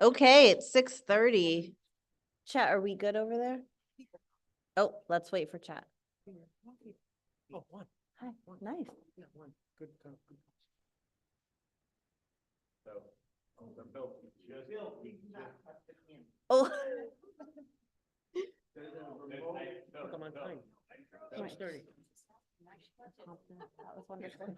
Okay, it's 6:30. Chat, are we good over there? Oh, let's wait for chat. Oh, one. Hi, nice. Yeah, one. Good. Oh. Look, I'm on time. 6:30. That was wonderful.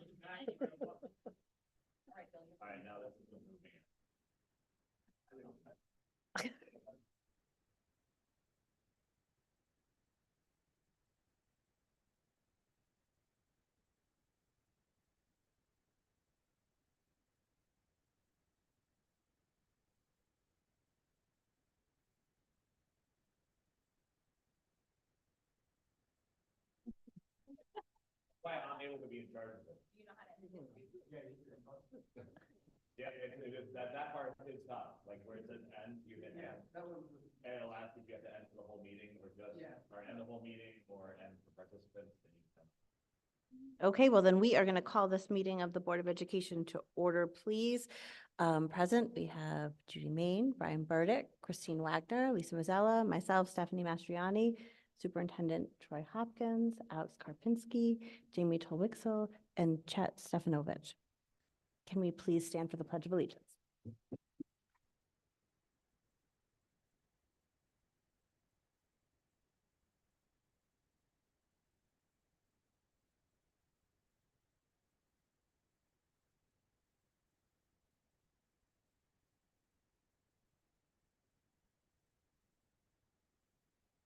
Why I'm able to be in charge of it. Yeah, that part is tough, like where it says end, you hit end. And it'll ask if you have to end for the whole meeting or just, or end the whole meeting or end for participants. Okay, well then we are going to call this meeting of the Board of Education to order, please. Present, we have Judy Main, Brian Burdick, Christine Wagner, Lisa Mazzella, myself, Stephanie Mastriani, Superintendent Troy Hopkins, Alex Karpinski, Jamie Tolwixel, and Chet Stefanovich. Can we please stand for the Pledge of Allegiance?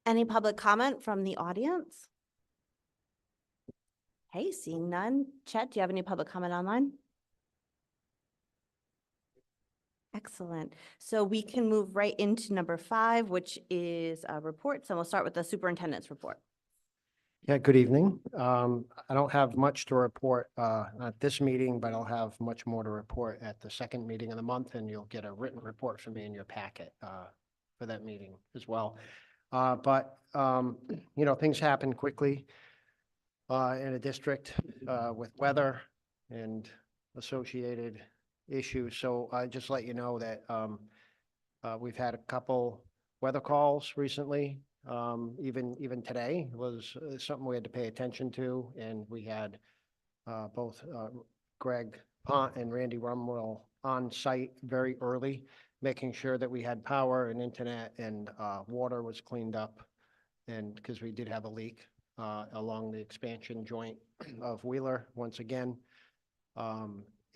Any public comment from the audience? Hey, seeing none. Chet, do you have any public comment online? Excellent. So we can move right into number 5, which is reports, and we'll start with the superintendent's report. Yeah, good evening. I don't have much to report at this meeting, but I'll have much more to report at the second meeting of the month, and you'll get a written report from me in your packet for that meeting as well. But things happen quickly in a district with weather and associated issues. So I just let you know that we've had a couple weather calls recently. Even today was something we had to pay attention to, and we had both Greg Pont and Randy Rumwell on site very early, making sure that we had power and internet and water was cleaned up, and because we did have a leak along the expansion joint of Wheeler once again.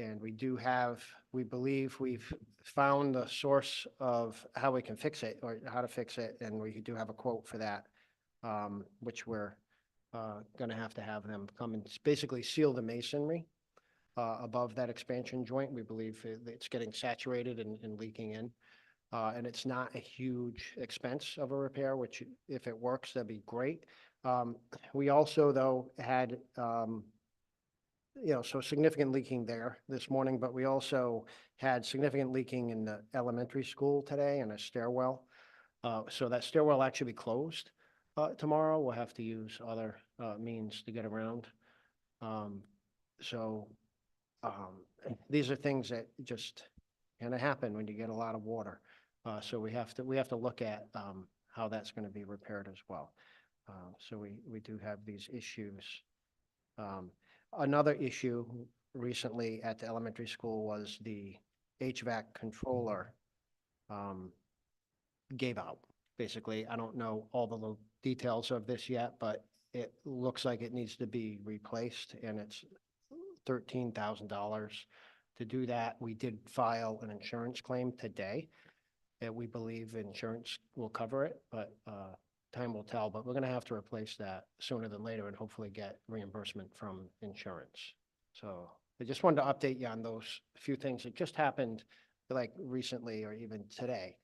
And we believe we've found the source of how we can fix it or how to fix it. And we do have a quote for that, which we're going to have them come and basically seal the masonry above that expansion joint. We believe it's getting saturated and leaking in. And it's not a huge expense of a repair, which if it works, that'd be great. We also, though, had so significant leaking there this morning, but we also had significant leaking in the elementary school today in a stairwell. So that stairwell actually be closed tomorrow. We'll have to use other means to get around. These are things that just kind of happen when you get a lot of water. So we have to look at how that's going to be repaired as well. So we do have these issues. Another issue recently at the elementary school was the HVAC controller gave out. Basically, I don't know all the details of this yet, but it looks like it needs to be replaced, and it's $13,000 to do that. We did file an insurance claim today, and we believe insurance will cover it, but time will tell. But we're going to have to replace that sooner than later and hopefully get reimbursement from insurance. So I just wanted to update you on those few things that just happened like recently or even today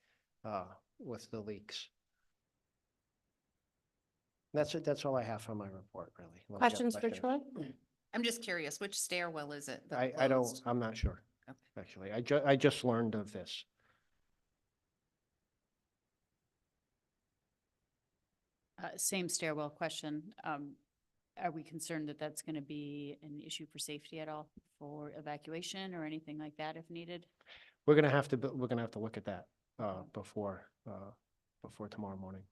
with the leaks. That's it. That's all I have for my report, really. Unless you have Questions for Troy? I'm just curious, which stairwell is it? I'm not sure, Okay. actually. I just learned of this. Same stairwell question. Are we concerned that that's going to be an issue for safety at all for evacuation or anything like that if needed? We're going to have to look at that. before tomorrow morning.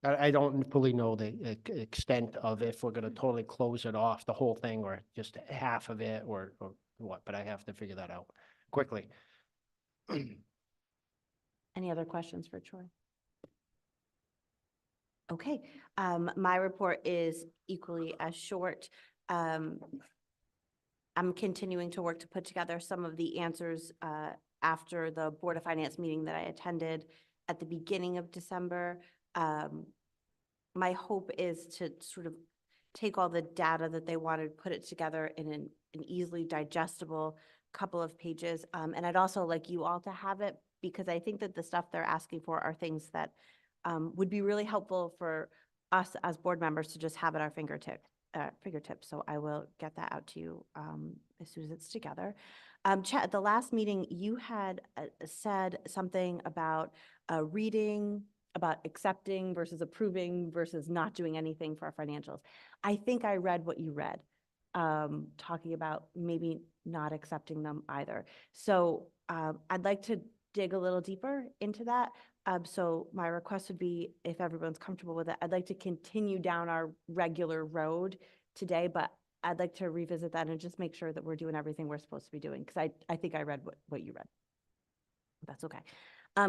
I don't fully know the extent of if we're gonna totally close it off, the whole thing, or just half of it, or what, but I have to figure that out quickly. Any other questions for Troy? Okay, my report is equally as short. I'm continuing to work to put together some of the answers after the Board of Finance meeting that I attended at the beginning of December. My hope is to sort of take all the data that they wanted, put it together in an easily digestible couple of pages. And I'd also like you all to have it, because I think that the stuff they're asking for are things that would be really helpful for us as board members to just have at our fingertips. So I will get that out to you as soon as it's together. Chet, at the last meeting, you had said something about reading, about accepting versus approving versus not doing anything for our financials. I think I read what you read, talking about maybe not accepting them either. So I'd like to dig a little deeper into that. So my request would be, if everyone's comfortable with it, I'd like to continue down our regular road today, but I'd like to revisit that and just make sure that we're doing everything we're supposed to be doing, because I think I read what you read. That's okay.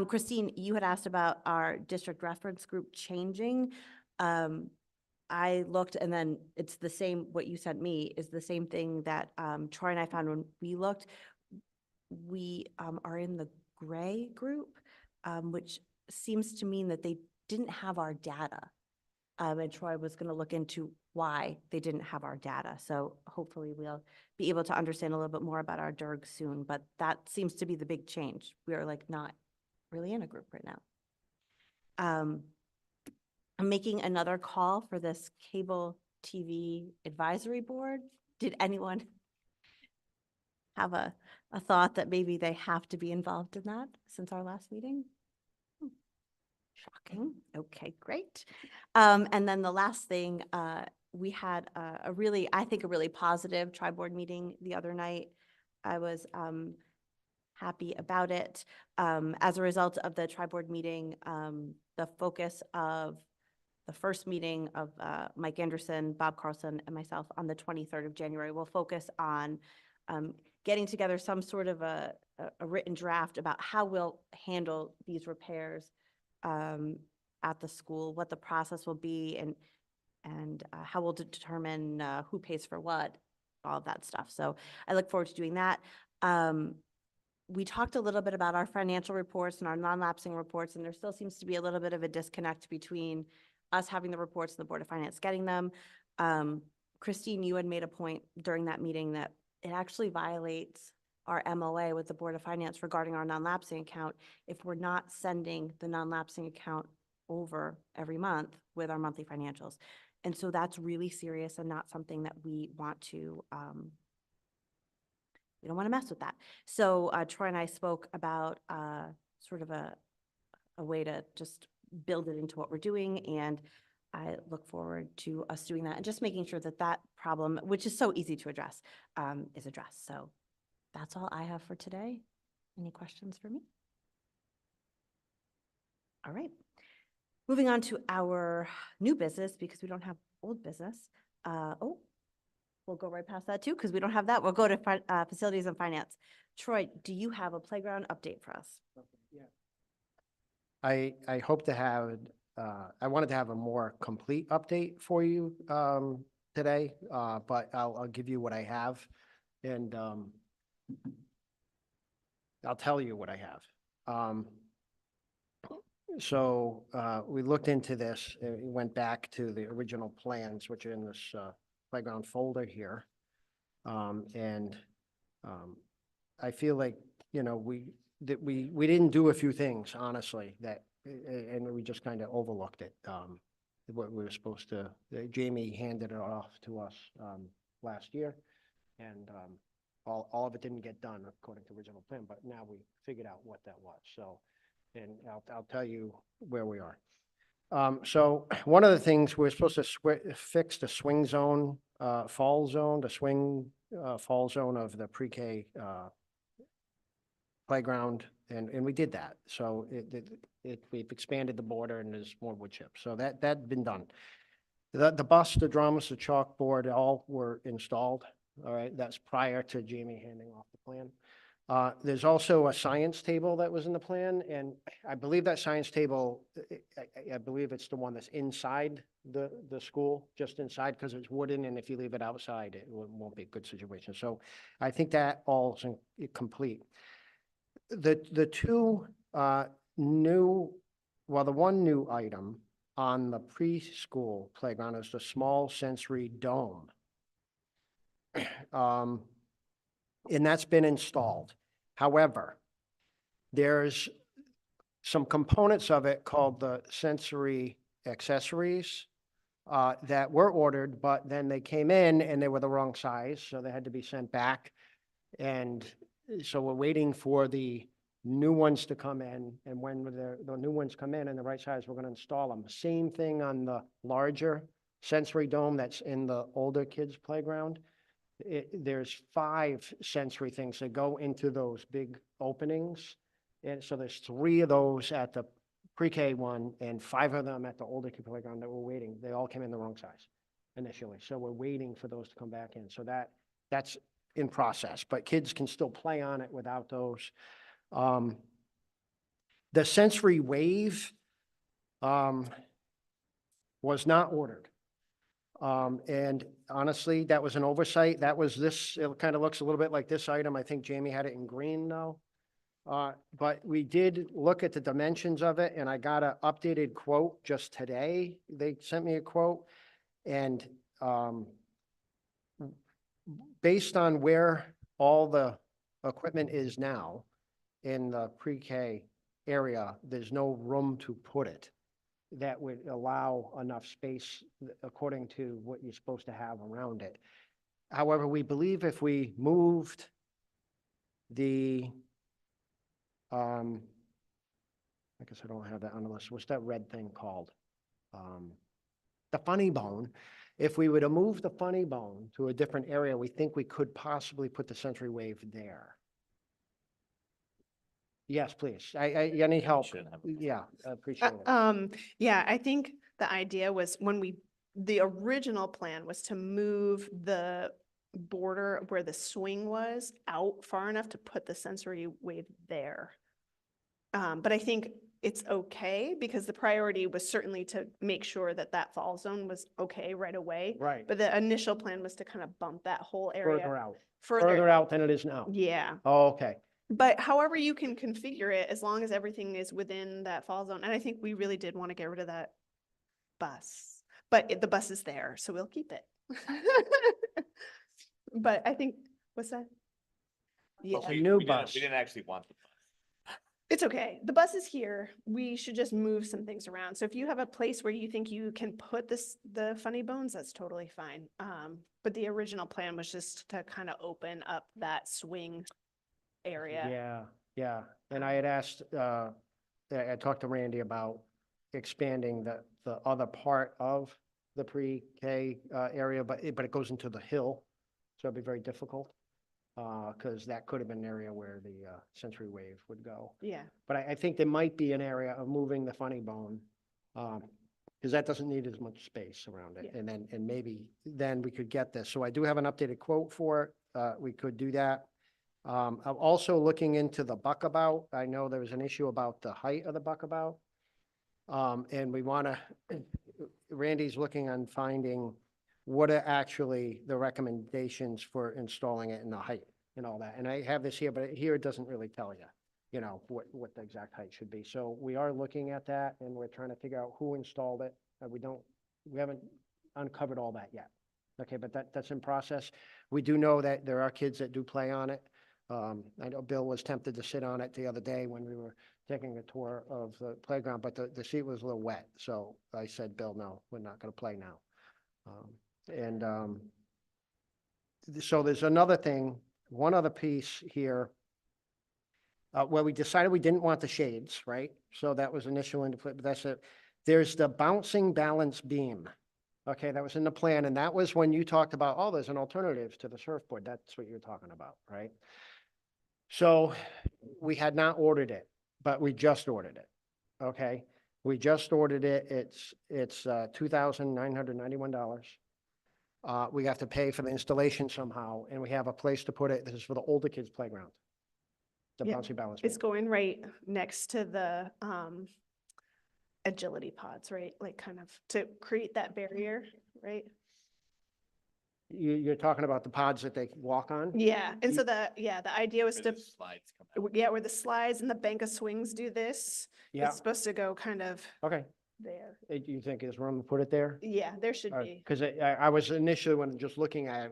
Christine, you had asked about our district reference group changing. I looked, and then it's the same, what you sent me is the same thing that Troy and I found when we looked. We are in the gray group, which seems to mean that they didn't have our data. And Troy was going to look into why they didn't have our data. So hopefully we'll be able to understand a little bit more about our DERG soon, but that seems to be the big change. We are like not really in a group right now. I'm making another call for this cable TV advisory board. Did anyone have a thought that maybe they have to be involved in that since our last meeting? Shocking. Okay, great. And then the last thing, we had I think a really positive tri-board meeting the other night. I was happy about it. As a result of the tri-board meeting, the focus of the first meeting of Mike Anderson, Bob Carlson, and myself on the 23rd of January will focus on getting together some sort of a written draft about how we'll handle these repairs at the school, what the process will be, and how we'll determine who pays for what, all of that stuff. So I look forward to doing that. We talked a little bit about our financial reports and our non-lapsing reports, and there still seems to be a little bit of a disconnect between us having the reports and the Board of Finance getting them. Christine, you had made a point during that meeting that it actually violates our MOA with the Board of Finance regarding our non-lapsing account if we're not sending the non-lapsing account over every month with our monthly financials. And so that's really serious and not something that we want to, we don't want to mess with that. So Troy and I spoke about sort of a way to just build it into what we're doing. And I look forward to us doing that and just making sure that that problem, which is so easy to address, is addressed. So that's all I have for today. Any questions for me? All right. Moving on to our new business, because we don't have old business. We'll go right past that too, because we don't have that. We'll go to facilities and finance. Troy, do you have a playground update for us? I hope to have, I wanted to have a more complete update for you today, but I'll give you what I have, and I'll tell you what I have. So we looked into this, we went back to the original plans, which are in this playground folder here. And I feel like, you know, we didn't do a few things, honestly, and we just kind of overlooked it. What we were supposed to, Jamie handed it off to us last year, and all of it didn't get done according to original plan, but now we figured out what that was. So, and I'll tell you where we are. So one of the things, we're supposed to fix the swing zone, fall zone, the swing fall zone of the pre-K playground, and we did that. So we've expanded the border and there's more wood chips. So that'd been done. The bus, the drums, the chalkboard, all were installed. All right, that's prior to Jamie handing off the plan. There's also a science table that was in the plan, and I believe that science table, I believe it's the one that's inside the school, just inside, because it's wooden, and if you leave it outside, it won't be a good situation. So I think that all is complete. The two new, well, the one new item on the preschool playground is the small sensory dome. And that's been installed. However, there's some components of it called the sensory accessories that were ordered, but then they came in and they were the wrong size, so they had to be sent back. And so we're waiting for the new ones to come in, and when the new ones come in and the right size, we're going to install them. Same thing on the larger sensory dome that's in the older kids' playground. There's 5 sensory things that go into those big openings. And so there's 3 of those at the pre-K one and 5 of them at the older kid playground that we're waiting. They all came in the wrong size initially. So we're waiting for those to come back in. So that's in process, but kids can still play on it without those. The sensory wave was not ordered. And honestly, that was an oversight. That was this, it kind of looks a little bit like this item. I think Jamie had it in green though. But we did look at the dimensions of it, and I got an updated quote just today. They sent me a quote, and based on where all the equipment is now in the pre-K area, there's no room to put it that would allow enough space according to what you're supposed to have around it. However, we believe if we moved the, I guess I don't have that on the list. What's that red thing called? The funny bone. If we were to move the funny bone to a different area, we think we could possibly put the sensory wave there. Yes, please. I need help. Yeah, I appreciate it. Yeah, I think the idea was the original plan was to move the border where the swing was out far enough to put the sensory wave there. But I think it's okay because the priority was certainly to make sure that that fall zone was okay right away. Right. But the initial plan was to kind of bump that whole area Further out. further. Further out than it is now. Yeah. Oh, okay. But however you can configure it, as long as everything is within that fall zone, and I think we really did want to get rid of that bus, but the bus is there, so we'll keep it. But I think, what's that? Yeah, A new We bus. didn't actually want the bus. it's okay. The bus is here. We should just move some things around. So if you have a place where you think you can put the funny bones, that's totally fine. But the original plan was just to kind of open up that swing area. Yeah, yeah. And I had asked, I talked to Randy about expanding the other part of the pre-K area, but it goes into the hill. So it'd be very difficult, because that could have been an area where the sensory wave would go. Yeah. But I think there might be an area of moving the funny bone, because that doesn't need as much space around it. Yeah. And maybe then we could get this. So I do have an updated quote for it. We could do that. I'm also looking into the buckabout. I know there was an issue about the height of the buckabout. And we want to, Randy's looking on finding what are actually the recommendations for installing it and the height and all that. And I have this here, but here it doesn't really tell you, you know, what the exact height should be. So we are looking at that and we're trying to figure out who installed it. We haven't uncovered all that yet. Okay, but that's in process. We do know that there are kids that do play on it. I know Bill was tempted to sit on it the other day when we were taking a tour of the playground, but the seat was a little wet. So I said, Bill, no, we're not going to play now. So there's another thing, one other piece here, where we decided we didn't want the shades, right? So that was initial into play, but that's it. There's the bouncing balance beam. Okay, that was in the plan, and that was when you talked about, oh, there's an alternative to the surfboard. That's what you're talking about, right? So we had not ordered it, but we just ordered it. Okay? We just ordered it. It's $2,991. We have to pay for the installation somehow, and we have a place to put it. This is for the older kids' playground. The Yeah, bouncy balance It's beam. going right next to the agility pods, right? Like kind of to create that barrier, right? You're talking about the pods that they walk on? Yeah, and so Ye- the idea was Where to, the slides come out. yeah, where the slides and the bank of swings do this. Yeah, It's supposed to go kind of okay. there. You think there's room to put it there? Yeah, there should be. Because I was initially, when just looking at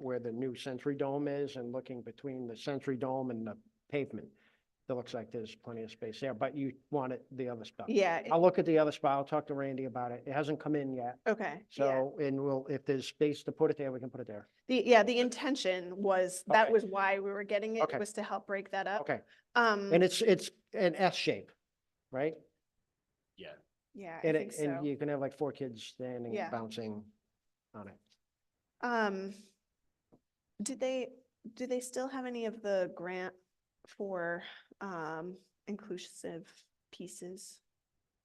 where the new Sensory Dome is and looking between the Sensory Dome and the pavement. It looks like there's plenty of space there, but you want it the other spot. Yeah, I'll look at the other spot. I'll talk to Randy about it. It hasn't come in yet. okay, yeah. So, and if there's space to put it there, we can put it there. The intention was, that Okay. was why we were getting it, Okay. was to help break that up. Okay. And it's an S shape, right? Yeah. Yeah, I And think and so. you can have like 4 kids standing, Yeah. bouncing on it. Do they still have any of the grant for inclusive pieces?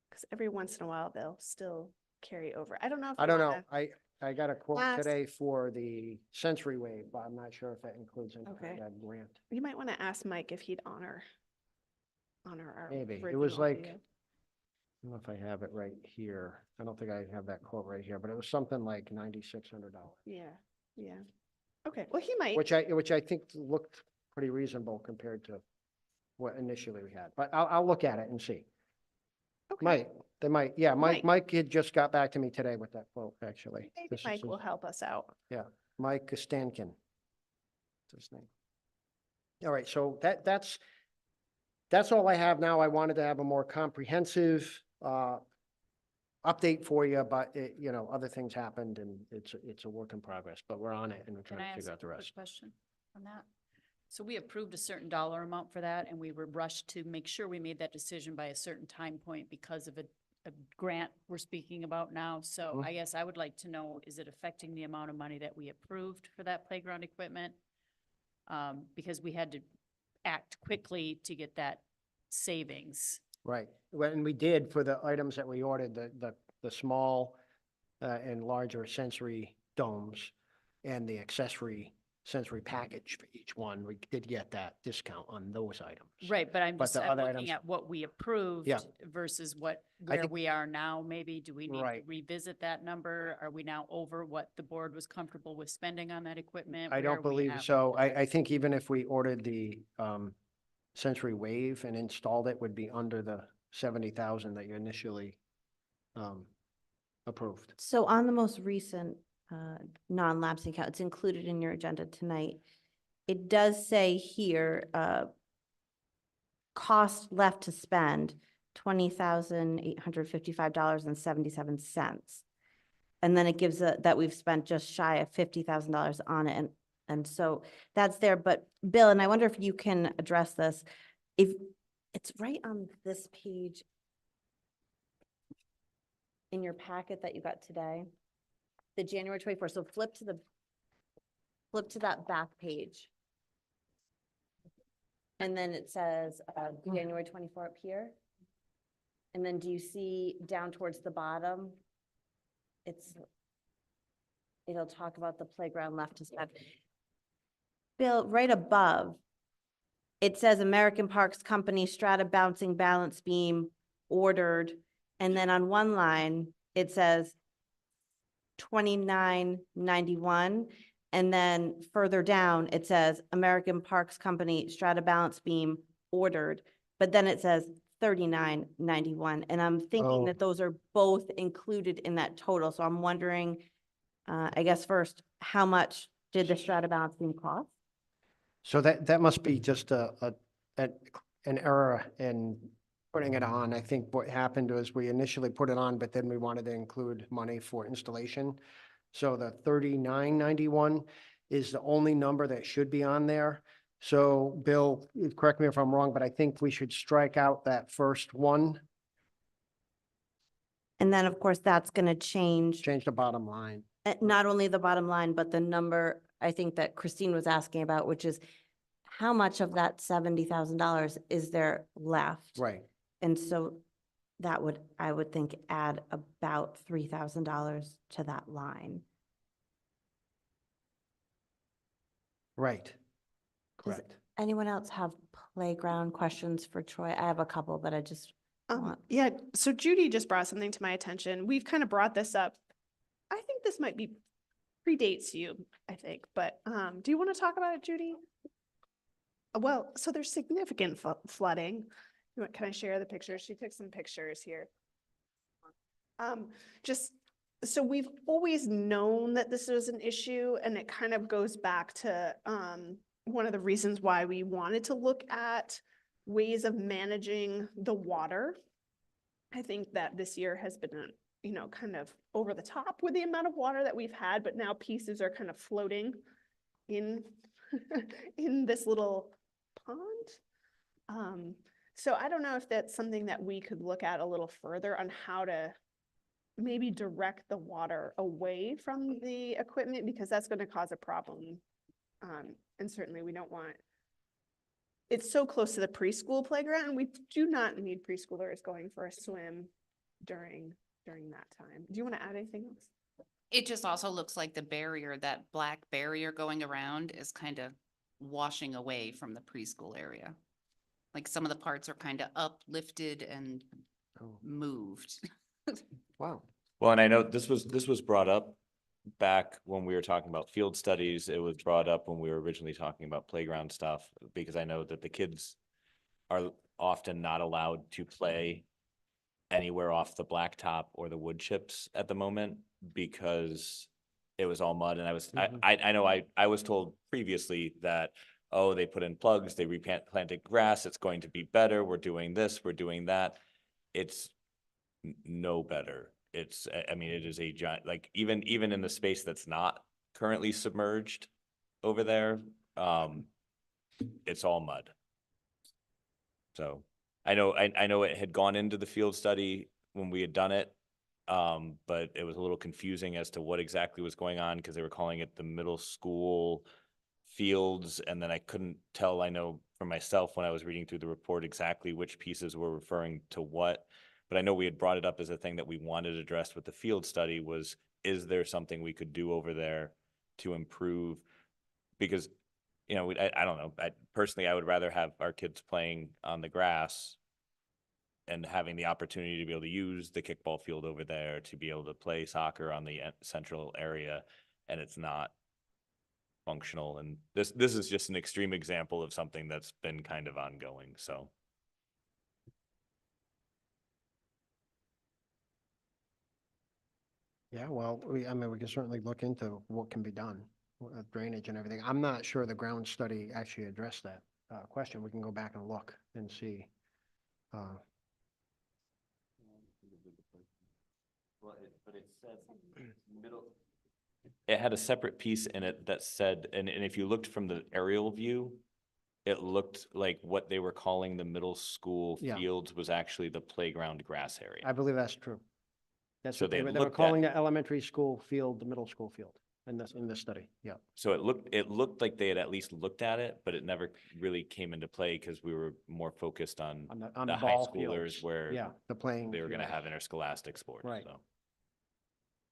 Because every once in a while, they'll still carry over. I don't know if. I you don't know. wanna- I got a quote ask- today for the Sensory Wave, but I'm not sure if that includes any Okay. kind of grant. You might want to ask Mike if he'd honor our. Maybe. It was original like, idea. I don't know if I have it right here. I don't think I have that quote right here, but it was something like $9,600. Yeah, yeah. Okay, well, he might. Which I think looked pretty reasonable compared to what initially we had, but I'll look at it and see. Okay. They might, yeah, Mike. Mike had just got back to me today with that quote, actually. Maybe This is Mike his- will help us out. Mike Stankin. That's his name. All right, so that's all I have now. I wanted to have a more comprehensive update for you, but other things happened and it's a work in progress, but we're on it and we're Can trying I to ask figure a out the quick rest. question on that? So we approved a certain dollar amount for that and we were rushed to make sure we made that decision by a certain time point because of a grant we're speaking about now. So Mhm. I guess I would like to know, is it affecting the amount of money that we approved for that playground equipment? Because we had to act quickly to get that savings. Right, when we did for the items that we ordered, the small and larger sensory domes and the accessory sensory package for each one, we did get that discount on those items. Right, but I'm But just, the I'm other looking items- at what we approved Yeah. versus where think- we are now, maybe. Do we need to Right. revisit that number? Are we now over what the board was comfortable with spending on that equipment? I Where don't are we believe at? so. I think even if we ordered the Sensory Wave and installed it, would be under the 70,000 that you initially approved. So on the most recent non-lapsing account, it's included in your agenda tonight. It does say here, cost left to spend, $20,855.77. And then it gives that we've spent just shy of $50,000 on it. And so that's there. But Bill, and I wonder if you can address this. If it's right on this page in your packet that you got today, the January 24th. So flip to that back page. And then it says January 24 up here. And then do you see down towards the bottom? It'll talk about the playground left to spend. Bill, right above, it says American Parks Company Strata Bouncing Balance Beam ordered. And then on one line, it says $29.91. And then further down, it says American Parks Company Strata Balance Beam ordered. But then it says $39.91. And I'm thinking Oh. that those are both included in that total. So I'm wondering, I guess first, how much did the Strata Balance Beam cost? So that must be just an error in putting it on. I think what happened was we initially put it on, but then we wanted to include money for installation. So the $39.91 is the only number that should be on there. So Bill, correct me if I'm wrong, but I think we should strike out that first one, And then, of course, that's going to change, change the bottom line. not only the bottom line, but the number I think that Christine was asking about, which is how much of that $70,000 is there left? Right. And so that would, I would think, add about $3,000 to that line. Right. Does Correct. anyone else have playground questions for Troy? I have a couple, but I just want, Yeah, so Judy just brought something to my attention. We've kind of brought this up. I think this might be predates you, I think, but do you want to talk about it, Judy? Well, so there's significant flooding. Can I share the pictures? She took some pictures here. Just, so we've always known that this was an issue, and it kind of goes back to one of the reasons why we wanted to look at ways of managing the water. I think that this year has been, kind of over the top with the amount of water that we've had, but now pieces are kind of floating in in this little pond. So I don't know if that's something that we could look at a little further on how to maybe direct the water away from the equipment, because that's going to cause a problem. And certainly we don't want, it's so close to the preschool playground, and we do not need preschoolers going for a swim during that time. Do you want to add anything else? It just also looks like the barrier, that black barrier going around is kind of washing away from the preschool area. Like some of the parts are kind of uplifted and Oh, moved. wow. Well, and I know this was brought up back when we were talking about field studies. It was brought up when we were originally talking about playground stuff, because I know that the kids are often not allowed to play anywhere off the blacktop or the wood chips at the moment because it was all mud. And Mhm. I know I was told previously that, oh, they put in plugs, they replanted grass, it's going to be better. We're doing this, we're doing that. It's no better. It's, I mean, it is a giant, like even in the space that's not currently submerged over there, it's all mud. So I know it had gone into the field study when we had done it. But it was a little confusing as to what exactly was going on because they were calling it the middle school fields. And then I couldn't tell, I know for myself when I was reading through the report, exactly which pieces were referring to what. But I know we had brought it up as a thing that we wanted addressed with the field study was, is there something we could do over there to improve? Because, I don't know, personally, I would rather have our kids playing on the grass and having the opportunity to be able to use the kickball field over there to be able to play soccer on the central area, and it's not functional. And this is just an extreme example of something that's been kind of ongoing, so. Yeah, well, I mean, we can certainly look into what can be done, drainage and everything. I'm not sure the ground study actually addressed that question. We can go back and look and see. But it said middle. It had a separate piece in it that said, and if you looked from the aerial view, it looked like what they were calling the middle school Yeah. fields was actually the playground grass area. I believe that's true. That's So what they they were looked at- calling the elementary school field, the middle school field in this study. Yeah. So it looked like they had at least looked at it, but it never really came into play because we were more focused on On the the high ball schoolers fields. where Yeah, the playing. they were going to fields. have interscholastic sports. Right. So.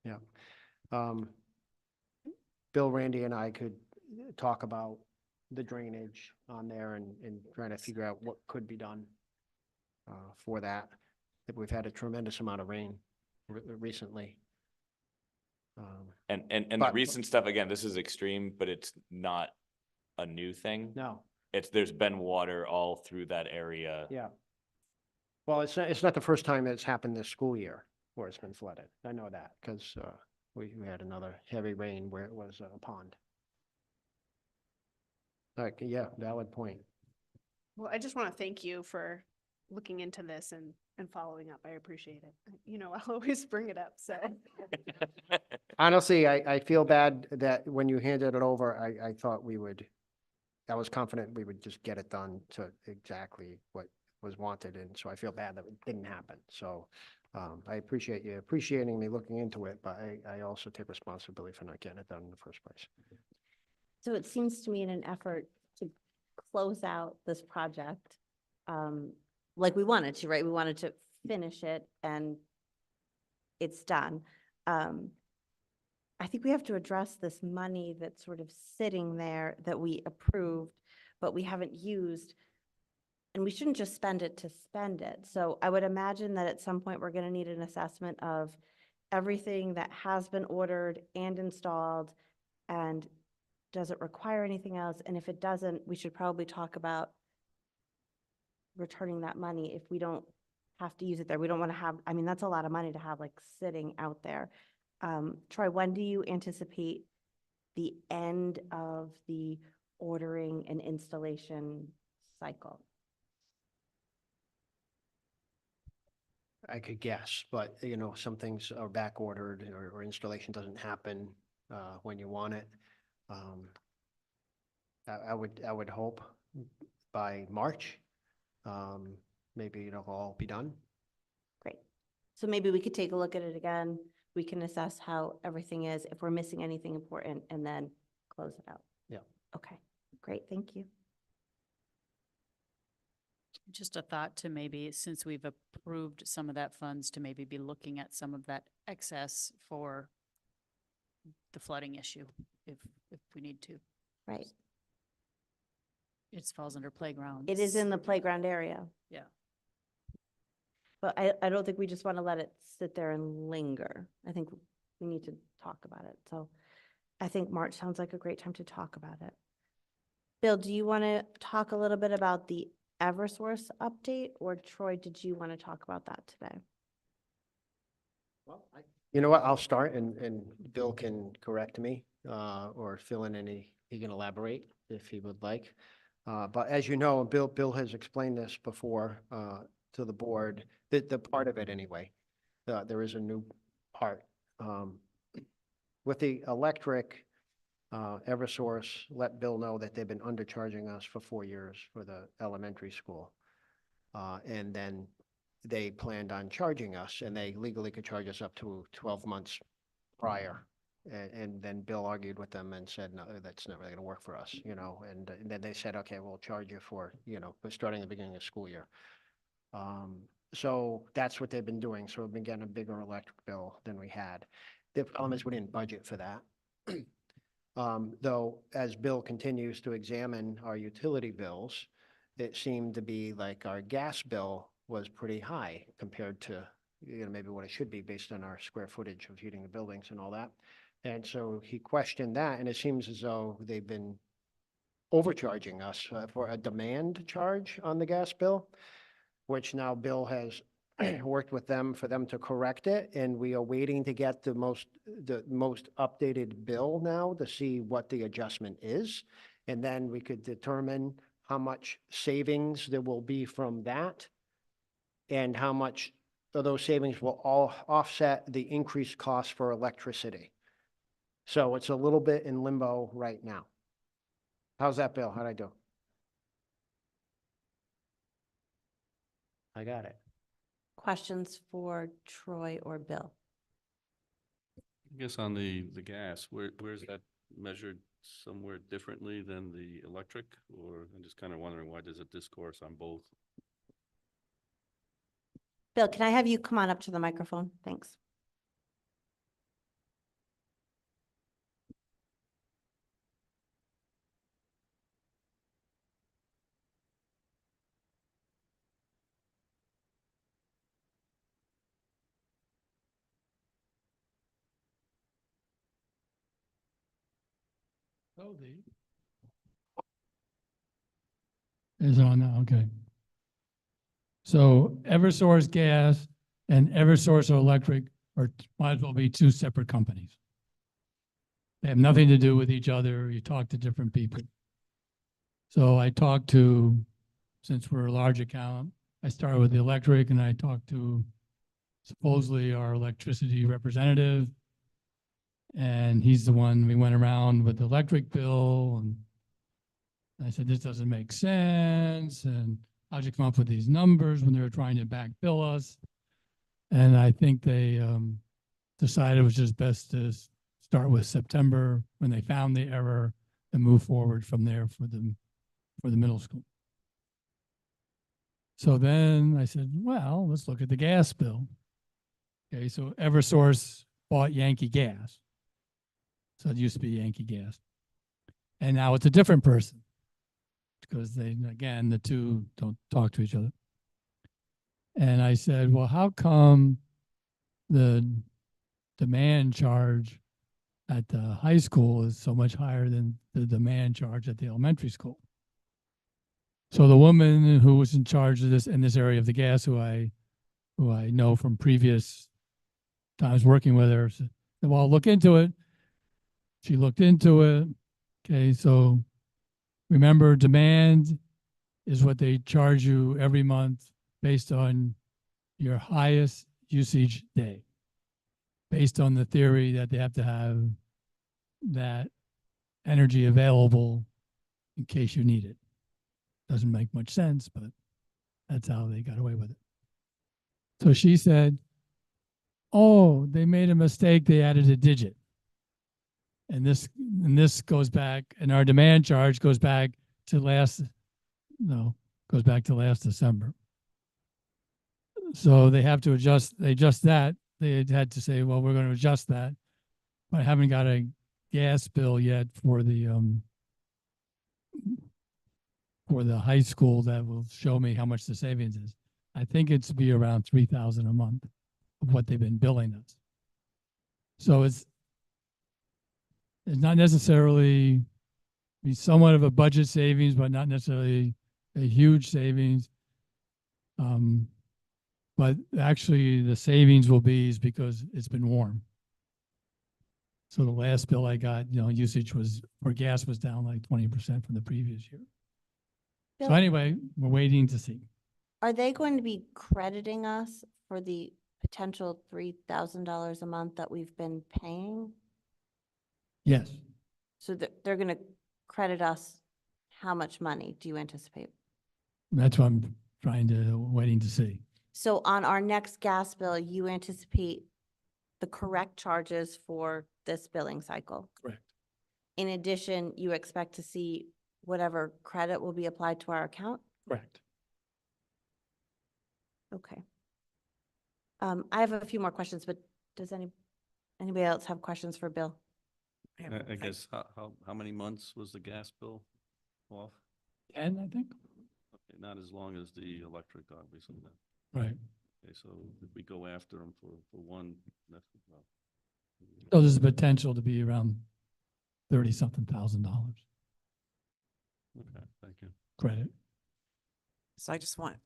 Yeah. Bill, Randy, and I could talk about the drainage on there and trying to figure out what could be done for that. We've had a tremendous amount of rain recently. And the But- recent stuff, again, this is extreme, but it's not a new thing. No, There's been water all through that area. yeah. Well, it's not the first time it's happened this school year where it's been flooded. I know that because we had another heavy rain where it was a pond. Like, yeah, valid point. Well, I just want to thank you for looking into this and following up. I appreciate it. I'll always bring it up, so. Honestly, I feel bad that when you handed it over, I thought I was confident we would just get it done to exactly what was wanted. And so I feel bad that it didn't happen. So I appreciate you appreciating me looking into it, but I also take responsibility for not getting it done in the first place. so it seems to me in an effort to close out this project, like we wanted to, right? We wanted to finish it and it's done. I think we have to address this money that's sort of sitting there that we approved, but we haven't used. And we shouldn't just spend it to spend it. So I would imagine that at some point, we're gonna need an assessment of everything that has been ordered and installed, and does it require anything else? And if it doesn't, we should probably talk about returning that money if we don't have to use it there. We don't want to have, I mean, that's a lot of money to have like sitting out there. Troy, when do you anticipate the end of the ordering and installation cycle? I could guess, but you know, some things are back ordered or installation doesn't happen when you want it. I would hope by March, maybe it'll all be done. Great. So maybe we could take a look at it again. We can assess how everything is, if we're missing anything important, and then close it out. Yeah. Okay, great, thank you. Just a thought to maybe, since we've approved some of that funds, to maybe be looking at some of that excess for the flooding issue, if we need to. Right. It falls under playgrounds. It is in the playground area. Yeah. But I don't think we just want to let it sit there and linger. I think we need to talk about it. So I think March sounds like a great time to talk about it. Bill, do you want to talk a little bit about the Eversource update, or Troy, did you want to talk about that today? Well, you know what, I'll start and Bill can correct me or fill in any, he can elaborate if he would like. But as you know, Bill has explained this before to the board, the part of it anyway. There is a new part. With the electric, Eversource let Bill know that they've been undercharging us for 4 years for the elementary school. And then they planned on charging us, and they legally could charge us up to 12 months prior. And then Bill argued with them and said, no, that's not really going to work for us, you know, and then they said, okay, we'll charge you for, you know, starting the beginning of school year. So that's what they've been doing. So we've been getting a bigger electric bill than we had. The problem is we didn't budget for that. Though, as Bill continues to examine our utility bills, it seemed to be like our gas bill was pretty high compared to, you know, maybe what it should be based on our square footage of heating the buildings and all that. And so he questioned that, and it seems as though they've been overcharging us for a demand charge on the gas bill, which now Bill has worked with them for them to correct it, and we are waiting to get the most updated bill now to see what the adjustment is. And then we could determine how much savings there will be from that and how much of those savings will all offset the increased cost for electricity. So it's a little bit in limbo right now. How's that, Bill? How'd I do? I got it. Questions for Troy or Bill? I guess on the gas, where's that measured somewhere differently than the electric? Or I'm just kind of wondering, why there's a discourse on both? Bill, can I have you come on up to the microphone? Thanks. Oh, is on now, okay. So Eversource Gas and Eversource Electric might as well be two separate companies. They have nothing to do with each other. You talk to different people. So I talked to, since we're a large account, I started with the electric and I talked to supposedly our electricity representative. And he's the one, we went around with the electric bill and I said, this doesn't make sense. And how'd you come up with these numbers when they were trying to back bill us? And I think they decided it was just best to start with September when they found the error and move forward from there for for the middle school. So then I said, well, let's look at the gas bill. Okay, so Eversource bought Yankee Gas. So it used to be Yankee Gas. And now it's a different person because they, again, the two don't talk to each other. And I said, well, how come the demand charge at the high school is so much higher than the demand charge at the elementary school? So the woman who was in charge of this in this area of the gas, who I know from previous times working with her, said, well, I'll look into it. She looked into it. Okay, so remember, demand is what they charge you every month based on your highest usage day, based on the theory that they have to have that energy available in case you need it. Doesn't make much sense, but that's how they got away with it. So she said, oh, they made a mistake. They added a digit. And this goes back, and our demand charge goes back to last December. So they have to adjust that. They had to say, well, we're going to adjust that. But I haven't got a gas bill yet for the high school that will show me how much the savings is. I think it's to be around $3,000 a month of what they've been billing us. So it's not necessarily be somewhat of a budget savings, but not necessarily a huge savings. But actually the savings will be is because it's been warm. So the last bill I got, usage for gas was down like 20% from the previous year. So Bill, anyway, we're waiting to see. are they going to be crediting us for the potential $3,000 a month that we've been paying? Yes. So they're going to credit us how much money do you anticipate? That's what I'm waiting to see. So on our next gas bill, you anticipate the correct charges for this billing cycle. Correct. In addition, you expect to see whatever credit will be applied to our account? Correct. Okay. I have a few more questions, but does anybody else have questions for Bill? I guess, how many months was the gas bill off? 10, I think. Okay, not as long as the electric, obviously, then. Right. Okay, so if we go after them for one, that's, well. So there's a potential to be around $30-something thousand Okay, thank you. credit. So I just want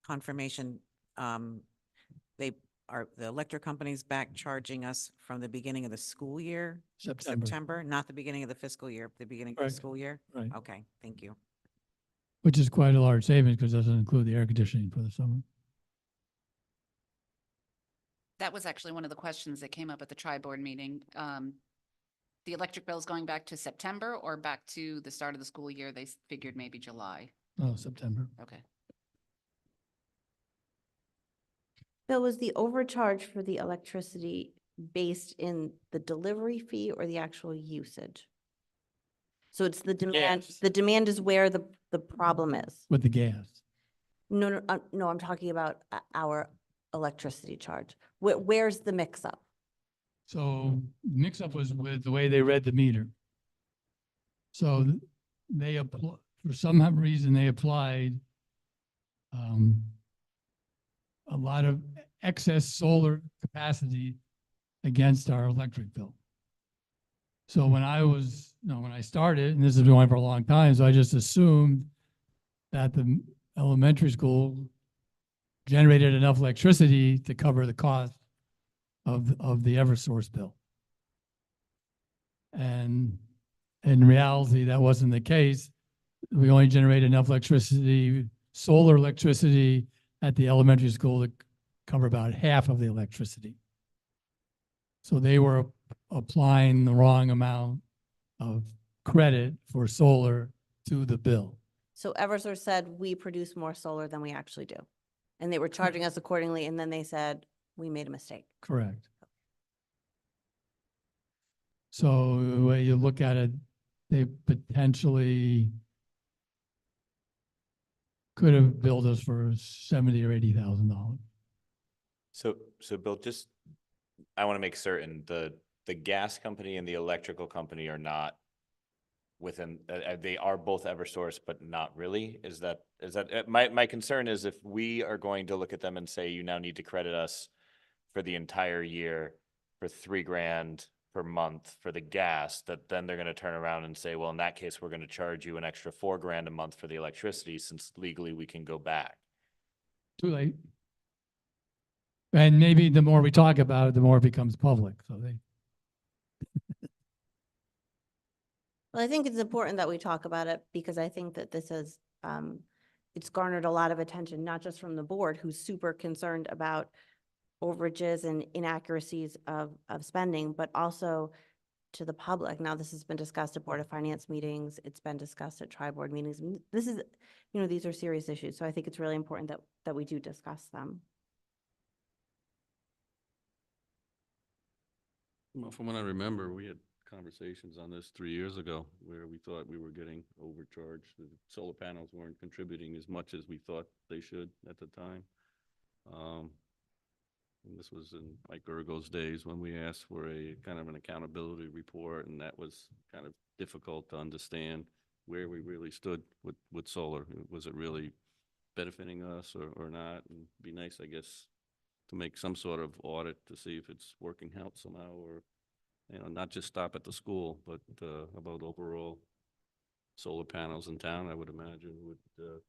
confirmation. The electric company's back charging us from the beginning of the school year, September, not the beginning of the fiscal year, the beginning of the Correct. school year? Right. Okay, thank you. Which is quite a large savings because it doesn't include the air conditioning for the summer. That was actually one of the questions that came up at the tri-board meeting. The electric bill is going back to September or back to the start of the school year? They figured maybe July. Oh, September. Okay. Bill, was the overcharge for the electricity based in the delivery fee or the actual usage? So it's the demand, Gas. the demand is where the problem is. With the gas. No, I'm talking about our electricity charge. Where's the mix up? So mix-up was with the way they read the meter. So they for some reason, they applied a lot of excess solar capacity against our electric bill. So when I started, and this has been going for a long time, so I just assumed that the elementary school generated enough electricity to cover the cost of the Eversource bill. And in reality, that wasn't the case. We only generated enough electricity, solar electricity at the elementary school to cover about half of the electricity. So they were applying the wrong amount of credit for solar to the bill. So Eversource said we produce more solar than we actually do. And they were charging us accordingly, and then they said, we made a mistake. Correct. So the way you look at it, they potentially could have billed us for $70,000 or $80,000. So Bill, just, I want to make certain the gas company and the electrical company are not within, they are both Eversource, but not really? Is that, my concern is if we are going to look at them and say, you now need to credit us for the entire year for $3,000 per month for the gas, that then they're gonna turn around and say, well, in that case, we're gonna charge you an extra $4,000 a month for the electricity, since legally we can go back. Too late. And maybe the more we talk about it, the more it becomes public, so they. Well, I think it's important that we talk about it because I think that this is, it's garnered a lot of attention, not just from the board, who's super concerned about overages and inaccuracies of spending, but also to the public. Now, this has been discussed at Board of Finance meetings. It's been discussed at tri-board meetings. This is, these are serious issues. So I think it's really important that we do discuss them. Well, from what I remember, we had conversations on this 3 years ago where we thought we were getting overcharged. The solar panels weren't contributing as much as we thought they should at the time. And this was in Mike Urgo's days when we asked for a kind of an accountability report, and that was kind of difficult to understand where we really stood with solar. Was it really benefiting us or not? And it'd be nice, I guess, to make some sort of audit to see if it's working out somehow, or, not just stop at the school, but about overall solar panels in town, I would imagine would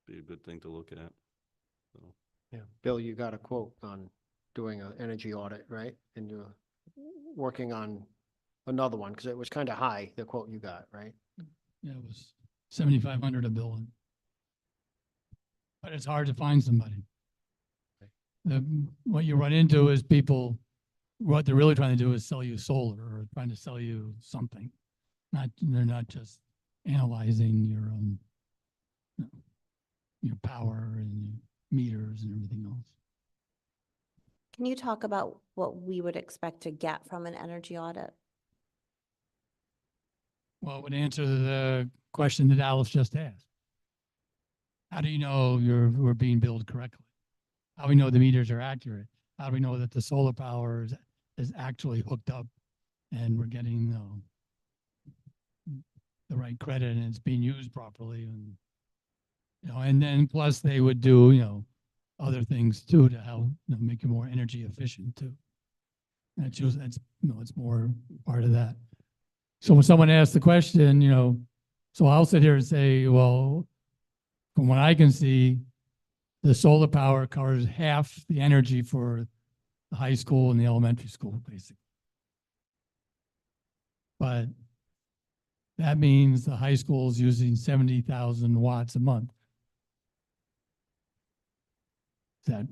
be a good thing to look at. So. Yeah, Bill, you got a quote on doing an energy audit, right? And you're working on another one, because it was kind of high, the quote you got, right? Yeah, it was 7,500 a building. But it's hard to find somebody. What you run into is people, what they're really trying to do is sell you solar or trying to sell you something. They're not just analyzing your your power and your meters and everything else. Can you talk about what we would expect to get from an energy audit? Well, it would answer the question that Alice just asked. How do you know we're being billed correctly? How do we know the meters are accurate? How do we know that the solar power is actually hooked up and we're getting the right credit and it's being used properly? And, and then plus they would do, other things too to help make you more energy efficient too. That's it's more part of that. So when someone asks the question, so I'll sit here and say, well, from what I can see, the solar power covers half the energy for the high school and the elementary school, basically. But that means the high school is using 70,000 watts a month. Is that,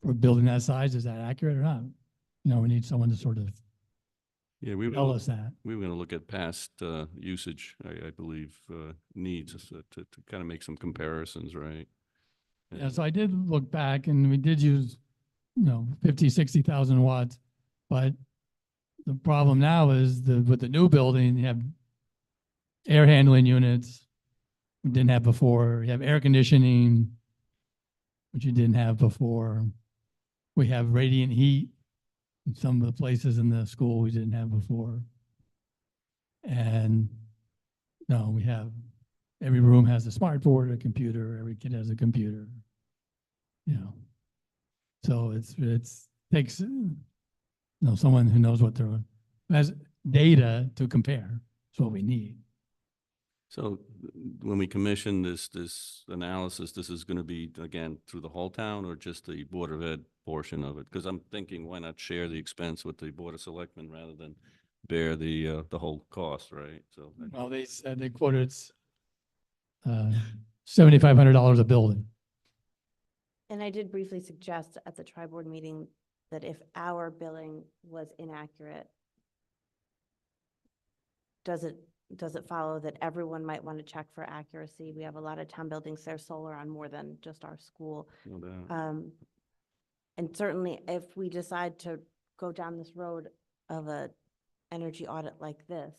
for a building that size, is that accurate or not? We need someone to sort of Yeah, we tell were, us that. we were going to look at past usage, I believe, needs to kind of make some comparisons, right? Yeah, so I did look back and we did use, 50, 60,000 watts. But the problem now is with the new building, you have air handling units we didn't have before. You have air conditioning, which you didn't have before. We have radiant heat in some of the places in the school we didn't have before. And no, we have, every room has a smart board, a computer, every kid has a computer. So it takes, someone who knows what they're, has data to compare. That's what we need. So when we commission this analysis, this is going to be, again, through the whole town or just the Board of Ed portion of it? Because I'm thinking, why not share the expense with the Board of Selectmen rather than bear the whole cost, right? So Well, they said they quoted $7,500 a building. And I did briefly suggest at the tri-board meeting that if our billing was inaccurate, does it follow that everyone might want to check for accuracy? We have a lot of town buildings that are solar on more than just our school. no doubt. And certainly if we decide to go down this road of a energy audit like this,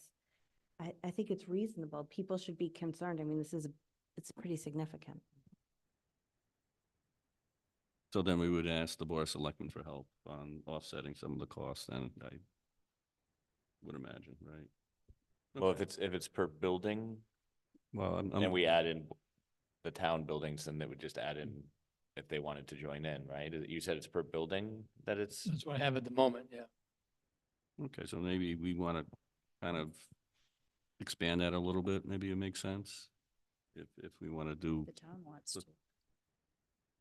I think it's reasonable. People should be concerned. I mean, this is it's pretty significant. So then we would ask the Board of Selectmen for help on offsetting some of the costs, and I would imagine, right? Well, Okay. if it's per building, Well, and we add in the town buildings, then they would just add in if they wanted to join in, right? You said it's per building that it's, That's what I have at the moment, yeah. Okay, so maybe we want to kind of expand that a little bit, maybe it makes sense. If we want to do, The town wants So- to.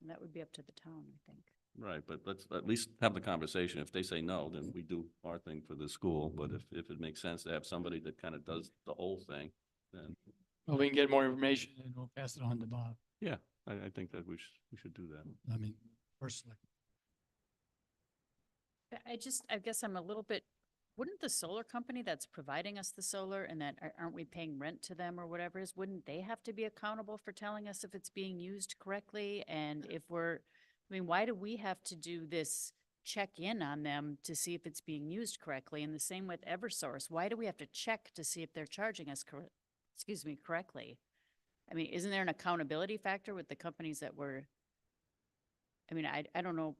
And that would be up to the town, I think. right, but let's at least have the conversation. If they say no, then we do our thing for the school, but if it makes sense to have somebody that kind of does the whole thing, then, Well, we can get more information and we'll pass it on to Bob. yeah, I think that we should do that. I mean, personally. I guess I'm a little bit, wouldn't the solar company that's providing us the solar and that, aren't we paying rent to them or whatever it is, wouldn't they have to be accountable for telling us if it's being used correctly? And if we're, I mean, why do we have to do this check in on them to see if it's being used correctly? And the same with Eversource. Why do we have to check to see if they're charging us correctly? I mean, isn't there an accountability factor with the companies that were, I mean, I don't know.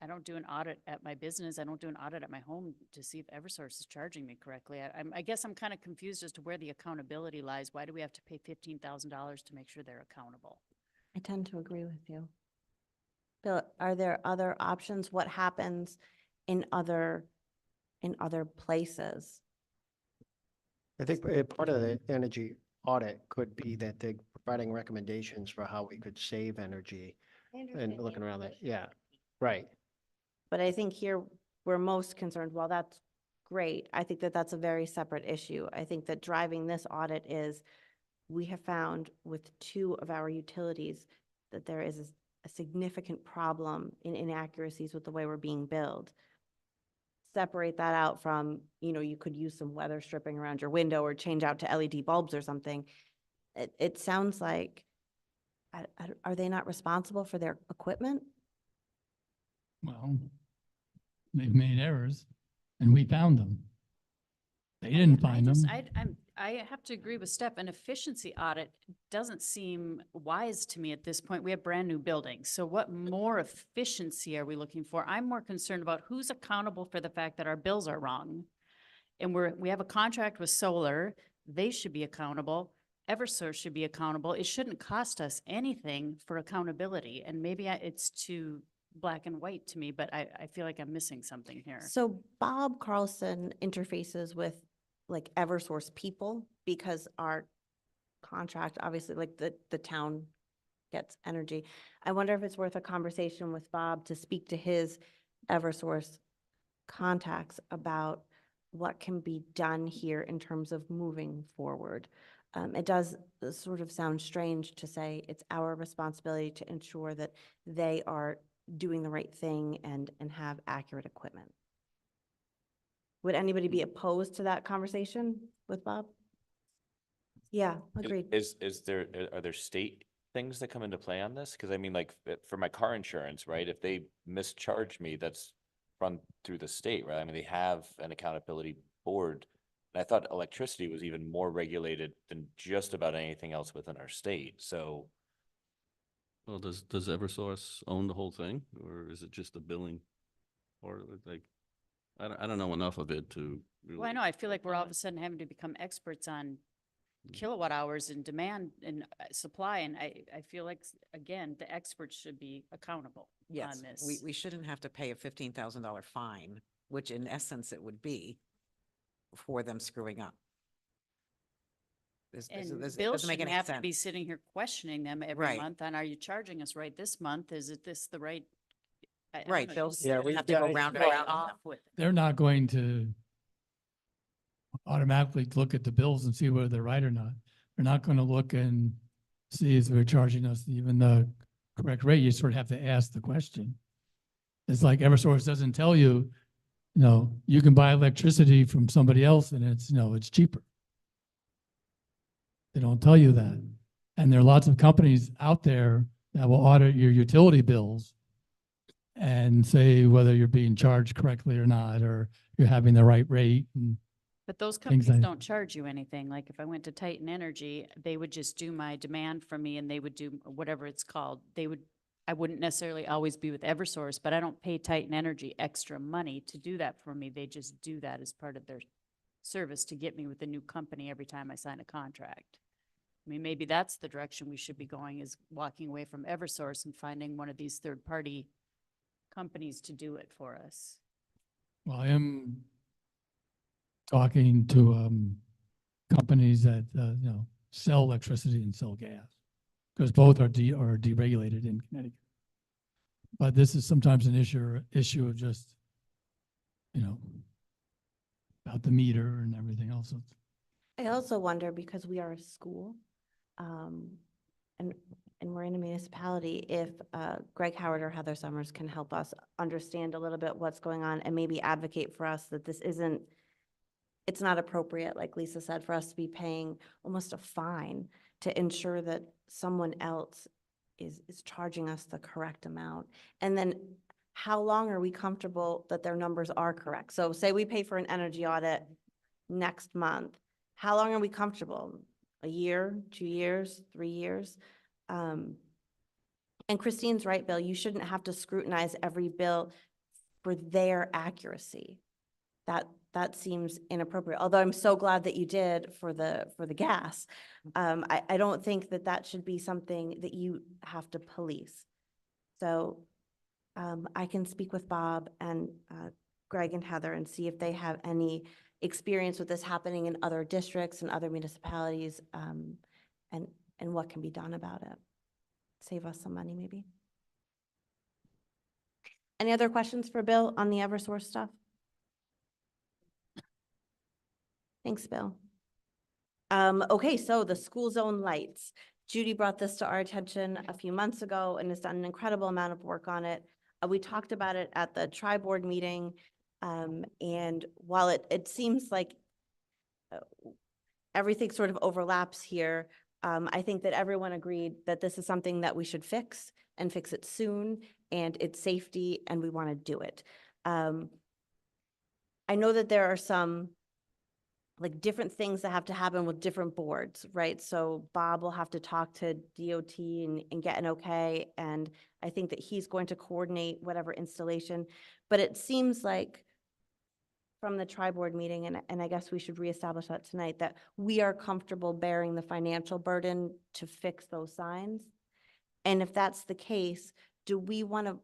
I don't do an audit at my business. I don't do an audit at my home to see if Eversource is charging me correctly. I guess I'm kind of confused as to where the accountability lies. Why do we have to pay $15,000 to make sure they're accountable? I tend to agree with you. Bill, are there other options? What happens in other places? I think part of the energy audit could be that they're providing recommendations for how we could save energy and looking around that, yeah, right. But I think here, we're most concerned, while that's great, I think that that's a very separate issue. I think that driving this audit is, we have found with 2 of our utilities that there is a significant problem in inaccuracies with the way we're being billed. Separate that out from, you could use some weather stripping around your window or change out to LED bulbs or something. It sounds like, are they not responsible for their equipment? Well, they've made errors and we found them. They didn't find them. I have to agree with Steph. An efficiency audit doesn't seem wise to me at this point. We have brand new buildings. So what more efficiency are we looking for? I'm more concerned about who's accountable for the fact that our bills are wrong. And we have a contract with solar. They should be accountable. Eversource should be accountable. It shouldn't cost us anything for accountability. And maybe it's too black and white to me, but I feel like I'm missing something here. So Bob Carlson interfaces with like Eversource people because our contract, obviously, like the town gets energy. I wonder if it's worth a conversation with Bob to speak to his Eversource contacts about what can be done here in terms of moving forward. It does sort of sound strange to say it's our responsibility to ensure that they are doing the right thing and have accurate equipment. Would anybody be opposed to that conversation with Bob? Yeah, agreed. Are there state things that come into play on this? Because I mean, like, for my car insurance, right, if they mischarge me, that's run through the state, right? I mean, they have an accountability board. And I thought electricity was even more regulated than just about anything else within our state, so. Well, does Eversource own the whole thing, or is it just the billing? Or like, I don't know enough of it to really. Well, I know, I feel like we're all of a sudden having to become experts on kilowatt hours and demand and supply. And I feel like, again, the experts should be accountable Yes, on this. we shouldn't have to pay a $15,000 fine, which in essence it would be for them screwing up. And It Bill doesn't make shouldn't any have to be sense. sitting here questioning them every Right. month on, are you charging us right this month? Is it this the right? I don't Right, know, Bill's just Yeah, we have to go yeah, round and right round. off with it. They're not going to automatically look at the bills and see whether they're right or not. They're not going to look and see if they're charging us even the correct rate. You sort of have to ask the question. It's like Eversource doesn't tell you, you can buy electricity from somebody else and it's cheaper. They don't tell you that. And there are lots of companies out there that will audit your utility bills and say whether you're being charged correctly or not, or you're having the right rate. And But those Things companies like- don't charge you anything. Like if I went to Titan Energy, they would just do my demand for me and they would do whatever it's called. I wouldn't necessarily always be with Eversource, but I don't pay Titan Energy extra money to do that for me. They just do that as part of their service to get me with a new company every time I sign a contract. I mean, maybe that's the direction we should be going, is walking away from Eversource and finding one of these third-party companies to do it for us. Well, I am talking to companies that, sell electricity and sell gas, because both are deregulated in Connecticut. But this is sometimes an issue of just, about the meter and everything else. I also wonder, because we are a school, and we're in a municipality, if Greg Howard or Heather Summers can help us understand a little bit what's going on and maybe advocate for us that it's not appropriate, like Lisa said, for us to be paying almost a fine to ensure that someone else is charging us the correct amount. And then how long are we comfortable that their numbers are correct? So say we pay for an energy audit next month. How long are we comfortable? A year, 2 years, 3 years? And Christine's right, Bill, you shouldn't have to scrutinize every bill for their accuracy. That seems inappropriate, although I'm so glad that you did for the gas. I don't think that should be something that you have to police. So I can speak with Bob and Greg and Heather and see if they have any experience with this happening in other districts and other municipalities, and what can be done about it. Save us some money, maybe. Any other questions for Bill on the Eversource stuff? Thanks, Bill. Okay, so the school zone lights. Judy brought this to our attention a few months ago and has done an incredible amount of work on it. We talked about it at the tri-board meeting. And while it seems like everything sort of overlaps here, I think that everyone agreed that this is something that we should fix and fix it soon, and it's safety, and we want to do it. I know that there are some different things that have to happen with different boards, right? So Bob will have to talk to DOT and get an okay, and I think that he's going to coordinate whatever installation. But it seems like from the tri-board meeting, and I guess we should reestablish that tonight, that we are comfortable bearing the financial burden to fix those signs. And if that's the case, do we want to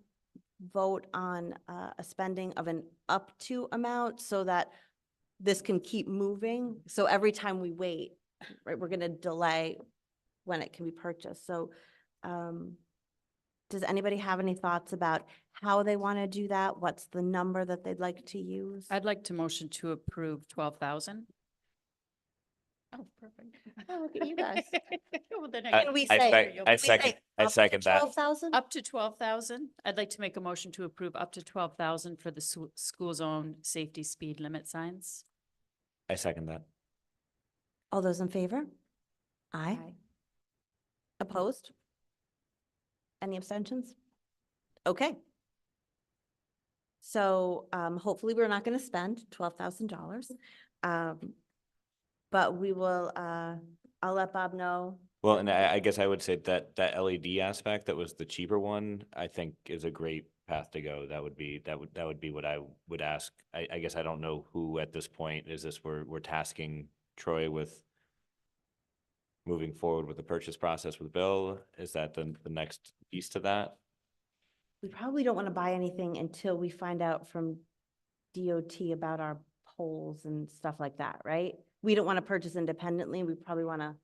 vote on a spending of an up to amount so that this can keep moving? So every time we wait, right, we're going to delay when it can be purchased. So does anybody have any thoughts about how they want to do that? What's the number that they'd like to use? I'd like to motion to approve 12,000. Oh, perfect. Oh, look at you guys. Well, then I- Can we I say- sec- I we say second- I up to second that. 12,000? Up to 12,000. I'd like to make a motion to approve up to 12,000 for the school zone safety speed limit signs. I second that. All those in favor? Aye. Opposed? Any abstentions? Okay. So hopefully we're not going to spend $12,000. But we will, I'll let Bob know. Well, and I guess I would say that LED aspect, that was the cheaper one, I think is a great path to go. That would be what I would ask. I guess I don't know who at this point is this, we're tasking Troy with moving forward with the purchase process with Bill. Is that the next piece to that? We probably don't want to buy anything until we find out from DOT about our poles and stuff like that, right? We don't want to purchase independently. We probably want to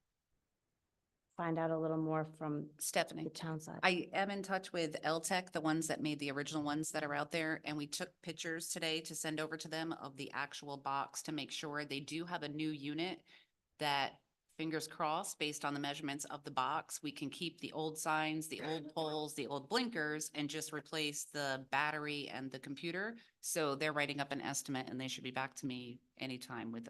find out a little more from Stephanie, the town side. I am in touch with LTEC, the ones that made the original ones that are out there, and we took pictures today to send over to them of the actual box to make sure they do have a new unit that, fingers crossed, based on the measurements of the box, we can keep the old signs, the old poles, the old blinkers, and just replace the battery and the computer. So they're writing up an estimate, and they should be back to me anytime with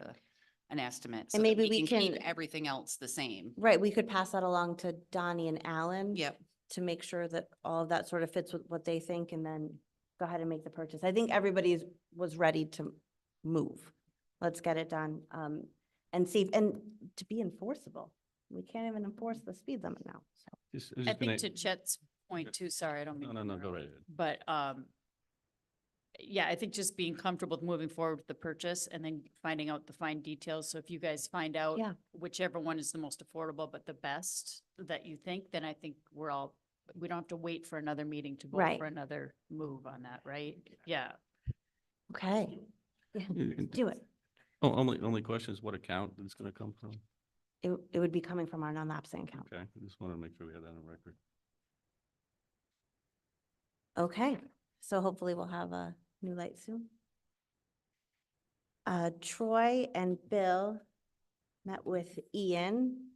an estimate. so that maybe we keep can- everything else the same. Right, we could pass that along to Donnie and Alan. Yep. To make sure that all of that sort of fits with what they think, and then go ahead and make the purchase. I think everybody was ready to move. Let's get it done. And see, and to be enforceable. We can't even enforce the speed limit now, so. Just- I think to Chet's point too, sorry, I don't mean. No, to no, no, go interrupt, right ahead. But, yeah, I think just being comfortable with moving forward with the purchase and then finding out the fine details. So if you guys find out Yeah. whichever one is the most affordable, but the best that you think, then I think we don't have to wait for another meeting to vote Right. for another move on that, right? Yeah. Okay. Yeah, do it. Oh, only question is what account it's gonna come from? It would be coming from our non-lapsing account. Okay, I just wanted to make sure we had that on record. Okay, so hopefully we'll have a new light soon. Troy and Bill met with Ian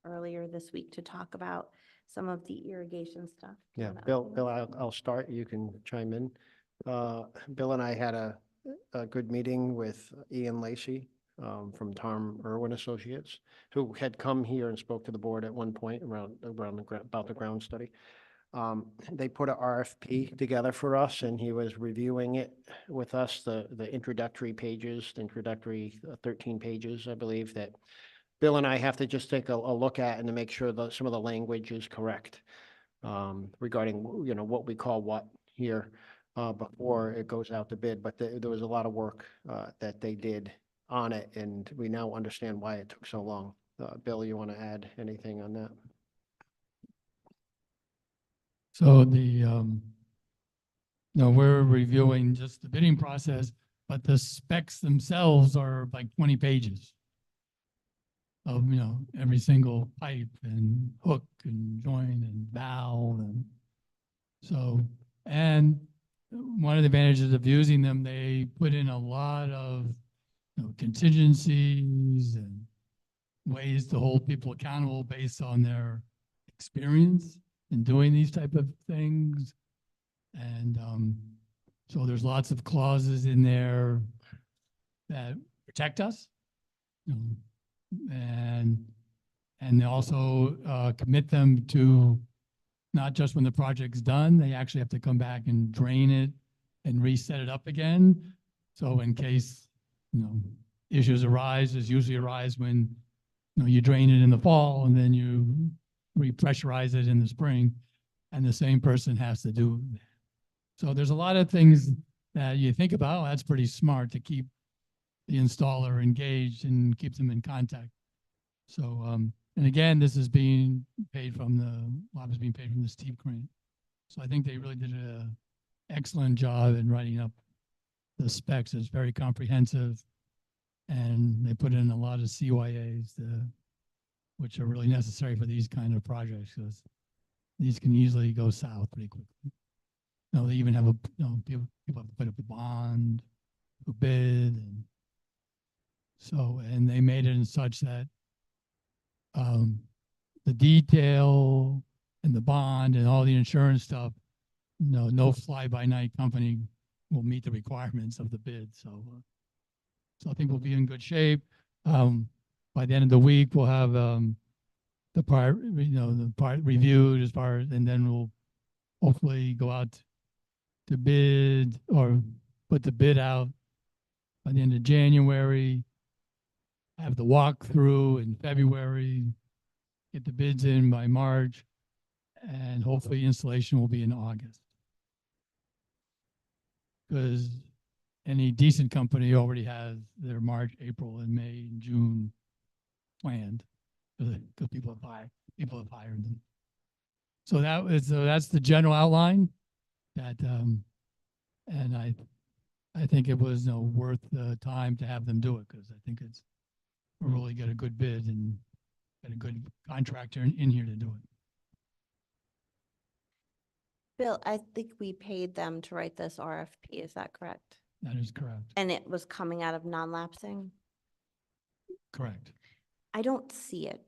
earlier this week to talk about some of the irrigation stuff. Do you Yeah, wanna- Bill, I'll start. You can chime in. Bill and I had a good meeting with Ian Lacy from Tom Irwin Associates, who had come here and spoke to the board at one point around about the ground study. They put a RFP together for us, and he was reviewing it with us, the introductory pages, the introductory 13 pages, I believe, that Bill and I have to just take a look at and to make sure that some of the language is correct regarding, what we call what here before it goes out to bid. But there was a lot of work that they did on it, and we now understand why it took so long. Bill, you want to add anything on that? So we're reviewing just the bidding process, but the specs themselves are like 20 pages of, every single pipe and hook and joint and valve and so, and one of the advantages of using them, they put in a lot of, contingencies and ways to hold people accountable based on their experience in doing these type of things. And so there's lots of clauses in there that protect us, and they also commit them to not just when the project's done, they actually have to come back and drain it and reset it up again. So in case, issues arise, usually arise when, you drain it in the fall and then you repressurize it in the spring, and the same person has to do. So there's a lot of things that you think about, that's pretty smart to keep the installer engaged and keep them in contact. So, and again, this is being paid from a lot is being paid from the steep grant. So I think they really did an excellent job in writing up the specs. It's very comprehensive, and they put in a lot of CYAs, which are really necessary for these kind of projects, because these can easily go south pretty quickly. They even have people have to put up a bond, a bid, and so, and they made it in such that the detail and the bond and all the insurance stuff, no fly-by-night company will meet the requirements of the bid. So, so I think we'll be in good shape. By the end of the week, we'll have the part reviewed as far as, and then we'll hopefully go out to bid or put the bid out by the end of January, have the walkthrough in February, get the bids in by March, and hopefully installation will be in August. Because any decent company already has their March, April, and May, and June planned, because people have hired them. So that's the general outline. That and I think it was worth the time to have them do it, because I think it's really get a good bid and get a good contractor in here to do it. Bill, I think we paid them to write this RFP, is that correct? That is correct. And it was coming out of non-lapsing? Correct. I don't see it.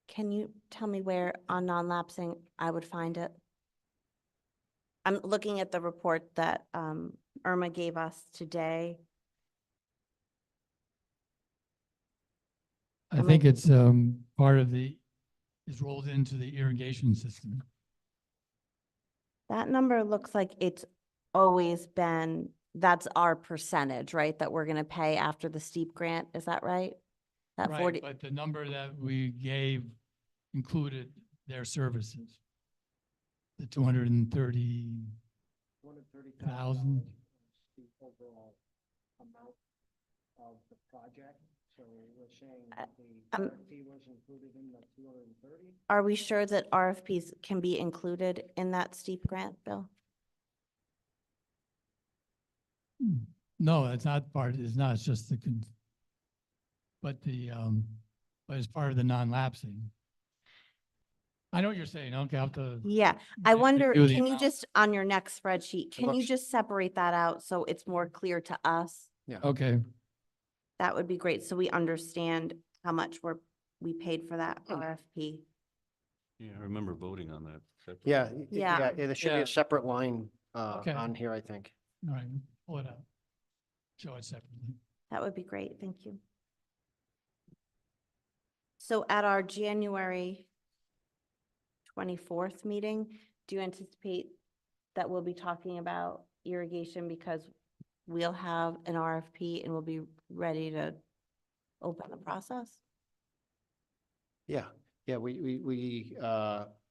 Can you tell me where on non-lapsing I would find it? I'm looking at the report that Irma gave us today. I think it's part of is rolled into the irrigation system. That number looks like it's always been that's our percentage, right? That we're gonna pay after the steep grant, is that right? That Right, 40, but the number that we gave included their services. The 230, 230,000 the overall amount of the project. So we're saying that the RFP was included in the 230? are we sure that RFPs can be included in that steep grant, Bill? no, it's not part, it's not, it's just but but it's part of the non-lapsing. I know what you're saying, okay, I'll have to. Yeah, I wonder, review the can you amount. just, on your next spreadsheet, can you looks- just separate that out so it's more clear to us? Okay, That would be great, so we understand how much we paid for that RFP. Yeah, I remember voting on that. Yeah, separately. Yeah. there should be Yeah. a separate line Okay. on here, I think. all right, pull it out. Show it separately. That would be great, thank you. So at our January 24th meeting, do you anticipate that we'll be talking about irrigation because we'll have an RFP and we'll be ready to open the process? Yeah, we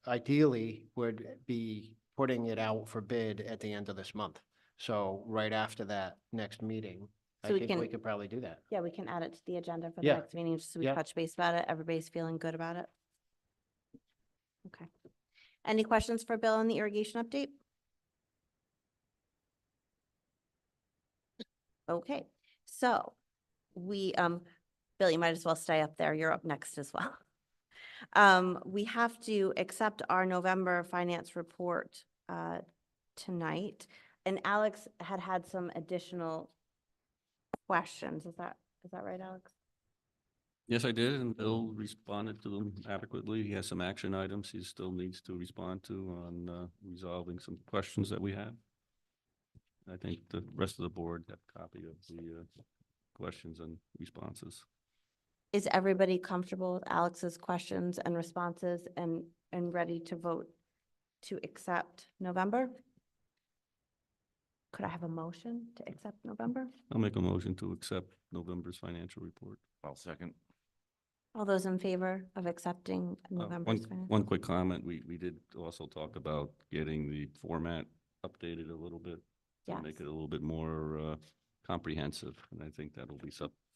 ideally would be putting it out for bid at the end of this month. So right after that next meeting, I So we think we can- could probably do that. Yeah, we can add it to the agenda for the Yeah. next meeting, just so we Yeah. touch base about it. Everybody's feeling good about it. Okay. Any questions for Bill on the irrigation update? Okay, so we, Bill, you might as well stay up there. You're up next as well. We have to accept our November finance report, tonight. And Alex had some additional questions. Is that right, Alex? Yes, I did, and Bill responded to them adequately. He has some action items he still needs to respond to on resolving some questions that we had. I think the rest of the board have a copy of the questions and responses. Is everybody comfortable with Alex's questions and responses and ready to vote to accept November? Could I have a motion to accept November? I'll make a motion to accept November's financial report. I'll second. All those in favor of accepting November's financial? One quick comment, we did also talk about getting the format updated a little bit. To Yes. make it a little bit more comprehensive, and I think that'll be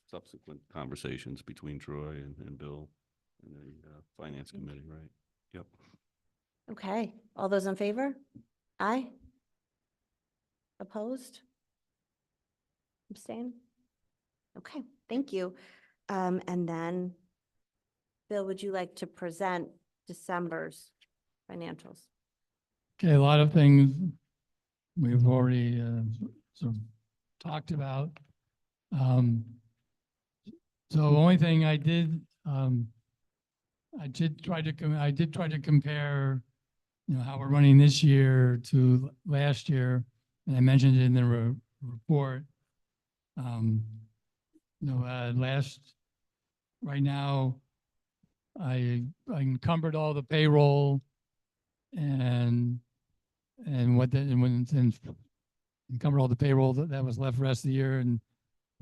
subsequent conversations between Troy and Bill and the finance committee, right? Yep. Okay, all those in favor? Aye? Opposed? Abstain? Okay, thank you. And then, Bill, would you like to present December's financials? Okay, a lot of things we've already sort of talked about. So the only thing I did try to compare, you know, how we're running this year to last year, and I mentioned it in the report. Right now, I encumbered all the payroll and encumbered all the payroll that was left the rest of the year, and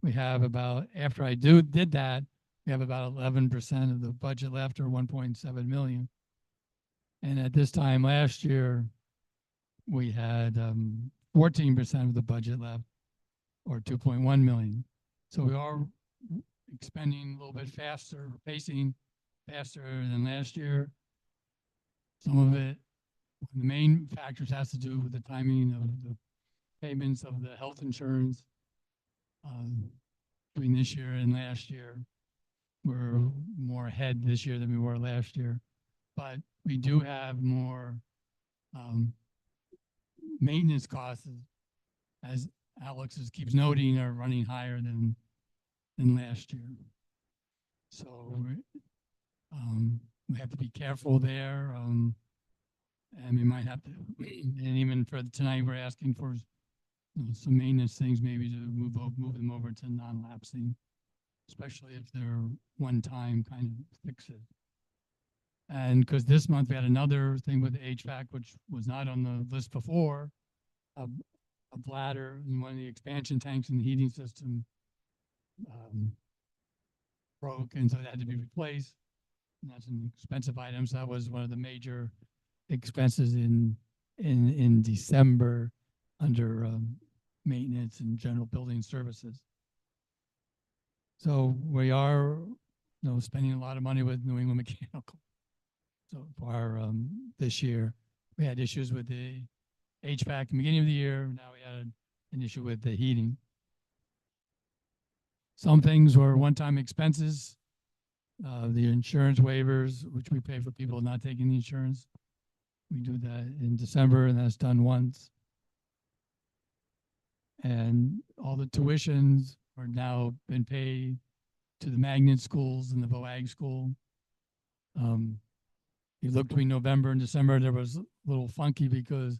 we have about, after I did that, we have about 11% of the budget left, or 1.7 million. And at this time last year, we had 14% of the budget left, or 2.1 million. So we are expending a little bit faster, pacing faster than last year. Some of it, the main factors has to do with the timing of the payments of the health insurance between this year and last year. We're more ahead this year than we were last year, but we do have more maintenance costs, as Alex keeps noting, are running higher than last year. So we have to be careful there. And we might have to, and even for tonight, we're asking for some maintenance things, maybe to move them over to non-lapsing, especially if they're one-time kind of fixes. And because this month we had another thing with the HVAC, which was not on the list before, a bladder in one of the expansion tanks in the heating system broke, and so it had to be replaced. And that's an expensive item. So that was one of the major expenses in December under maintenance and general building services. So we are, spending a lot of money with New England Mechanical. So far this year, we had issues with the HVAC at the beginning of the year. Now we had an issue with the heating. Some things were one-time expenses. The insurance waivers, which we pay for people not taking the insurance. We do that in December, and that's done once. And all the tuitions are now been paid to the magnet schools and the VOAG school. You look between November and December, there was a little funky because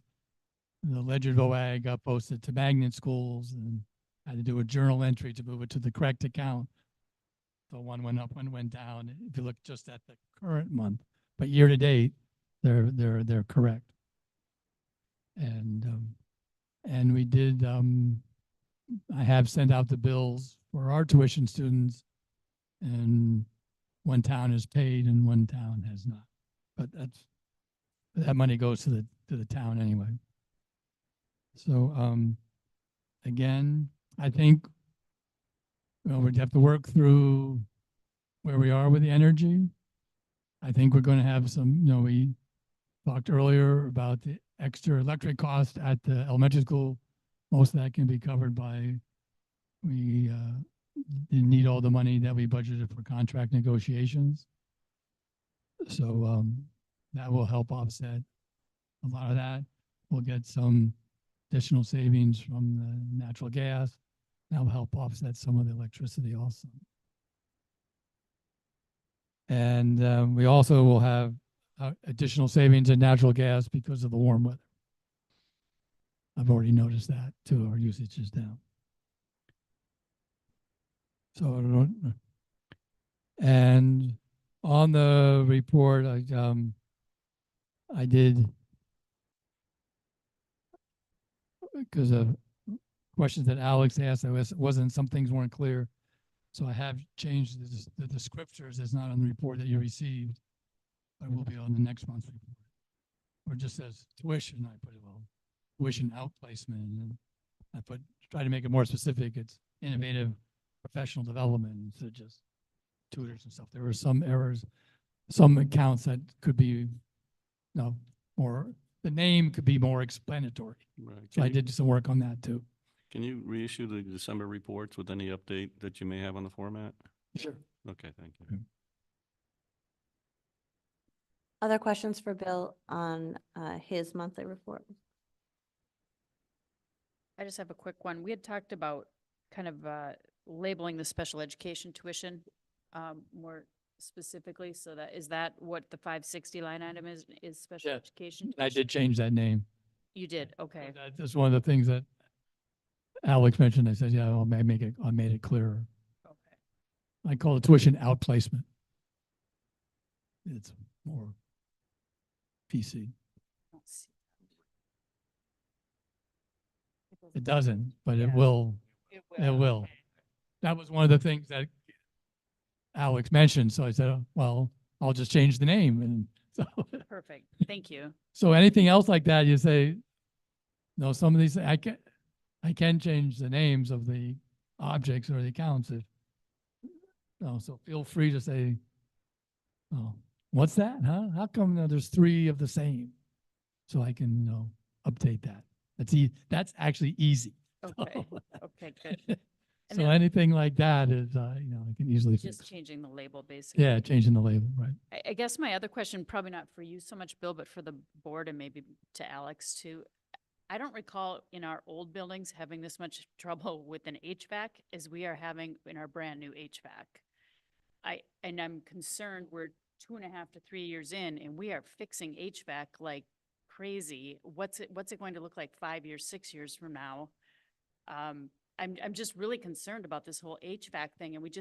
the ledger VOAG got posted to magnet schools and had to do a journal entry to move it to the correct account. So one went up, one went down. If you look just at the current month, but year to date, they're correct. And we did. I have sent out the bills for our tuition students, and one town has paid and one town has not. But that money goes to the town anyway. So again, I think we'd have to work through where we are with the energy. I think we're going to have some, we talked earlier about the extra electric cost at the elementary school. Most of that can be covered by, we didn't need all the money that we budgeted for contract negotiations. So that will help offset a lot of that. We'll get some additional savings from the natural gas. That will help offset some of the electricity also. And we also will have additional savings in natural gas because of the warm weather. I've already noticed that too. Our usage is down. So I don't, and on the report, I did, because of questions that Alex asked, some things weren't clear. So I have changed the descriptors. It's not on the report that you received, but it will be on the next month's report. Or just says tuition, I put it, well, tuition outplacement, and I try to make it more specific. It's innovative professional development instead of just tutors and stuff. There were some errors, some accounts that could be, more, the name could be more explanatory. Right. So I did some work on that too. Can you reissue the December reports with any update that you may have on the format? Sure. Okay, thank you. Other questions for Bill on his monthly report? I just have a quick one. We had talked about kind of labeling the special education tuition more specifically. So is that what the 560 line item is special Yeah. education? I tuition? did change that name. You did, okay. That's one of the things that Alex mentioned. I said, yeah, I made it clearer. Okay. I call it tuition outplacement. It's more PC. Let's see. It doesn't, but it Yeah. will. It will. okay. That was one of the things that Alex mentioned. So I said, oh, well, I'll just change the name. And so, Perfect, thank you. so anything else like that, you say, no, some of these, I can change the names of the objects or the accounts. So feel free to say, oh, what's that, huh? How come there's three of the same? So I can, update that. That's actually easy. Okay, okay, good. And So then anything like that is, I can easily just fix. changing the label, basically. Yeah, changing the label, right. I guess my other question, probably not for you so much, Bill, but for the board and maybe to Alex too. I don't recall in our old buildings having this much trouble with an HVAC as we are having in our brand new HVAC. And I'm concerned we're 2.5 to 3 years in and we are fixing HVAC like crazy. What's it going to look like 5 years, 6 years from now? I'm just really concerned about this whole HVAC thing, and we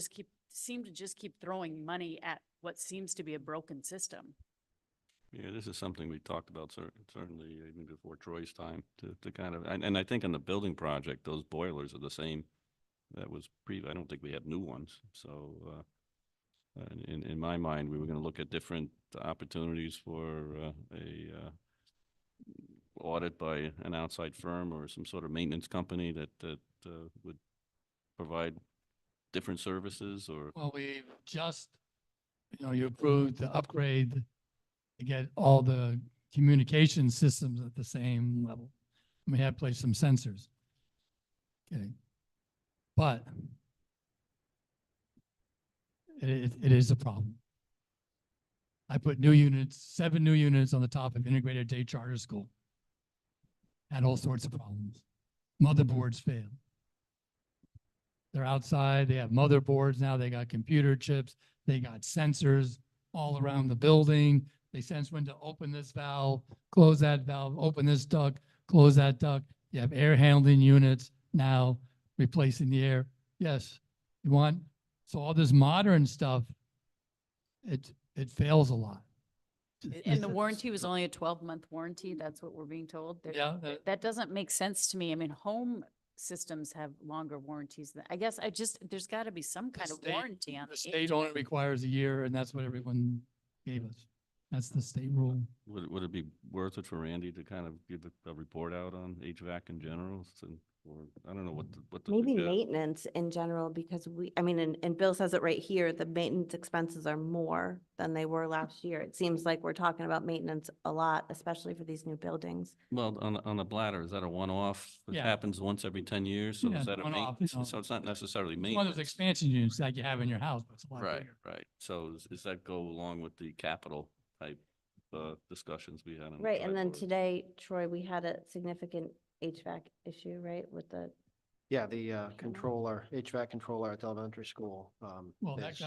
seem to just keep throwing money at what seems to be a broken system. Yeah, this is something we talked about certainly even before Troy's time to kind of, and I think on the building project, those boilers are the same. That was I don't think we have new ones. So, in my mind, we were going to look at different opportunities for a audit by an outside firm or some sort of maintenance company that would provide different services or. Well, we just, you approved the upgrade to get all the communication systems at the same level. We have placed some sensors. Okay. But it is a problem. I put 7 new units on the top of integrated day charter school. Had all sorts of problems. Motherboards fail. They're outside, they have motherboards now, they got computer chips, they got sensors all around the building. They sense when to open this valve, close that valve, open this duct, close that duct. You have air handling units now replacing the air. Yes, you want, so all this modern stuff, it fails a lot. And the warranty was only a 12-month warranty. That's what we're being told. Yeah, That doesn't make sense to me. I mean, home systems have longer warranties than, I guess there's got to be some kind of warranty on the the state only requires a year, and that's what everyone gave us. That's the state rule. Would it be worth it for Randy to kind of give a report out on HVAC in general? Or I don't know what the. Maybe suggest- maintenance in general, because and Bill says it right here, the maintenance expenses are more than they were last year. It seems like we're talking about maintenance a lot, especially for these new buildings. Well, on the bladder, is that a one-off? It Yeah. happens once every 10 years, so Yeah, is that a one-off, maintenance? So it's not necessarily It's one of maintenance. those expansion units like you have in your house, but it's a lot Right, bigger. right. So does that go along with the capital type discussions we had? on the Right, and then tri-boards? today, Troy, we had a significant HVAC issue, right, with the, Yeah, the controller, HVAC controller at the elementary school. Well, that is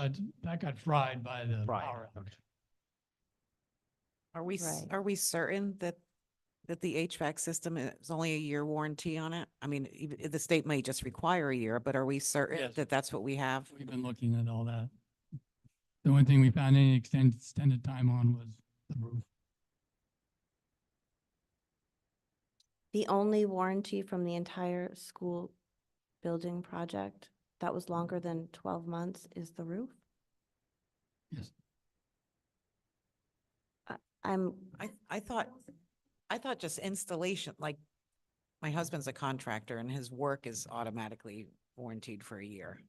got fried by the fried. power outage. Okay. Right. Are we certain that the HVAC system is only a year warranty on it? I mean, the state may just require a year, but are we certain Yes. that that's what we have? We've been looking at all that. The only thing we found any extended time on was the roof. the only warranty from the entire school building project that was longer than 12 months is the roof? Yes. I'm, I thought just installation, like, my husband's a contractor and his work is automatically warranted for a year.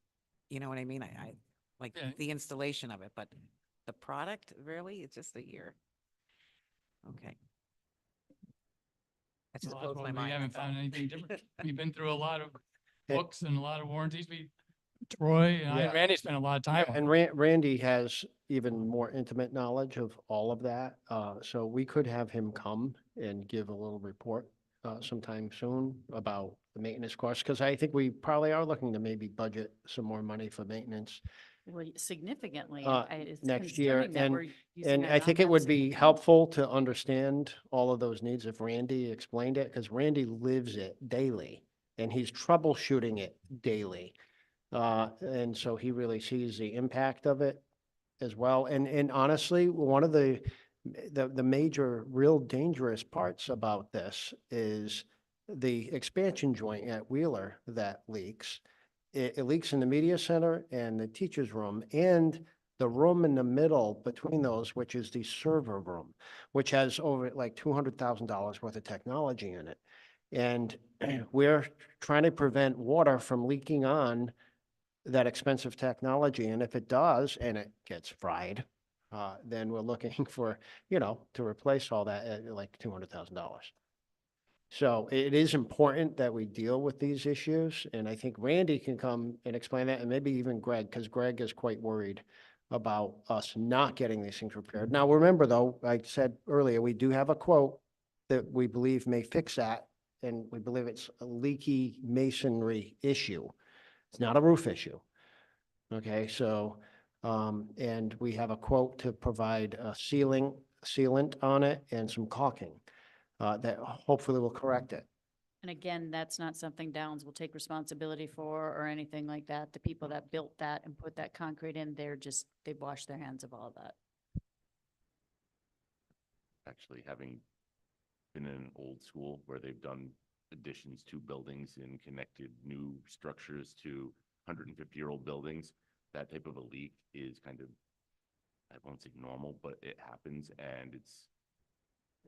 You know what I mean? I like Yeah. the installation of it, but the product, really, it's just a year. Okay. That just Well, blows that's my why we mind. haven't that's all. found anything different. We've been through a lot of And- books and a lot of warranties. Troy and Yeah. Randy spent a lot of time on And it. Randy has even more intimate knowledge of all of that. So we could have him come and give a little report sometime soon about the maintenance costs, because I think we probably are looking to maybe budget some more money for maintenance. Well, significantly. It's next year, concerning that we're using And our I think it would be non-taxable helpful to understand all of those needs if Randy explained it, because Randy lives it daily and he's troubleshooting it daily. And so he really sees the impact of it as well. And honestly, one of the major real dangerous parts about this is the expansion joint at Wheeler that leaks. It leaks in the media center and the teacher's room and the room in the middle between those, which is the server room, which has over like $200,000 worth of technology in it. And we're trying to prevent water from leaking on that expensive technology. And if it does, and it gets fried, then we're looking for, to replace all that at like $200,000. So it is important that we deal with these issues. And I think Randy can come and explain that, and maybe even Greg, because Greg is quite worried about us not getting these things repaired. Now, remember though, I said earlier, we do have a quote that we believe may fix that. And we believe it's a leaky masonry issue. It's not a roof issue. Okay, so, and we have a quote to provide a sealant on it and some caulking that hopefully will correct it. And again, that's not something Downs will take responsibility for or anything like that. The people that built that and put that concrete in, they've washed their hands of all that. actually having been in an old school where they've done additions to buildings and connected new structures to 150-year-old buildings, that type of a leak is kind of, I won't say normal, but it happens, and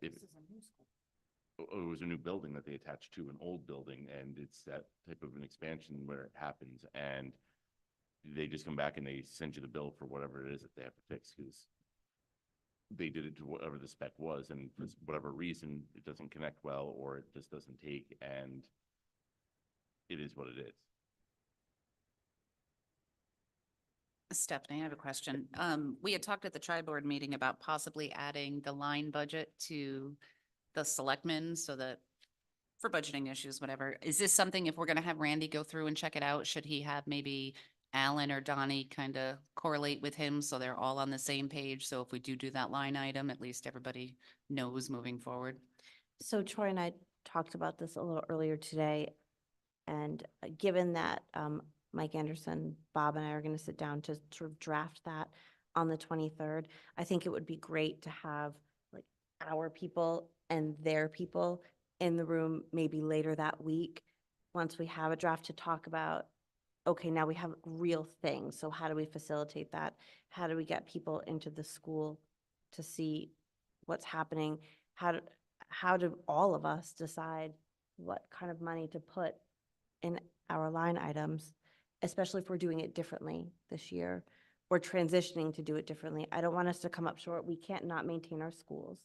it was a new building that they attached to an old building, and it's that type of an expansion where it happens, and they just come back and they send you the bill for whatever it is that they have to fix, because they did it to whatever the spec was, and for whatever reason, it doesn't connect well, or it just doesn't take, and it is what it is. Stephanie, I have a question. We had talked at the tri-board meeting about possibly adding the line budget to the selectmen so that for budgeting issues, whatever. Is this something, if we're gonna have Randy go through and check it out, should he have maybe Alan or Donnie kind of correlate with him so they're all on the same page? So if we do that line item, at least everybody knows moving forward. So Troy and I talked about this a little earlier today. And given that Mike Anderson, Bob and I are going to sit down to sort of draft that on the 23rd, I think it would be great to have like our people and their people in the room maybe later that week, once we have a draft to talk about, okay, now we have real things. So how do we facilitate that? How do we get people into the school to see what's happening? How do all of us decide what kind of money to put in our line items, especially if we're doing it differently this year or transitioning to do it differently? I don't want us to come up short. We can't not maintain our schools.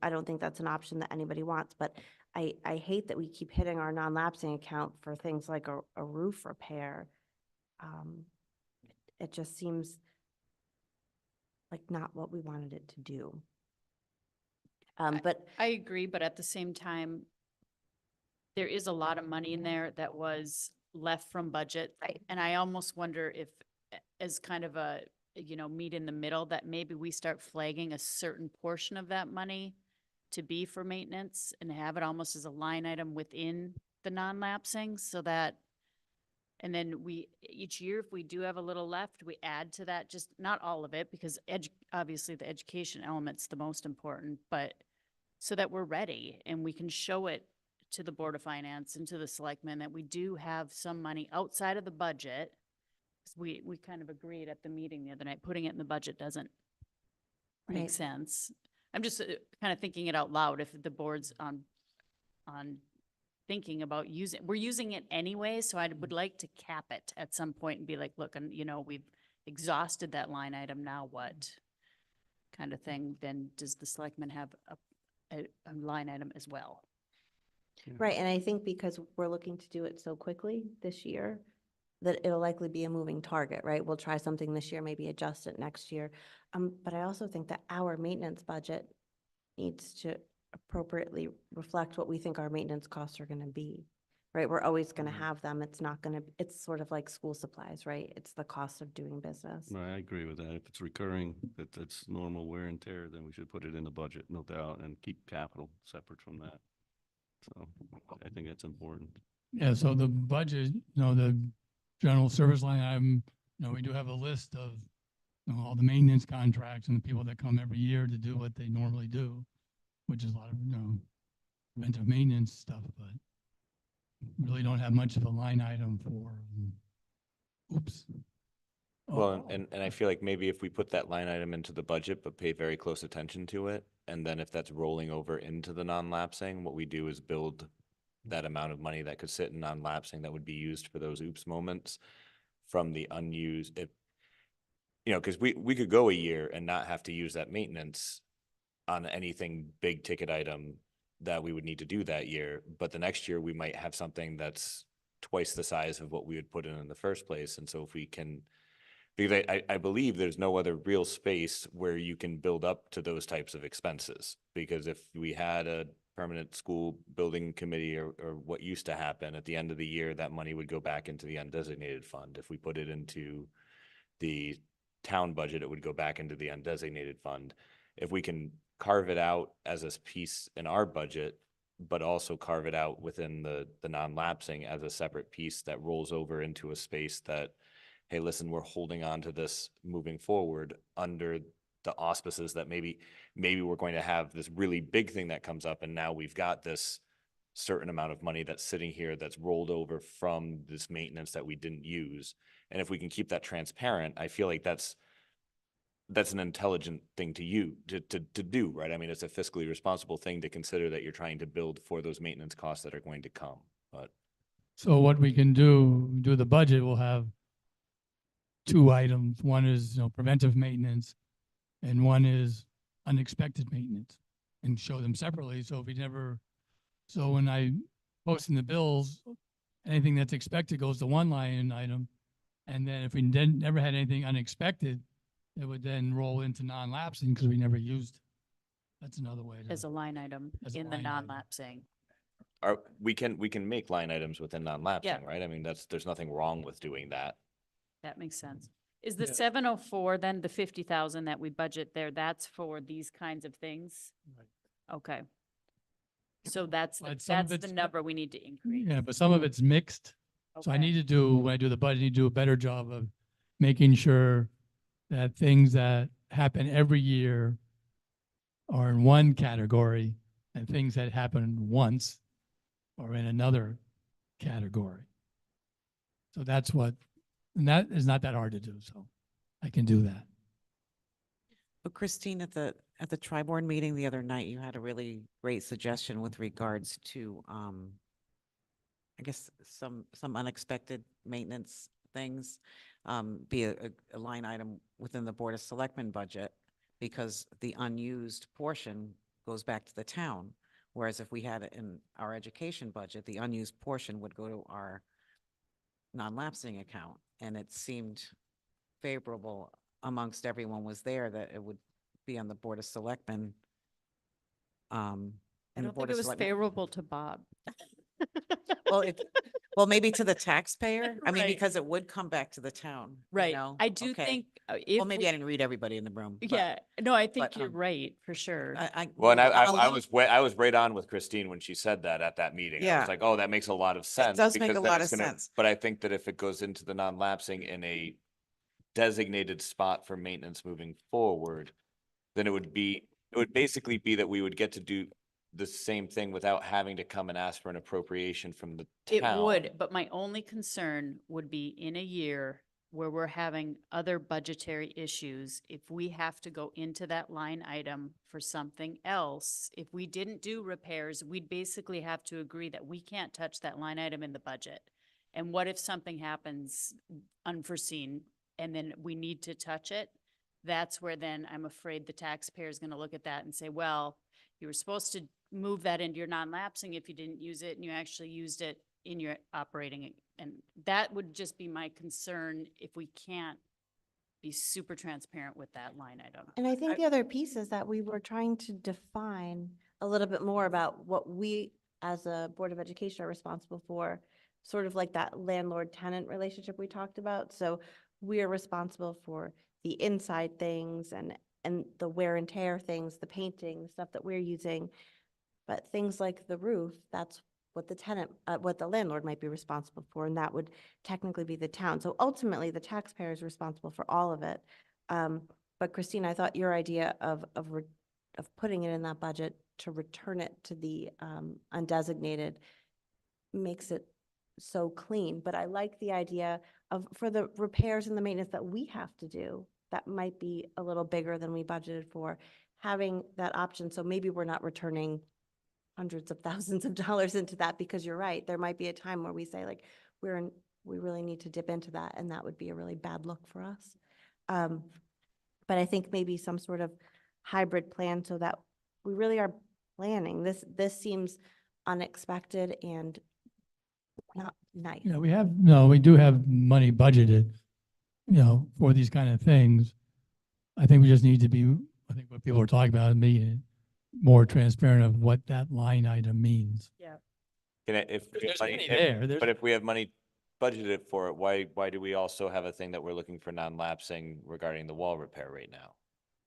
I don't think that's an option that anybody wants, but I hate that we keep hitting our non-lapsing account for things like a roof repair. It just seems like not what we wanted it to do. But I agree, but at the same time, there is a lot of money in there that was left from budget. Right. And I almost wonder if, as kind of a, meet in the middle, that maybe we start flagging a certain portion of that money to be for maintenance and have it almost as a line item within the non-lapsing so that, and then each year, if we do have a little left, we add to that, just not all of it, because obviously the education element's the most important, but so that we're ready and we can show it to the Board of Finance and to the selectmen that we do have some money outside of the budget. 'Cause we kind of agreed at the meeting the other night, putting it in the budget doesn't make Right. sense. I'm just kind of thinking it out loud if the board's on thinking about we're using it anyway, so I would like to cap it at some point and be like, look, and we've exhausted that line item, now what? Kind of thing. Then does the selectman have a line item as well? right, and I think because we're looking to do it so quickly this year, that it'll likely be a moving target, right? We'll try something this year, maybe adjust it next year. But I also think that our maintenance budget needs to appropriately reflect what we think our maintenance costs are gonna be, right? We're always gonna Mhm. have them. It's sort of like school supplies, right? It's the cost of doing business. Right, I agree with that. If it's recurring, that's normal wear and tear, then we should put it in the budget, no doubt, and keep capital separate from that. So I think that's important. Yeah, so the budget, the general service line item, we do have a list of all the maintenance contracts and the people that come every year to do what they normally do, which is a lot of, preventive maintenance stuff, but really don't have much of a line item for, oops. Well, Oh, and I feel like maybe if we put that line item into the budget, but pay very close attention to it, and then if that's rolling over into the non-lapsing, what we do is build that amount of money that could sit in non-lapsing that would be used for those oops moments from the unused, because we could go a year and not have to use that maintenance on anything big ticket item that we would need to do that year, but the next year we might have something that's twice the size of what we would put in the first place. And so if we can, because I believe there's no other real space where you can build up to those types of expenses. Because if we had a permanent school building committee or what used to happen, at the end of the year, that money would go back into the undesignated fund. If we put it into the town budget, it would go back into the undesignated fund. If we can carve it out as a piece in our budget, but also carve it out within the non-lapsing as a separate piece that rolls over into a space that, hey, listen, we're holding on to this moving forward under the auspices that maybe we're going to have this really big thing that comes up, and now we've got this certain amount of money that's sitting here that's rolled over from this maintenance that we didn't use. And if we can keep that transparent, I feel like that's an intelligent thing to do, right? I mean, it's a fiscally responsible thing to consider that you're trying to build for those maintenance costs that are going to come, but. So what we can do the budget, we'll have two items. One is, preventive maintenance, and one is unexpected maintenance, and show them separately. So when I post in the bills, anything that's expected goes to one line item. And then if we never had anything unexpected, it would then roll into non-lapsing because we never used it. That's another way As a to, line item As a in the line item. non-lapsing. We can make line items within non-lapsing, Yeah. right? I mean, there's nothing wrong with doing that. That makes sense. Is the Yeah. 704, then the 50,000 that we budget there, that's for these kinds of things? Right. Okay. So that's, But some of that's the it's- number we need to increase. yeah, but some of it's mixed. So I Okay. need to do, when I do the budget, I need to do a better job of making sure that things that happen every year are in one category, and things that happen once are in another category. So and that is not that hard to do, so I can do that. But Christine, at the tri-board meeting the other night, you had a really great suggestion with regards to, I guess, some unexpected maintenance things, be a line item within the Board of Selectmen budget, because the unused portion goes back to the town. Whereas if we had it in our education budget, the unused portion would go to our non-lapsing account. And it seemed favorable amongst everyone was there that it would be on the Board of Selectmen. I and the don't Board think it of was Selectmen- favorable to Bob. Well, maybe to the taxpayer. I mean, Right. because it would come back to the town. you Right. know? I do Okay. think Well, maybe I didn't read everybody in the room. but yeah, no, I think but, you're right, for sure. Well, and I'm a I little- I was right on with Christine when she said that at that meeting. I Yeah. was like, oh, that makes a lot of sense. does make because a then lot it's of gonna- sense. But I think that if it goes into the non-lapsing in a designated spot for maintenance moving forward, then it would basically be that we would get to do the same thing without having to come and ask for an appropriation from the It town. would, but my only concern would be in a year where we're having other budgetary issues, if we have to go into that line item for something else, if we didn't do repairs, we'd basically have to agree that we can't touch that line item in the budget. And what if something happens unforeseen and then we need to touch it? That's where then I'm afraid the taxpayer is going to look at that and say, well, you were supposed to move that into your non-lapsing if you didn't use it and you actually used it in your operating. And that would just be my concern if we can't be super transparent with that line item. And I think the other piece is that we were trying to define a little bit more about what we, as a Board of Education, are responsible for, sort of like that landlord-tenant relationship we talked about. So we are responsible for the inside things and the wear and tear things, the painting, the stuff that we're using. But things like the roof, that's what the tenant, what the landlord might be responsible for, and that would technically be the town. So ultimately, the taxpayer is responsible for all of it. But Christine, I thought your idea of putting it in that budget to return it to the undesignated makes it so clean. But I like the idea of, for the repairs and the maintenance that we have to do, that might be a little bigger than we budgeted for, having that option. So maybe we're not returning hundreds of thousands of dollars into that, because you're right, there might be a time where we say like, we really need to dip into that, and that would be a really bad look for us. But I think maybe some sort of hybrid plan so that we really are planning. This seems unexpected and not nice. Yeah, we do have money budgeted, for these kind of things. I think we just need to be, I think what people are talking about, being more transparent of what that line item means. Yeah. There's money there. But if we have money budgeted for it, why do we also have a thing that we're looking for non-lapsing regarding the wall repair right now?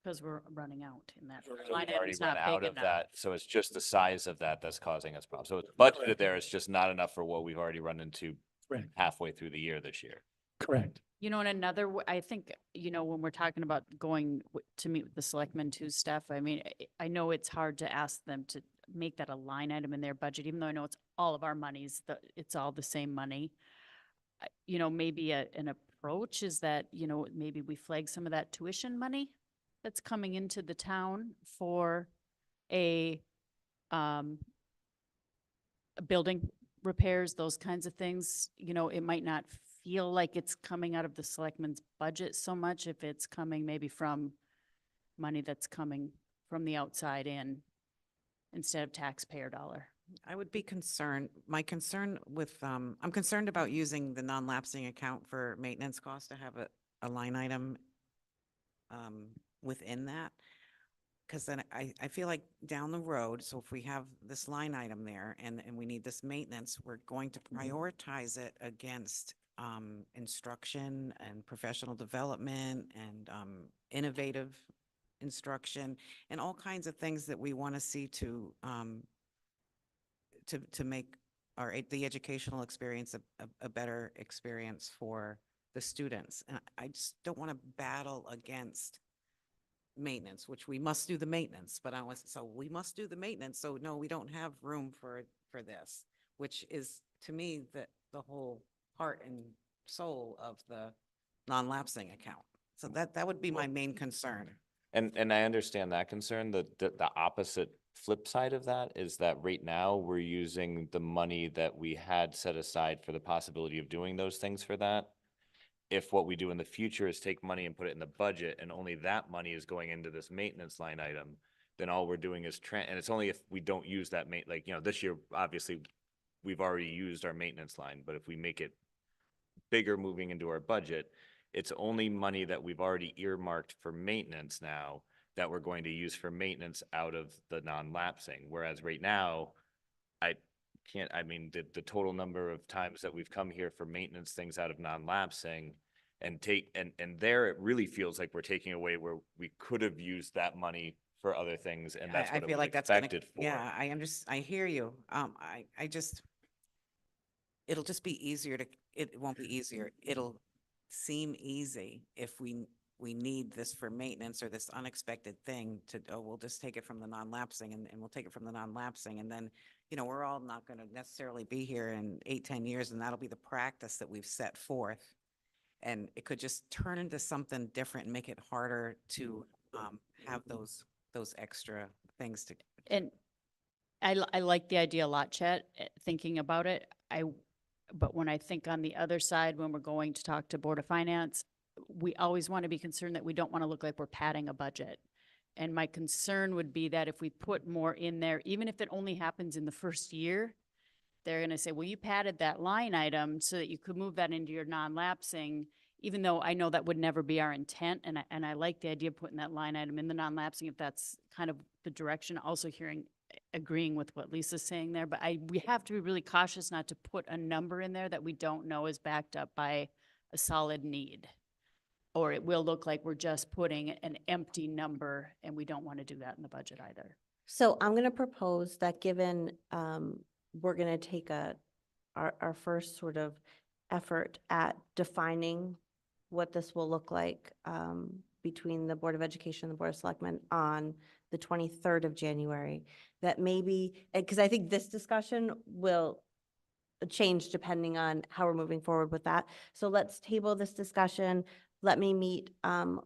Because we're running out in that. So line we've already item's run not out big of enough. that, so it's just the size of that that's causing us problems. So it's budgeted there, it's just not enough for what we've already run into Correct. halfway through the year this year. Correct. You know, and another, I think, you know, when we're talking about going to meet with the selectmen too, Steph, I mean, I know it's hard to ask them to make that a line item in their budget, even though I know it's all of our monies, it's all the same money. You know, maybe an approach is that, you know, maybe we flag some of that tuition money that's coming into the town for a building repairs, those kinds of things. You know, it might not feel like it's coming out of the selectmen's budget so much if it's coming maybe from money that's coming from the outside in instead of taxpayer dollar. I would be concerned, my concern with, I'm concerned about using the non-lapsing account for maintenance costs to have a line item within that. Because then I feel like down the road, so if we have this line item there and we need this maintenance, we're going to prioritize it against instruction and professional development and innovative instruction and all kinds of things that we want to see to make the educational experience a better experience for the students. And I just don't want to battle against maintenance, which we must do the maintenance, but we must do the maintenance. So no, we don't have room for this, which is to me the whole heart and soul of the non-lapsing account. So that would be my main concern. And I understand that concern. The opposite flip side of that is that right now we're using the money that we had set aside for the possibility of doing those things for that. If what we do in the future is take money and put it in the budget and only that money is going into this maintenance line item, then all we're doing is and it's only if we don't use that like, you know, this year, obviously we've already used our maintenance line, but if we make it bigger moving into our budget, it's only money that we've already earmarked for maintenance now that we're going to use for maintenance out of the non-lapsing. Whereas right now, I mean, the total number of times that we've come here for maintenance things out of non-lapsing and there it really feels like we're taking away where we could have used that money for other things, and that's I what it feel was like that's gonna, expected for. yeah, I hear you. It'll just be easier it won't be easier. It'll seem easy if we need this for maintenance or this unexpected thing we'll just take it from the non-lapsing and we'll take it from the non-lapsing. And then, you know, we're all not going to necessarily be here in 8-10 years, and that'll be the practice that we've set forth. And it could just turn into something different and make it harder to have those extra things to. And I like the idea a lot, Chet, thinking about it. But when I think on the other side, when we're going to talk to Board of Finance, we always want to be concerned that we don't want to look like we're padding a budget. And my concern would be that if we put more in there, even if it only happens in the first year, they're going to say, well, you padded that line item so that you could move that into your non-lapsing, even though I know that would never be our intent. And I like the idea of putting that line item in the non-lapsing if that's kind of the direction. Also agreeing with what Lisa's saying there, but we have to be really cautious not to put a number in there that we don't know is backed up by a solid need. Or it will look like we're just putting an empty number, and we don't want to do that in the budget either. So I'm going to propose that given we're going to take our first sort of effort at defining what this will look like between the Board of Education and the Board of Selectmen on the 23rd of January, that maybe, because I think this discussion will change depending on how we're moving forward with that. So let's table this discussion. Let me meet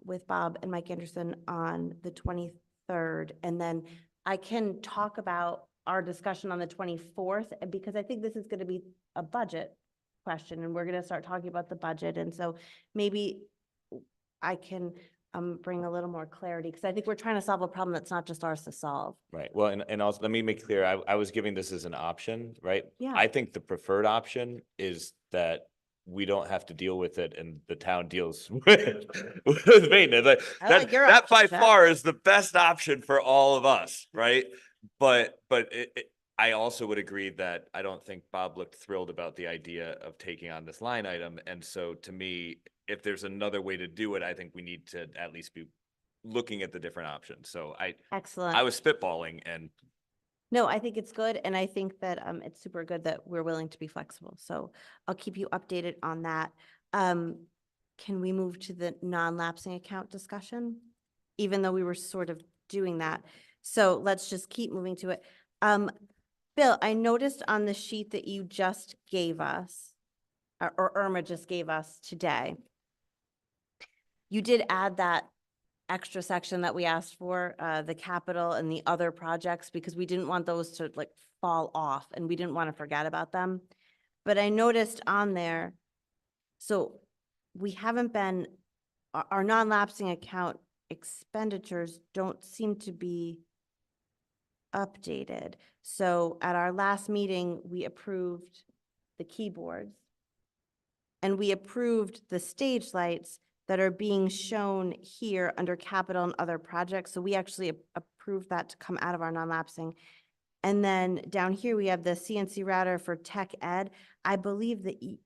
with Bob and Mike Anderson on the 23rd, and then I can talk about our discussion on the 24th, because I think this is going to be a budget question, and we're going to start talking about the budget. And so maybe I can bring a little more clarity, because I think we're trying to solve a problem that's not just ours to solve. Right. Well, and also, let me make clear, I was giving this as an option, right? Yeah. I think the preferred option is that we don't have to deal with it and the town deals with maintenance. Like, I like your that by option, Chet. far is the best option for all of us, right? But I also would agree that I don't think Bob looked thrilled about the idea of taking on this line item. And so to me, if there's another way to do it, I think we need to at least be looking at the different options. So Excellent. I was spitballing, and No, I think it's good, and I think that it's super good that we're willing to be flexible. So I'll keep you updated on that. Can we move to the non-lapsing account discussion? Even though we were sort of doing that. So let's just keep moving to it. Bill, I noticed on the sheet that you just gave us, or Irma just gave us today, you did add that extra section that we asked for, the capital and the other projects, because we didn't want those to like fall off and we didn't want to forget about them. But I noticed on there, so we haven't been, our non-lapsing account expenditures don't seem to be updated. So at our last meeting, we approved the keyboards and we approved the stage lights that are being shown here under capital and other projects. So we actually approved that to come out of our non-lapsing. And then down here, we have the CNC router for tech ed. I believe that you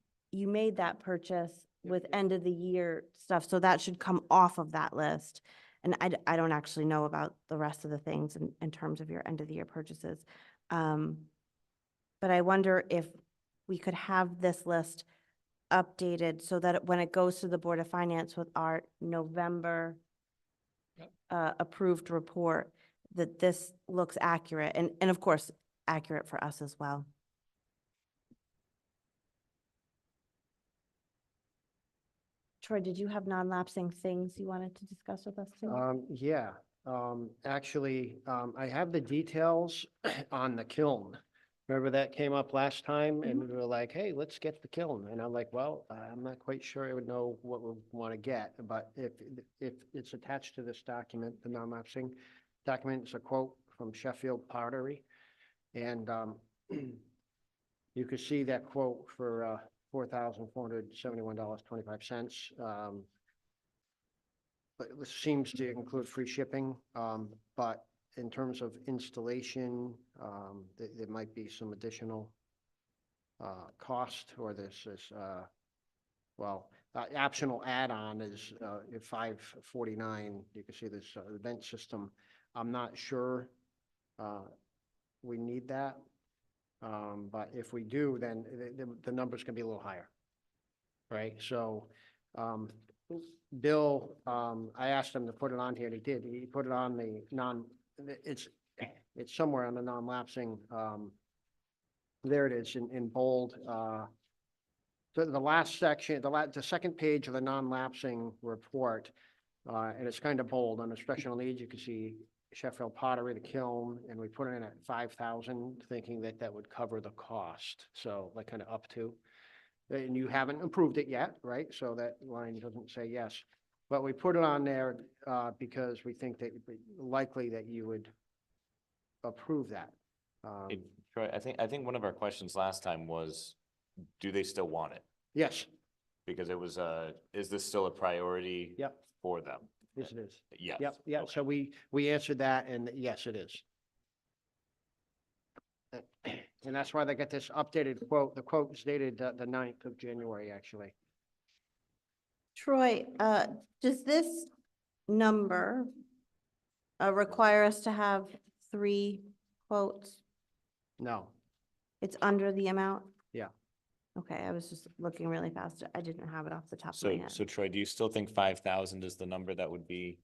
made that purchase with end of the year stuff, so that should come off of that list. And I don't actually know about the rest of the things in terms of your end of the year purchases. But I wonder if we could have this list updated so that when it goes to the Board of Finance with our November approved report, that this looks accurate and of course, accurate for us as well. Troy, did you have non-lapsing things you wanted to discuss with us too? Yeah, actually, I have the details on the kiln. Remember that came up last time and we were like, hey, let's get the kiln. And I'm like, well, I'm not quite sure I would know what we want to get, but if it's attached to this document, the non-lapsing document, it's a quote from Sheffield Pottery. And you could see that quote for $4,471.25. But it seems to include free shipping, but in terms of installation, there might be some additional cost, or this is, optional add-on is $549. You can see this event system. I'm not sure we need that, but if we do, then the numbers can be a little higher, right? So Bill, I asked him to put it on here, and he did. He put it on the it's somewhere on the non-lapsing. There it is in bold. So the last section, the second page of the non-lapsing report, and it's kind of bold. On the special needs, you can see Sheffield Pottery, the kiln, and we put it in at 5,000, thinking that that would cover the cost. So like kind of up to. And you haven't approved it yet, right? So that line doesn't say yes. But we put it on there because we think that likely that you would approve that. Troy, I think one of our questions last time was, do they still want it? Yes, Because it was, is this still a priority? Yep. For them? yes, it is. Yes. Yep. Okay. So we answered that, and yes, it is. And that's why they got this updated quote. The quote is dated the 9th of January, actually. Troy, does this number require us to have 3 quotes? No, It's under the amount? Yeah. Okay, I was just looking really fast. I didn't have it off the top of my So, head. so Troy, do you still think 5,000 is the number that would be?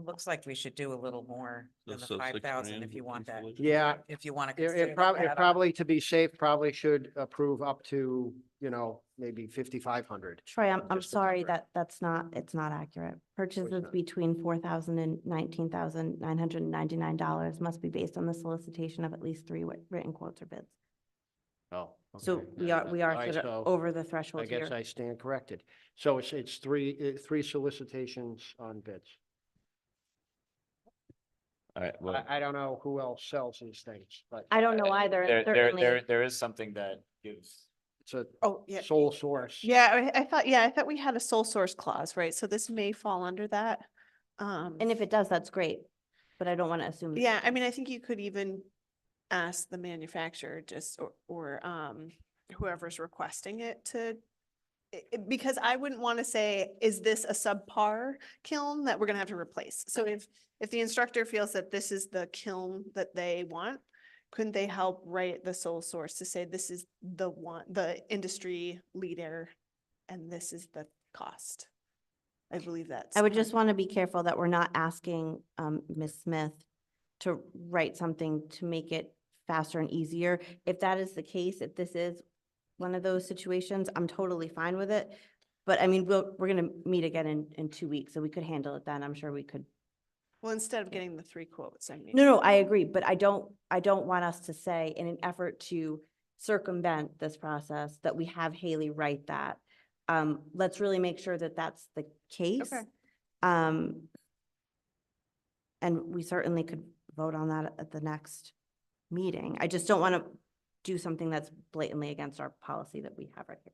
Looks like we should do a little more than the So 6 5,000 grand if you want that. installation? yeah, If you want to it consider probably, that probably to be safe, probably should approve up to, maybe 5,500. Troy, I'm just to sorry cover it. it's not accurate. Purchases not? between $4,000 and $19,999 must be based on the solicitation of at least 3 written quotes or bids. Oh. So okay. we are All right, sort of so over the I threshold guess here. I stand corrected. So it's three solicitations on bids. All right, well, I don't know who else sells these things, but I don't know either. and certainly- there is something that gives, it's a Oh, yeah. sole source. Yeah, I thought we had a sole source clause, right? So this may fall under that. And if it does, that's great, but I don't want to assume. that it Yeah, I does. mean, I think you could even ask the manufacturer just, or whoever's requesting it to, because I wouldn't want to say, is this a subpar kiln that we're gonna have to replace? So if the instructor feels that this is the kiln that they want, couldn't they help write the sole source to say this is the one, the industry leader and this is the cost? I believe that's. I would part- just want to be careful that we're not asking Ms. Smith to write something to make it faster and easier. If that is the case, if this is one of those situations, I'm totally fine with it. But I mean, we're gonna meet again in 2 weeks, so we could handle it then. I'm sure we could. Well, instead of getting the 3 quotes, I mean. No, I agree, but I don't want us to say in an effort to circumvent this process that we have Haley write that. Let's really make sure that that's the case. Okay. And we certainly could vote on that at the next meeting. I just don't want to do something that's blatantly against our policy that we have right here.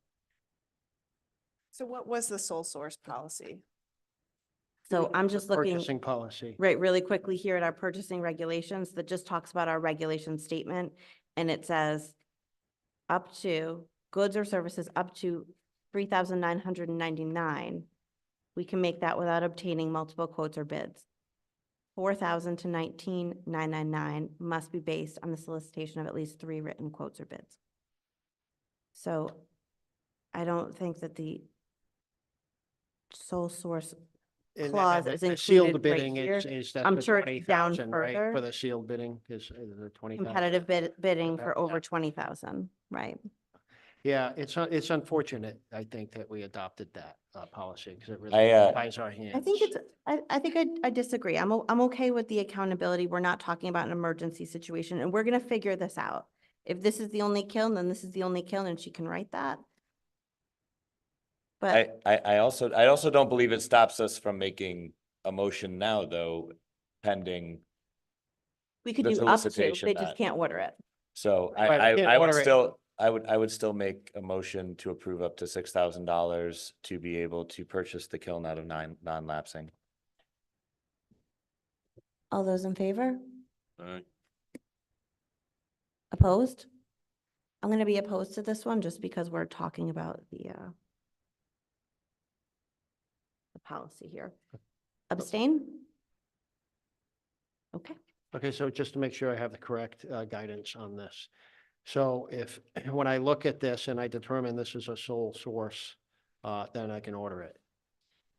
So what was the sole source policy? So I'm just looking. Purchasing policy. Right, really quickly here at our purchasing regulations, that just talks about our regulation statement, and it says up to goods or services up to 3,999. We can make that without obtaining multiple quotes or bids. 4,000 to 19,999 must be based on the solicitation of at least 3 written quotes or bids. So I don't think that the sole source And clause the- is the sealed included right bidding here. is that I'm the sure it's down 20,000, right? further. For the sealed bidding is the 20,000. Competitive bidding for Yeah. over 20,000, right? Yeah, it's unfortunate, I think, that we adopted that policy because it really I, ties our hands. I think it's, I think I disagree. I'm okay with the accountability. We're not talking about an emergency situation, and we're gonna figure this out. If this is the only kiln, then this is the only kiln, and she can write that. But I also don't believe it stops us from making a motion now, though, pending. we could the do up to, solicitation they just that- can't order it. So Right, we can't I would order it. still, I would still make a motion to approve up to $6,000 to be able to purchase the kiln out of non-lapsing. All those in favor? All right. Opposed? I'm gonna be opposed to this one just because we're talking about the policy here. Abstain? Okay. Okay, so just to make sure I have the correct guidance on this. So if, when I look at this and I determine this is a sole source, then I can order it.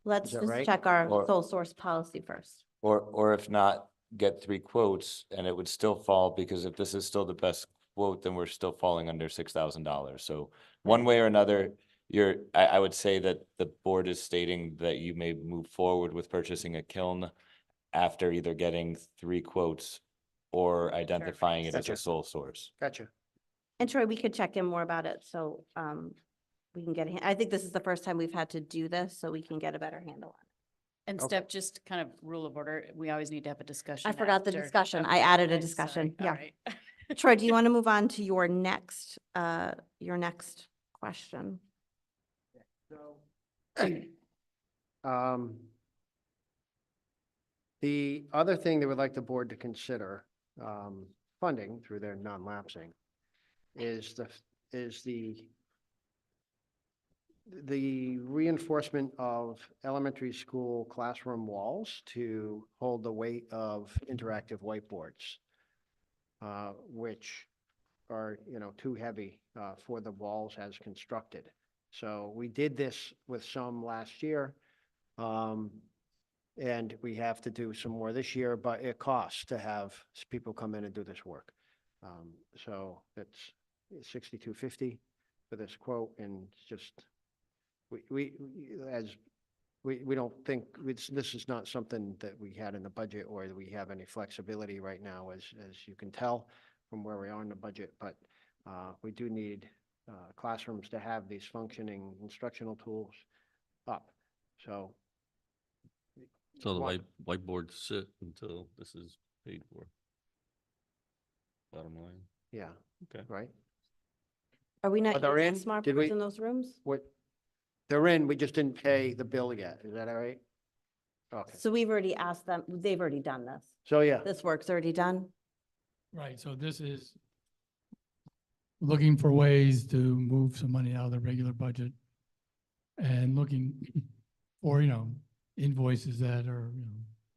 Let's that just right? check our Or- sole source policy first. Or if not, get 3 quotes and it would still fall, because if this is still the best quote, then we're still falling under $6,000. So one way or another, I would say that the board is stating that you may move forward with purchasing a kiln after either getting 3 quotes or identifying it as a Gotcha. sole source. Gotcha. And Troy, we could check in more about it, so we can get, I think this is the first time we've had to do this, so we can get a better handle on it. And Okay. Steph, just kind of rule of order, we always need to have a discussion. I forgot the after. discussion. I Okay, added a sorry. discussion. All Yeah. right. Troy, do you want to move on to your next question? The other thing they would like the board to consider, funding through their non-lapsing is the reinforcement of elementary school classroom walls to hold the weight of interactive whiteboards, which are, too heavy, for the walls as constructed. So we did this with some last year. And we have to do some more this year, but it costs to have people come in and do this work. So it's $62.50 for this quote, and it's just, we don't think, this is not something that we had in the budget or that we have any flexibility right now, as you can tell from where we are in the budget, but we do need classrooms to have these functioning instructional tools up. So So the What? whiteboards sit until this is paid for. Bottom line. yeah. Okay. Right? Are we Are not they using in? smart Did boards we- in those rooms? What, they're in, we just didn't pay the bill yet. Is that all right? Okay. So we've already asked them, they've already done this. So, yeah, This work's already done? Right, so this is looking for ways to move some money out of the regular budget and looking for, invoices that are,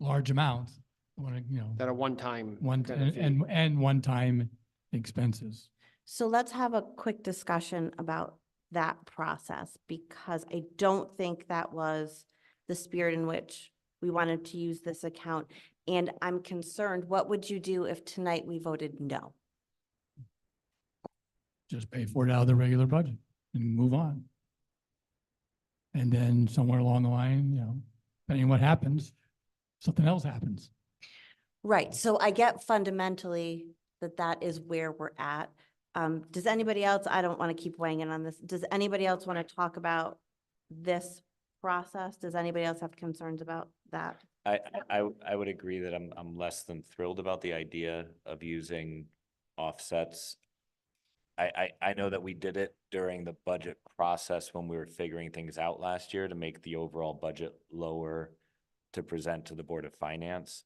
large amounts. I want to, that a one-time. one, kind of fee. and one time expenses. So let's have a quick discussion about that process, because I don't think that was the spirit in which we wanted to use this account. And I'm concerned, what would you do if tonight we voted no? Just pay for it out of the regular budget and move on. And then somewhere along the line, depending on what happens, something else happens. Right, so I get fundamentally that that is where we're at. Does anybody else, I don't want to keep weighing in on this, does anybody else want to talk about this process? Does anybody else have concerns about that? I would agree that I'm less than thrilled about the idea of using offsets. I know that we did it during the budget process when we were figuring things out last year to make the overall budget lower to present to the Board of Finance.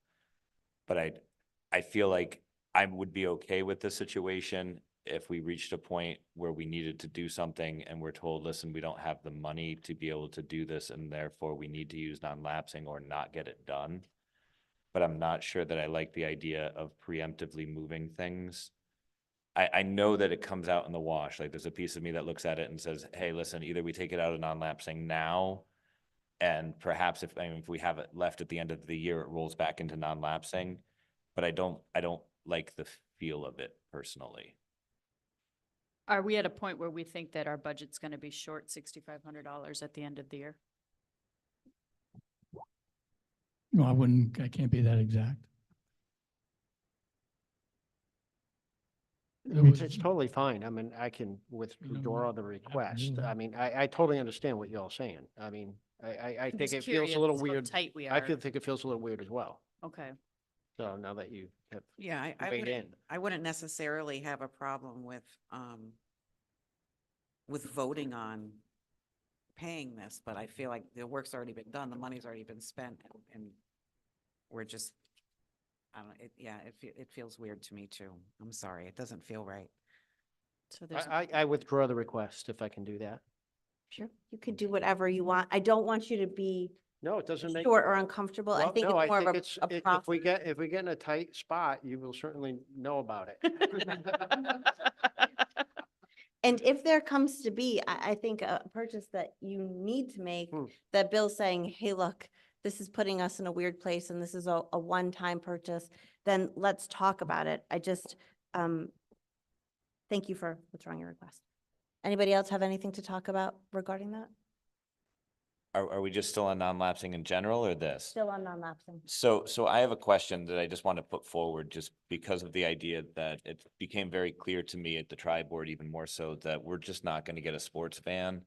But I feel like I would be okay with this situation if we reached a point where we needed to do something and we're told, listen, we don't have the money to be able to do this, and therefore we need to use non-lapsing or not get it done. But I'm not sure that I like the idea of preemptively moving things. I know that it comes out in the wash. Like, there's a piece of me that looks at it and says, hey, listen, either we take it out of non-lapsing now, and perhaps if we have it left at the end of the year, it rolls back into non-lapsing. But I don't like the feel of it personally. Are we at a point where we think that our budget's going to be short $6,500 at the end of the year? No, I can't be that exact. It's totally fine. I mean, I can withdraw the request. I mean, I totally understand what y'all saying. I mean, I think just it feels curious a little how weird. tight we I are. think it feels a little weird as well. Okay. So now that you have Yeah, weighed in. I wouldn't necessarily have a problem with voting on paying this, but I feel like the work's already been done, the money's already been spent, and we're just, I don't know, it feels weird to me too. I'm sorry, it doesn't feel right. So there's, I withdraw the request if I can do that. Sure, you could do whatever you want. I don't want you to be No, it doesn't make. short or uncomfortable. I Well, think no, it's more of it's, a if we process. if we get in a tight spot, you will certainly know about it. And if there comes to be, I think a purchase that you need to make, that Bill's saying, hey, look, this is putting us in a weird place and this is a one-time purchase, then let's talk about it. I just, thank you for withdrawing your request. Anybody else have anything to talk about regarding that? Are we just still on non-lapsing in general or this? Still on non-lapsing. So I have a question that I just want to put forward, just because of the idea that it became very clear to me at the tri-board, even more so, that we're just not going to get a sports van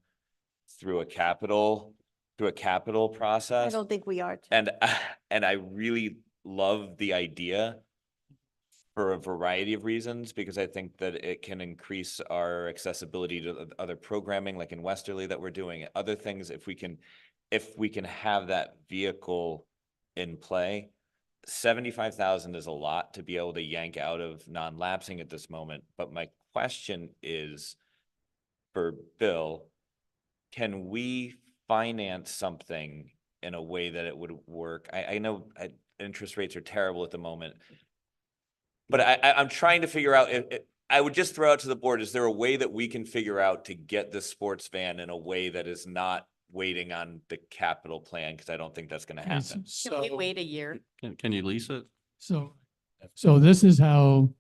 through a capital I process. don't think we are. And I really love the idea for a variety of reasons, because I think that it can increase our accessibility to other programming, like in Westerly that we're doing, other things. If we can have that vehicle in play, 75,000 is a lot to be able to yank out of non-lapsing at this moment. But my question is for Bill, can we finance something in a way that it would work? I know interest rates are terrible at the moment, but I'm trying to figure out, I would just throw out to the board, is there a way that we can figure out to get this sports van in a way that is not waiting on the capital plan? Because I don't think that's going to Okay, happen. can we wait a year? Can you lease it? So this is how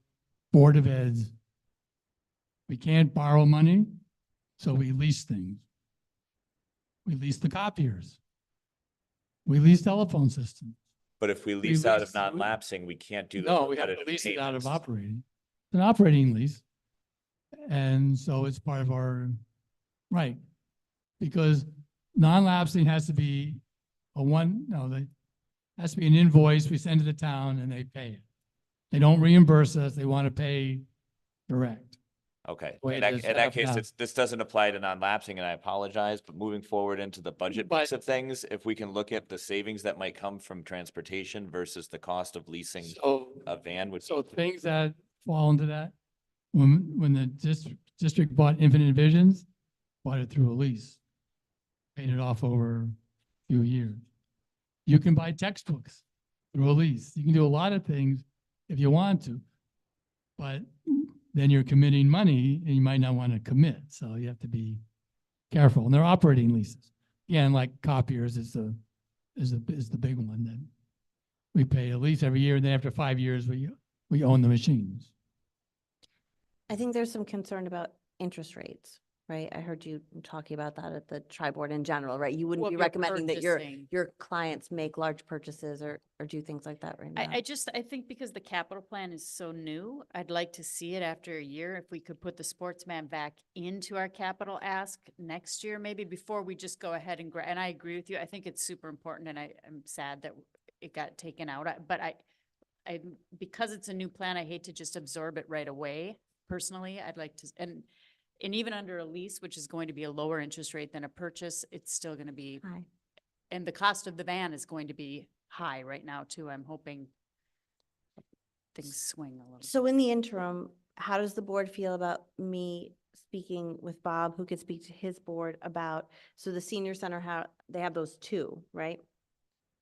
Board of Eds, we can't borrow money, so we lease things. We lease the copiers. We lease telephone systems. But if we lease out of lease- non-lapsing, we can't do the No, we have to repetitive lease it out of payments. operating. It's an operating lease. And so it's part of our, right. Because non-lapsing has to be has to be an invoice we send to the town and they pay it. They don't reimburse us. They want to pay direct. Okay, way in it that, is in set that up case, now. this doesn't apply to non-lapsing, and I apologize, but moving forward into the budget piece But- of things, if we can look at the savings that might come from transportation versus the cost of leasing So, a van would. so things that fall into that, when the district bought Infinite Visions, bought it through a lease, paid it off over a few years. You can buy textbooks through a lease. You can do a lot of things if you want to. But then you're committing money and you might not want to commit. So you have to be careful. And they're operating leases. Again, like copiers is the big one that we pay a lease every year. And then after 5 years, we own the machines. I think there's some concern about interest rates, right? I heard you talking about that at the tri-board in general, right? You wouldn't Well, be if you're recommending that purchasing. your clients make large purchases or do things like that right now. I think because the capital plan is so new, I'd like to see it after a year. If we could put the sportsman back into our capital ask next year, maybe before we just go ahead and and I agree with you. I think it's super important and I'm sad that it got taken out. But because it's a new plan, I hate to just absorb it right away. Personally, I'd like to, and even under a lease, which is going to be a lower interest rate than a purchase, it's still going to be, Hi. and the cost of the van is going to be high right now too. I'm hoping things swing a little. So in the interim, how does the board feel about me speaking with Bob, who could speak to his board about, so the senior center, they have those two, right?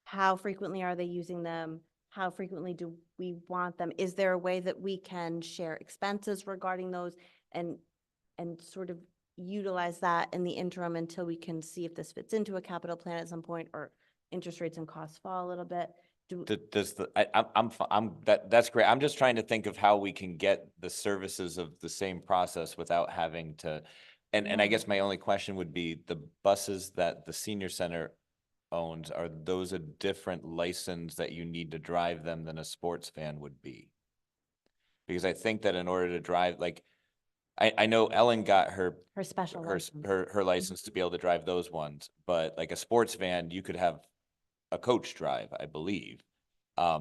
How frequently are they using them? How frequently do we want them? Is there a way that we can share expenses regarding those and sort of utilize that in the interim until we can see if this fits into a capital plan at some point or interest rates and costs fall a little bit? That's great. I'm just trying to think of how we can get the services of the same process without having to, and I Yeah. guess my only question would be the buses that the senior center owns, are those a different license that you need to drive them than a sports van would be? Because I think that in order to drive, like, I know Ellen got her Special her license. her license to be able to drive those ones, but like a sports van, you could have a coach drive, I believe,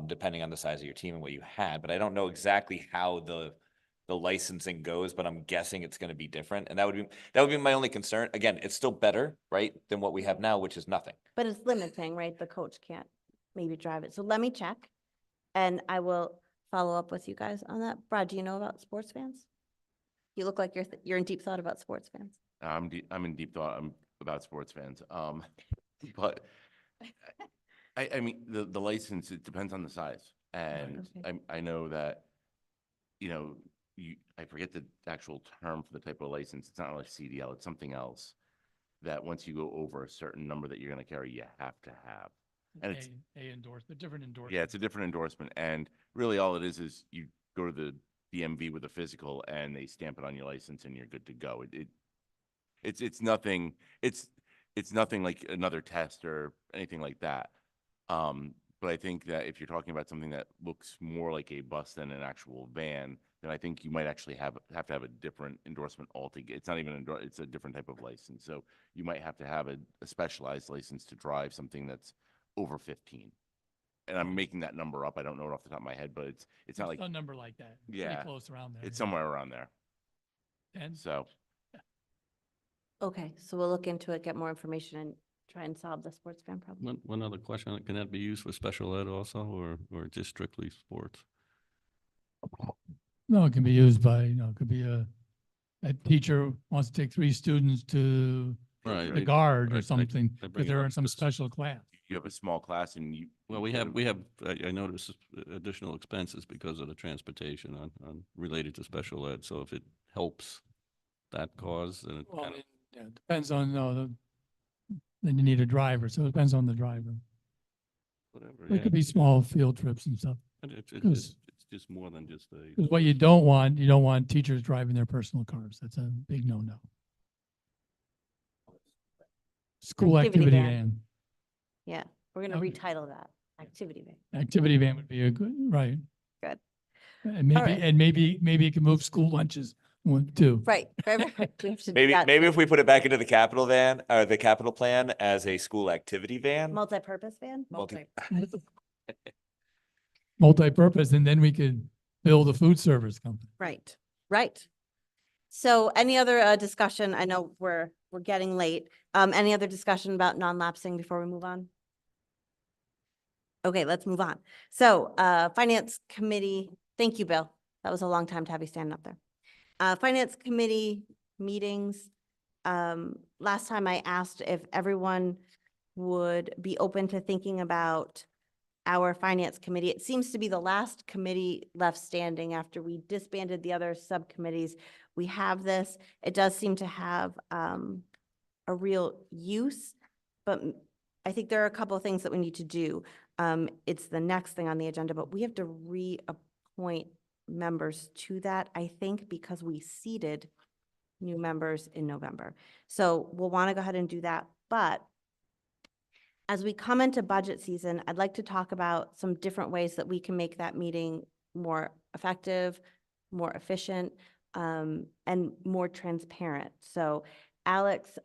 depending on the size of your team and what you had. But I don't know exactly how the licensing goes, but I'm guessing it's going to be different, and that would be my only concern. Again, it's still better, right, than what we have now, which is nothing. But it's limiting, right? The coach can't maybe drive it. So let me check and I will follow up with you guys on that. Brad, do you know about sports vans? You look like you're in deep thought about sports vans. I'm in deep thought about sports fans. But I mean, the license, it depends on the size. And Okay. I know that, I forget the actual term for the type of license. It's not like CDL, it's something else. That once you go over a certain number that you're gonna carry, you have to have. And it's, Different endorsement. yeah, it's a different endorsement. And really all it is you go to the DMV with a physical and they stamp it on your license and you're good to go. It's nothing, it's nothing like another test or anything like that. But I think that if you're talking about something that looks more like a bus than an actual van, then I think you might actually have to have a different endorsement altogether. It's not even it's a different type of license. So you might have to have a specialized license to drive something that's over 15. And I'm making that number up. I don't know it off the top of my head, but it's not like, a number like that. Yeah. Pretty close around there. it's somewhere around there. And So, Okay, so we'll look into it, get more information and try and solve the sports van problem. One other question, can that be used for special ed also, or just strictly sports? no, it can be used by, it could be a teacher wants to take 3 students to Right. the guard or I something, bring because it they're up in some because- special class. you have a small class and Well, we have, I noticed additional expenses because of the transportation on related to special ed. So if it helps that cause, then it Well, kind of, it depends on, then you need a driver, so it depends on the driver. whatever, It yeah. could be small field trips and stuff. And It's 'cause- it's just more than just a. Because what you don't want teachers driving their personal cars. That's a big no-no. School Activity activity van. van. Yeah, we're gonna Okay. retitle that, activity van. Activity van would be a good, right. Good. And maybe, right. maybe it can move school lunches too. Right. We have to do Maybe that. if we put it back into the capital van or the capital plan as a school activity van. Multi-purpose van? multi- Multi-purpose, and then we could build a food service company. Right, right. So any other discussion? I know we're getting late. Any other discussion about non-lapsing before we move on? Okay, let's move on. So, Finance Committee, thank you, Bill. That was a long time to have you standing up there. Finance Committee meetings. Last time I asked if everyone would be open to thinking about our finance committee. It seems to be the last committee left standing after we disbanded the other subcommittees. We have this. It does seem to have a real use, but I think there are a couple of things that we need to do. It's the next thing on the agenda, but we have to reappoint members to that, I think, because we seated new members in November. So we'll want to go ahead and do that. But as we come into budget season, I'd like to talk about some different ways that we can make that meeting more effective, more efficient, and more transparent. So Alex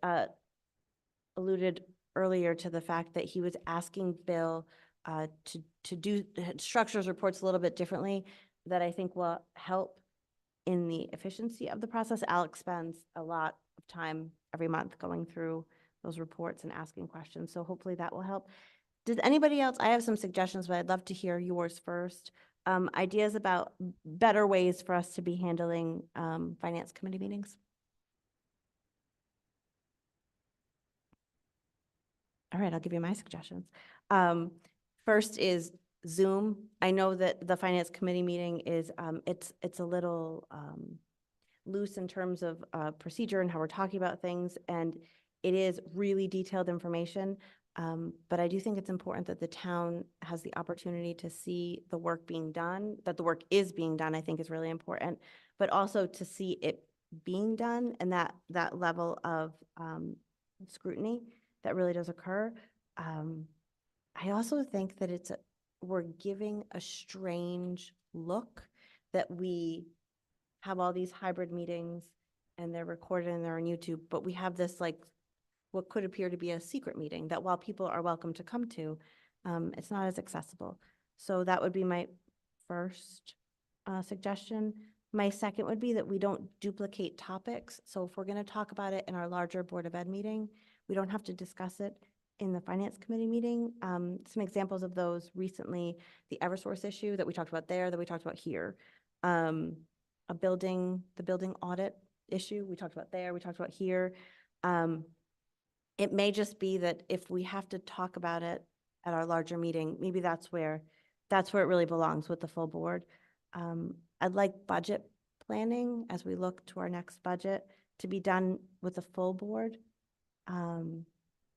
alluded earlier to the fact that he was asking Bill to do structures reports a little bit differently that I think will help in the efficiency of the process. Alex spends a lot of time every month going through those reports and asking questions, so hopefully that will help. Does anybody else, I have some suggestions, but I'd love to hear yours first. Ideas about better ways for us to be handling finance committee meetings? All right, I'll give you my suggestions. First is Zoom. I know that the finance committee meeting is, it's a little loose in terms of procedure and how we're talking about things, and it is really detailed information. But I do think it's important that the town has the opportunity to see the work being done, that the work is being done, I think is really important, but also to see it being done and that level of scrutiny that really does occur. I also think that we're giving a strange look that we have all these hybrid meetings and they're recorded and they're on YouTube, but we have this like what could appear to be a secret meeting that while people are welcome to come to, it's not as accessible. So that would be my first suggestion. My second would be that we don't duplicate topics. So if we're going to talk about it in our larger Board of Ed meeting, we don't have to discuss it in the Finance Committee meeting. Some examples of those recently, the Eversource issue that we talked about there, that we talked about here. The building audit issue we talked about there, we talked about here. It may just be that if we have to talk about it at our larger meeting, maybe that's where it really belongs with the full board. I'd like budget planning as we look to our next budget to be done with the full board.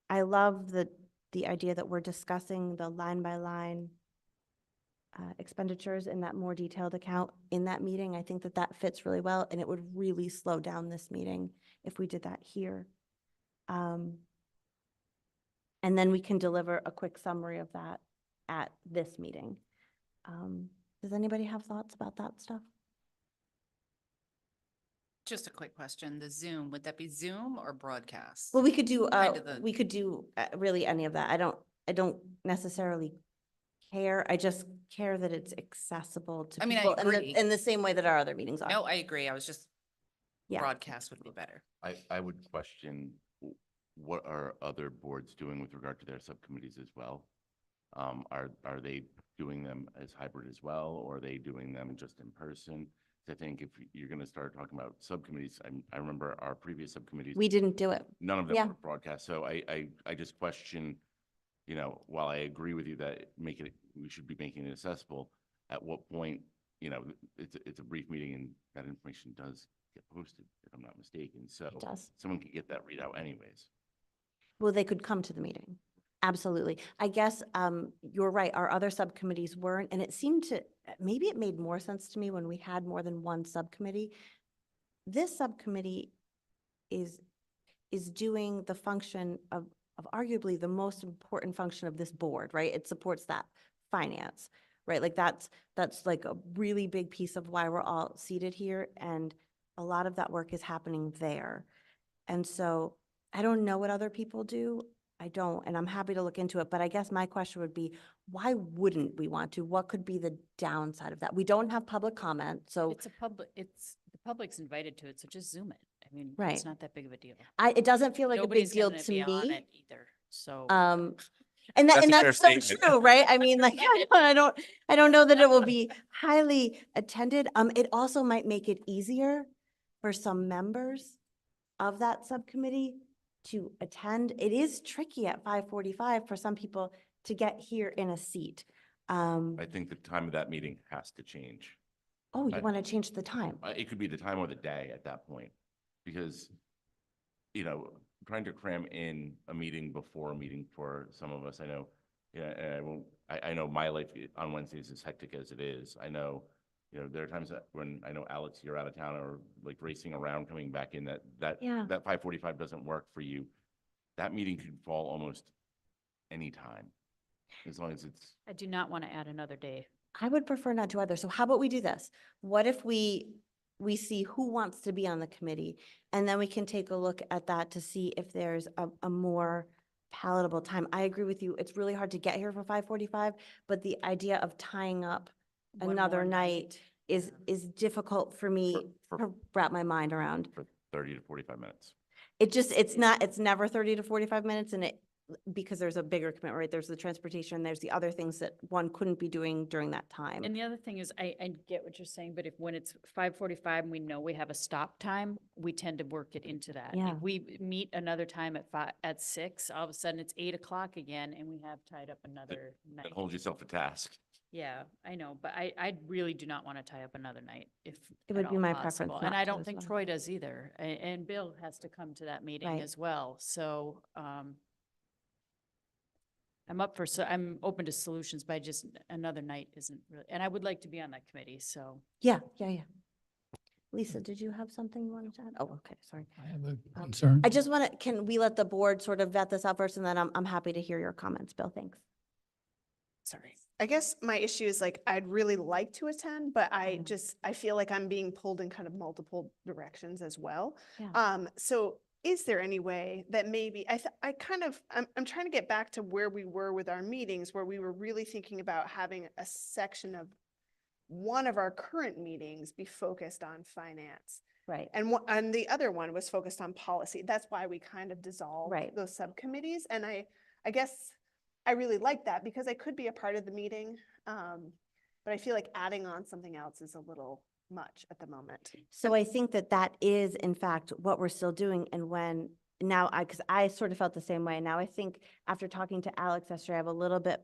I love the idea that we're discussing the line by line expenditures in that more detailed account in that meeting. I think that fits really well, and it would really slow down this meeting if we did that here. And then we can deliver a quick summary of that at this meeting. Does anybody have thoughts about that stuff? Just a quick question, the Zoom, would that be Zoom or broadcast? Well, we could do, Kind of the- really any of that. I don't necessarily care. I just care that it's accessible to I mean, I people agree. in the same way that our other meetings are. No, I agree, I was just, Yeah. broadcast would be better. I would question what are other boards doing with regard to their subcommittees as well? Are they doing them as hybrid as well, or are they doing them just in person? I think if you're going to start talking about subcommittees, I remember our previous subcommittees. We didn't do it. None of them Yeah. were broadcast. So I just question, while I agree with you that we should be making it accessible, at what point, it's a brief meeting and that information does get posted, if I'm not mistaken. So It does. someone could get that readout anyways. Well, they could come to the meeting. Absolutely. I guess you're right. Our other subcommittees weren't, and it seemed to, maybe it made more sense to me when we had more than one subcommittee. This subcommittee is doing the function of arguably the most important function of this board, right? It supports that finance, right? Like that's like a really big piece of why we're all seated here, and a lot of that work is happening there. And so I don't know what other people do. I don't, and I'm happy to look into it, but I guess my question would be, why wouldn't we want to? What could be the downside of that? We don't have public comment, so It's the public's invited to it, so just Zoom it. I mean, Right. it's not that big of a deal. it doesn't feel like a big Nobody's deal gonna to be on me. it either, so. And That's a fair that's so statement. true, right? I mean, like, I don't know that it will be highly attended. It also might make it easier for some members of that subcommittee to attend. It is tricky at 5:45 for some people to get here in a seat. I think the time of that meeting has to change. Oh, you I- want to change the time? It could be the time or the day at that point, because, trying to cram in a meeting before a meeting for some of us, I know, and I know my life on Wednesdays is hectic as it is. I know, there are times that when I know Alex, you're out of town or like racing around, coming back in, Yeah. that 5:45 doesn't work for you. That meeting could fall almost any time, as long as it's. I do not want to add another day. I would prefer not to either. So how about we do this? What if we see who wants to be on the committee? And then we can take a look at that to see if there's a more palatable time. I agree with you. It's really hard to get here for 5:45, but the idea of tying up One another more night is difficult for me For- to wrap my mind around. For 30 to 45 minutes. It's never 30 to 45 minutes because there's a bigger commitment, right? There's the transportation, there's the other things that one couldn't be doing during that time. And the other thing is, I get what you're saying, but when it's 5:45 and we know we have a stop time, we tend to work it into that. Yeah. If we meet another time at 6, all of a sudden it's 8 o'clock again and we have tied up another night. And hold yourself to task. Yeah, I know, but I really do not want to tie up another night if It at would be all my preference possible. And not I to don't as think well. Troy does either. And Bill has to come to that meeting Right. as well. So, I'm open to solutions, but another night isn't really, and I would like to be on that committee, so. Yeah. Lisa, did you have something you wanted to add? Oh, okay, sorry. I have a concern. I just want to, can we let the board sort of vet this out first, and then I'm happy to hear your comments, Bill, thanks. Sorry. I guess my issue is like, I'd really like to attend, but I feel like I'm being pulled in kind of multiple directions as well. Yeah. So is there any way that maybe, I'm trying to get back to where we were with our meetings, where we were really thinking about having a section of one of our current meetings be focused on finance. Right. And the other one was focused on policy. That's why we kind of dissolved Right. those subcommittees. And I guess I really like that because I could be a part of the meeting. But I feel like adding on something else is a little much at the moment. So I think that is in fact what we're still doing, and because I sort of felt the same way. Now I think after talking to Alex yesterday, I have a little bit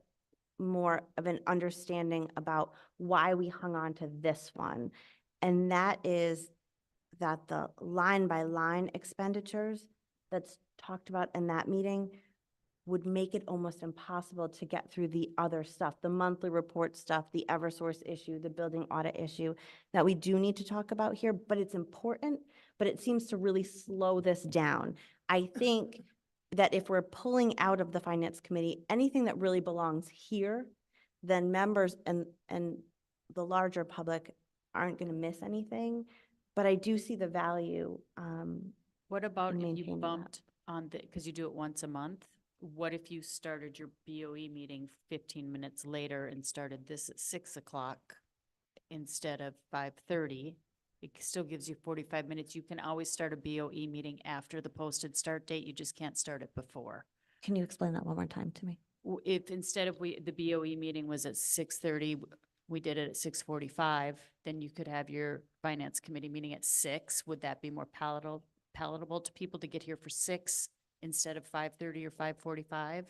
more of an understanding about why we hung on to this one. And that is that the line by line expenditures that's talked about in that meeting would make it almost impossible to get through the other stuff, the monthly report stuff, the Eversource issue, the building audit issue that we do need to talk about here, but it's important, but it seems to really slow this down. I think that if we're pulling out of the finance committee, anything that really belongs here, then members and the larger public aren't going to miss anything. But I do see the value. What about and if you maintaining that. bumped on because you do it once a month? What if you started your BOE meeting 15 minutes later and started this at 6 o'clock instead of 5:30? It still gives you 45 minutes. You can always start a BOE meeting after the posted start date. You just can't start it before. Can you explain that one more time to me? If instead of the BOE meeting was at 6:30, we did it at 6:45, then you could have your finance committee meeting at 6. Would that be more palatable to people to get here for 6 instead of 5:30 or 5:45?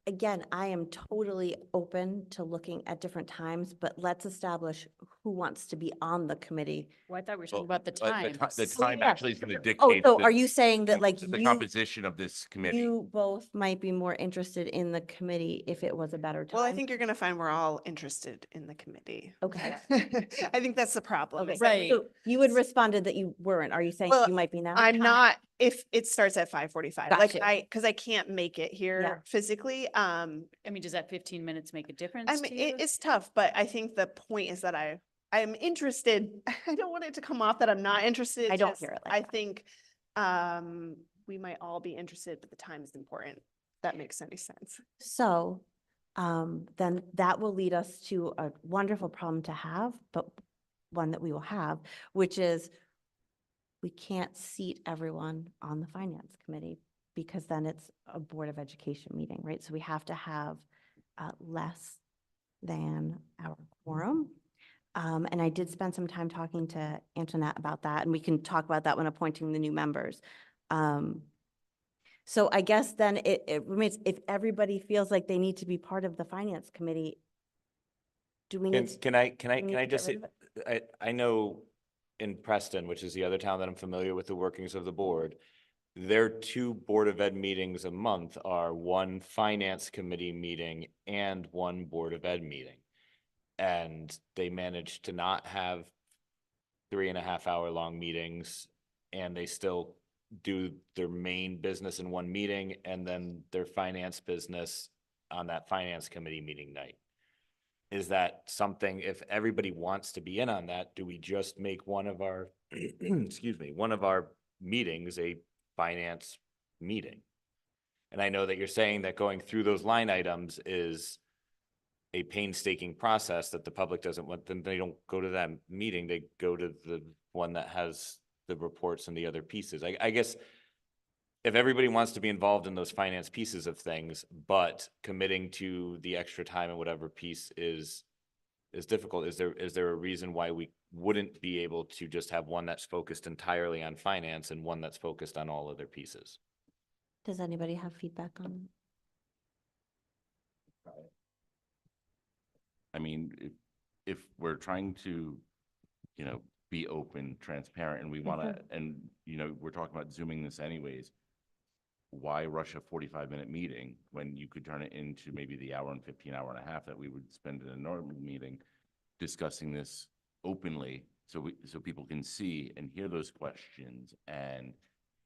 Again, I am totally open to looking at different times, but let's establish who wants to be on the committee. Well, I thought we were talking about the time. The time yeah. actually is going to Oh, dictate. so are you saying that like the you, composition of this committee? you both might be more interested in the committee if it was a better time? Well, I think you're going to find we're all interested in the committee. Okay. I think that's the problem. Okay, is that Right. so you had responded that you weren't. Are you saying Well, you might be now? I'm not, if it starts at 5:45, like Gotcha. because I can't make it Yeah. here physically. I mean, does that 15 minutes make a difference I to mean, you? it's tough, but I think the point is that I'm interested. I don't want it to come off that I'm not interested. I don't just hear it like I that. think we might all be interested, but the time is important. If that makes any sense. So, then that will lead us to a wonderful problem to have, but one that we will have, which is we can't seat everyone on the finance committee because then it's a Board of Education meeting, right? So we have to have less than our quorum. And I did spend some time talking to Antoinette about that, and we can talk about that when appointing the new members. So I guess then it remains, if everybody feels like they need to be part of the finance committee, do we Can, need? can I, we need to get just say, rid of it? I know in Preston, which is the other town that I'm familiar with the workings of the board, their two Board of Ed meetings a month are one finance committee meeting and one Board of Ed meeting. And they managed to not have 3.5 hour long meetings, and they still do their main business in one meeting and then their finance business on that finance committee meeting night. Is that something, if everybody wants to be in on that, do we just make one of our, excuse me, one of our meetings a finance meeting? And I know that you're saying that going through those line items is a painstaking process that the public doesn't want, then they don't go to that meeting, they go to the one that has the reports and the other pieces. I guess if everybody wants to be involved in those finance pieces of things, but committing to the extra time and whatever piece is difficult, is there a reason why we wouldn't be able to just have one that's focused entirely on finance and one that's focused on all other pieces? Does anybody have feedback on? I mean, if we're trying to, be open, transparent, and we want to, and, we're talking about zooming this anyways, why rush a 45-minute meeting when you could turn it into maybe the hour and 15, hour and a half that we would spend in a normal meeting discussing this openly, so people can see and hear those questions and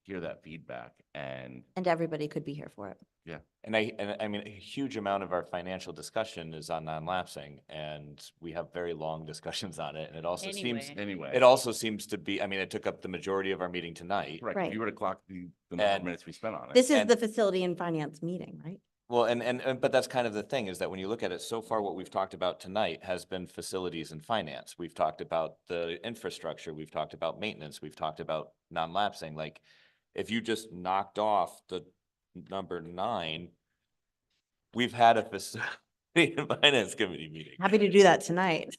hear that feedback, and And everybody could be here for it. yeah. And I mean, a huge amount of our financial discussion is on non-lapsing, and we have very long discussions on it, and it also seems, Anyway. Anyway. it also seems to be, I mean, it took up the majority of our meeting tonight. Correct. Right. If you were to clock the number And of minutes we spent on it. This is And- the facility and finance meeting, right? Well, but that's kind of the thing, is that when you look at it, so far, what we've talked about tonight has been facilities and finance. We've talked about the infrastructure, we've talked about maintenance, we've talked about non-lapsing. Like, if you just knocked off the number 9, we've had a facility and finance committee meeting. Happy to do that tonight.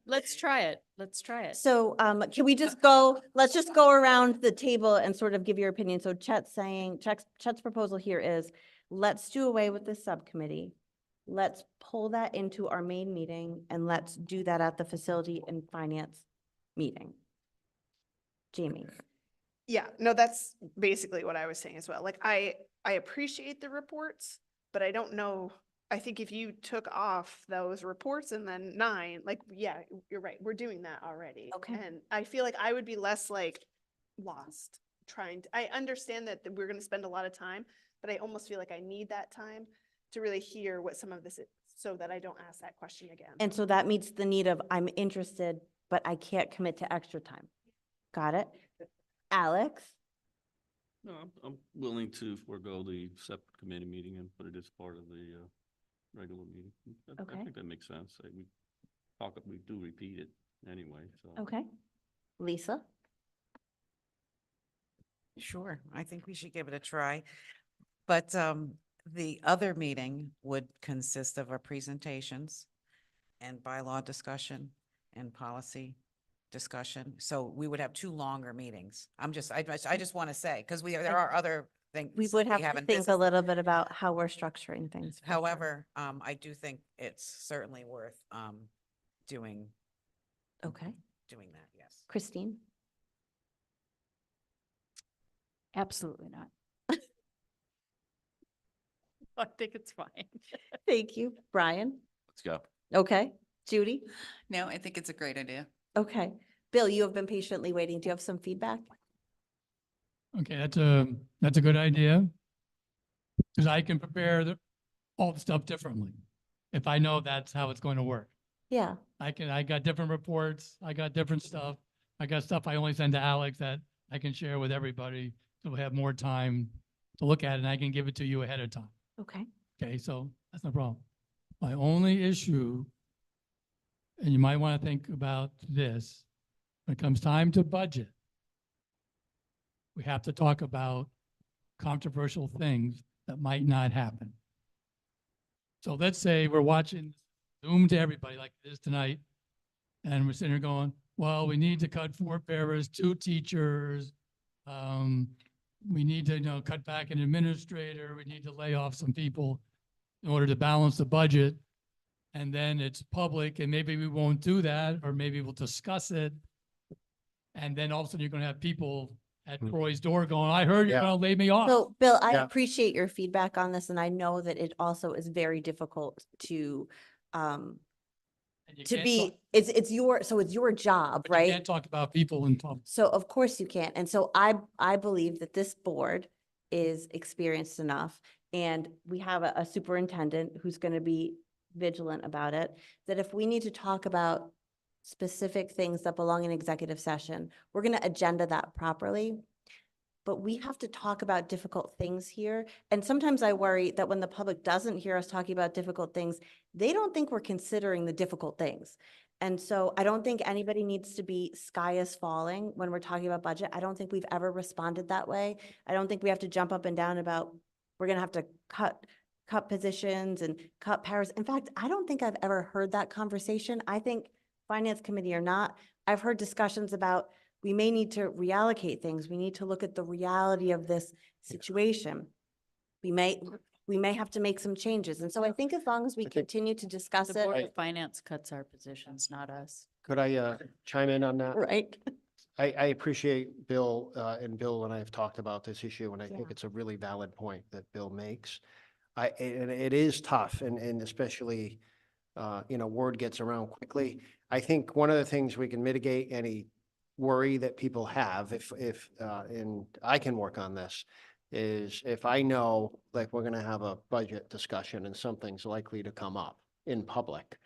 Let's try it. Let's try it. So can we just go, let's just go around the table and sort of give your opinion. So Chet's proposal here is, let's do away with this subcommittee. Let's pull that into our main meeting and let's do that at the facility and finance meeting. Jamie. Yeah, no, that's basically what I was saying as well. Like, I appreciate the reports, but I don't know. I think if you took off those reports and then 9, like, yeah, you're right. We're doing that already. Okay. And I feel like I would be less like lost trying to, I understand that we're going to spend a lot of time, but I almost feel like I need that time to really hear what some of this is so that I don't ask that question again. And so that meets the need of, I'm interested, but I can't commit to extra time. Got it? Alex? No, I'm willing to forego the separate committee meeting and put it as part of the regular meeting. I Okay. think that makes sense. We do repeat it anyway, so. Okay. Lisa? Sure, I think we should give it a try. But the other meeting would consist of our presentations and bylaw discussion and policy discussion. So we would have 2 longer meetings. I just want to say, because there are other things. We would have to in think a business. little bit about how we're structuring things. for sure. However, I do think it's certainly worth doing Okay. that, yes. Christine? Absolutely not. I think it's fine. Thank you. Brian? Let's go. Okay. Judy? No, I think it's a great idea. Okay. Bill, you have been patiently waiting. Do you have some feedback? Okay, that's a good idea. Because I can prepare all the stuff differently. If I know that's how it's going to work. Yeah. I got different reports, I got different stuff. I got stuff I only send to Alex that I can share with everybody. So we have more time to look at it and I can give it to you ahead of time. Okay. Okay, so that's no problem. My only issue, and you might want to think about this, when it comes time to budget, we have to talk about controversial things that might not happen. So let's say we're watching Zoom to everybody like it is tonight, and we're sitting here going, well, we need to cut 4 paras, 2 teachers. We need to, cut back an administrator. We need to lay off some people in order to balance the budget. and then it's public, and maybe we won't do that, or maybe we'll discuss it. And then all of a sudden you're gonna have people at Hmm. Troy's door going, I heard you're Yeah. gonna lay me off. So, Bill, I Yeah. appreciate your feedback on this, and I know that it also is very difficult to, um, And you to can't be, talk- it's your, so it's your job, but you right? can't talk about people in public. So of course you can't. And so I believe that this board is experienced enough, and we have a superintendent who's going to be vigilant about it, that if we need to talk about specific things that belong in executive session, we're going to agenda that properly. But we have to talk about difficult things here. And sometimes I worry that when the public doesn't hear us talking about difficult things, they don't think we're considering the difficult things. And so I don't think anybody needs to be sky is falling when we're talking about budget. I don't think we've ever responded that way. I don't think we have to jump up and down about, we're gonna have to cut positions and cut powers. In fact, I don't think I've ever heard that conversation. I think finance committee or not, I've heard discussions about, we may need to reallocate things. We need to look at the reality of this situation. We may have to make some changes. And so I think as long as we think- continue to discuss The Board it, of Finance cuts our positions, not us. Could I chime in on that? right? I appreciate Bill, and Bill and I have talked about this issue, and I think Yeah. it's a really valid point that Bill makes. And it is tough, and especially, word gets around quickly. I think one of the things we can mitigate any worry that people have, and I can work on this, is if I know, like, we're gonna have a budget discussion and something's likely to come up in public,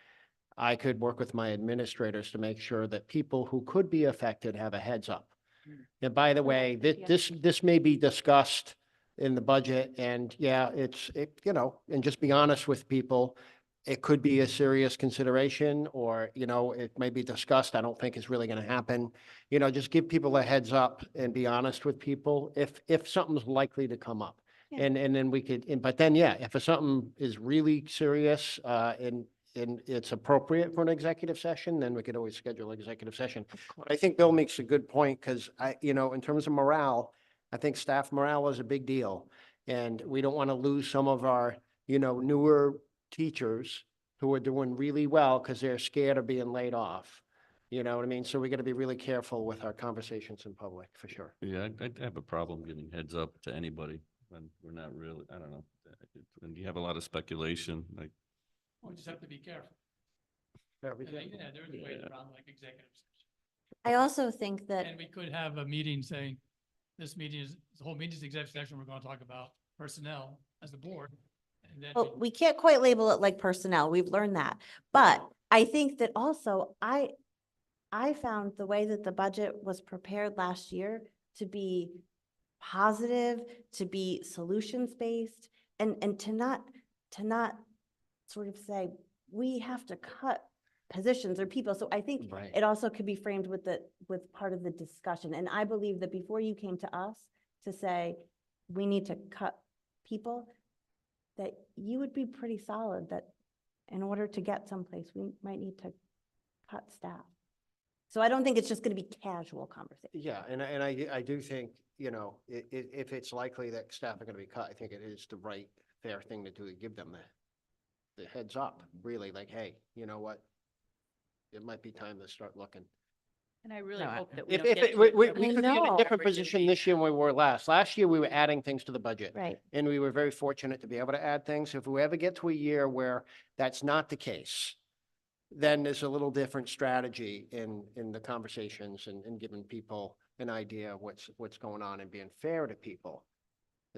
I could work with my administrators to make sure that people who could be affected have a heads up. And by the way, this may be discussed in the budget, and yeah, and just be honest with people. It could be a serious consideration, or, it may be discussed. I don't think it's really gonna happen. Just give people a heads up and be honest with people if something's likely to come up. Yeah. And then we could, but then, yeah, if something is really serious, and it's appropriate for an executive session, then we could always schedule an executive session. But I think Bill makes a good point, because in terms of morale, I think staff morale is a big deal. And we don't want to lose some of our, newer teachers who are doing really well because they're scared of being laid off. You know what I mean? So we got to be really careful with our conversations in public, for sure. Yeah, I have a problem giving heads up to anybody when we're not really, I don't know. When you have a lot of speculation, like, We just have to be careful. Yeah, And, yeah, there's ways Yeah. around like executive session. I also think that, And we could have a meeting saying, this meeting is, the whole meeting is executive session, we're gonna talk about personnel as a board. And then well, we can't quite label it like personnel. We've learned that. But I think that also I found the way that the budget was prepared last year to be positive, to be solutions-based, and to not sort of say, we have to cut positions or people. So I think Right. it also could be framed with part of the discussion. And I believe that before you came to us to say, we need to cut people, that you would be pretty solid that in order to get someplace, we might need to cut staff. So I don't think it's just going to be casual conversation. Yeah, and I do think, if it's likely that staff are going to be cut, I think it is the right, fair thing to do, to give them the heads up, really, like, hey, you know what? It might be time to start looking. And I really No, I- hope that we If, don't if, get it- to we, a we point we I could be in a know. different position this year than we were last. Last year, we were adding things to the budget. Right. And we were very fortunate to be able to add things. If we ever get to a year where that's not the case, then there's a little different strategy in the conversations and giving people an idea of what's going on and being fair to people,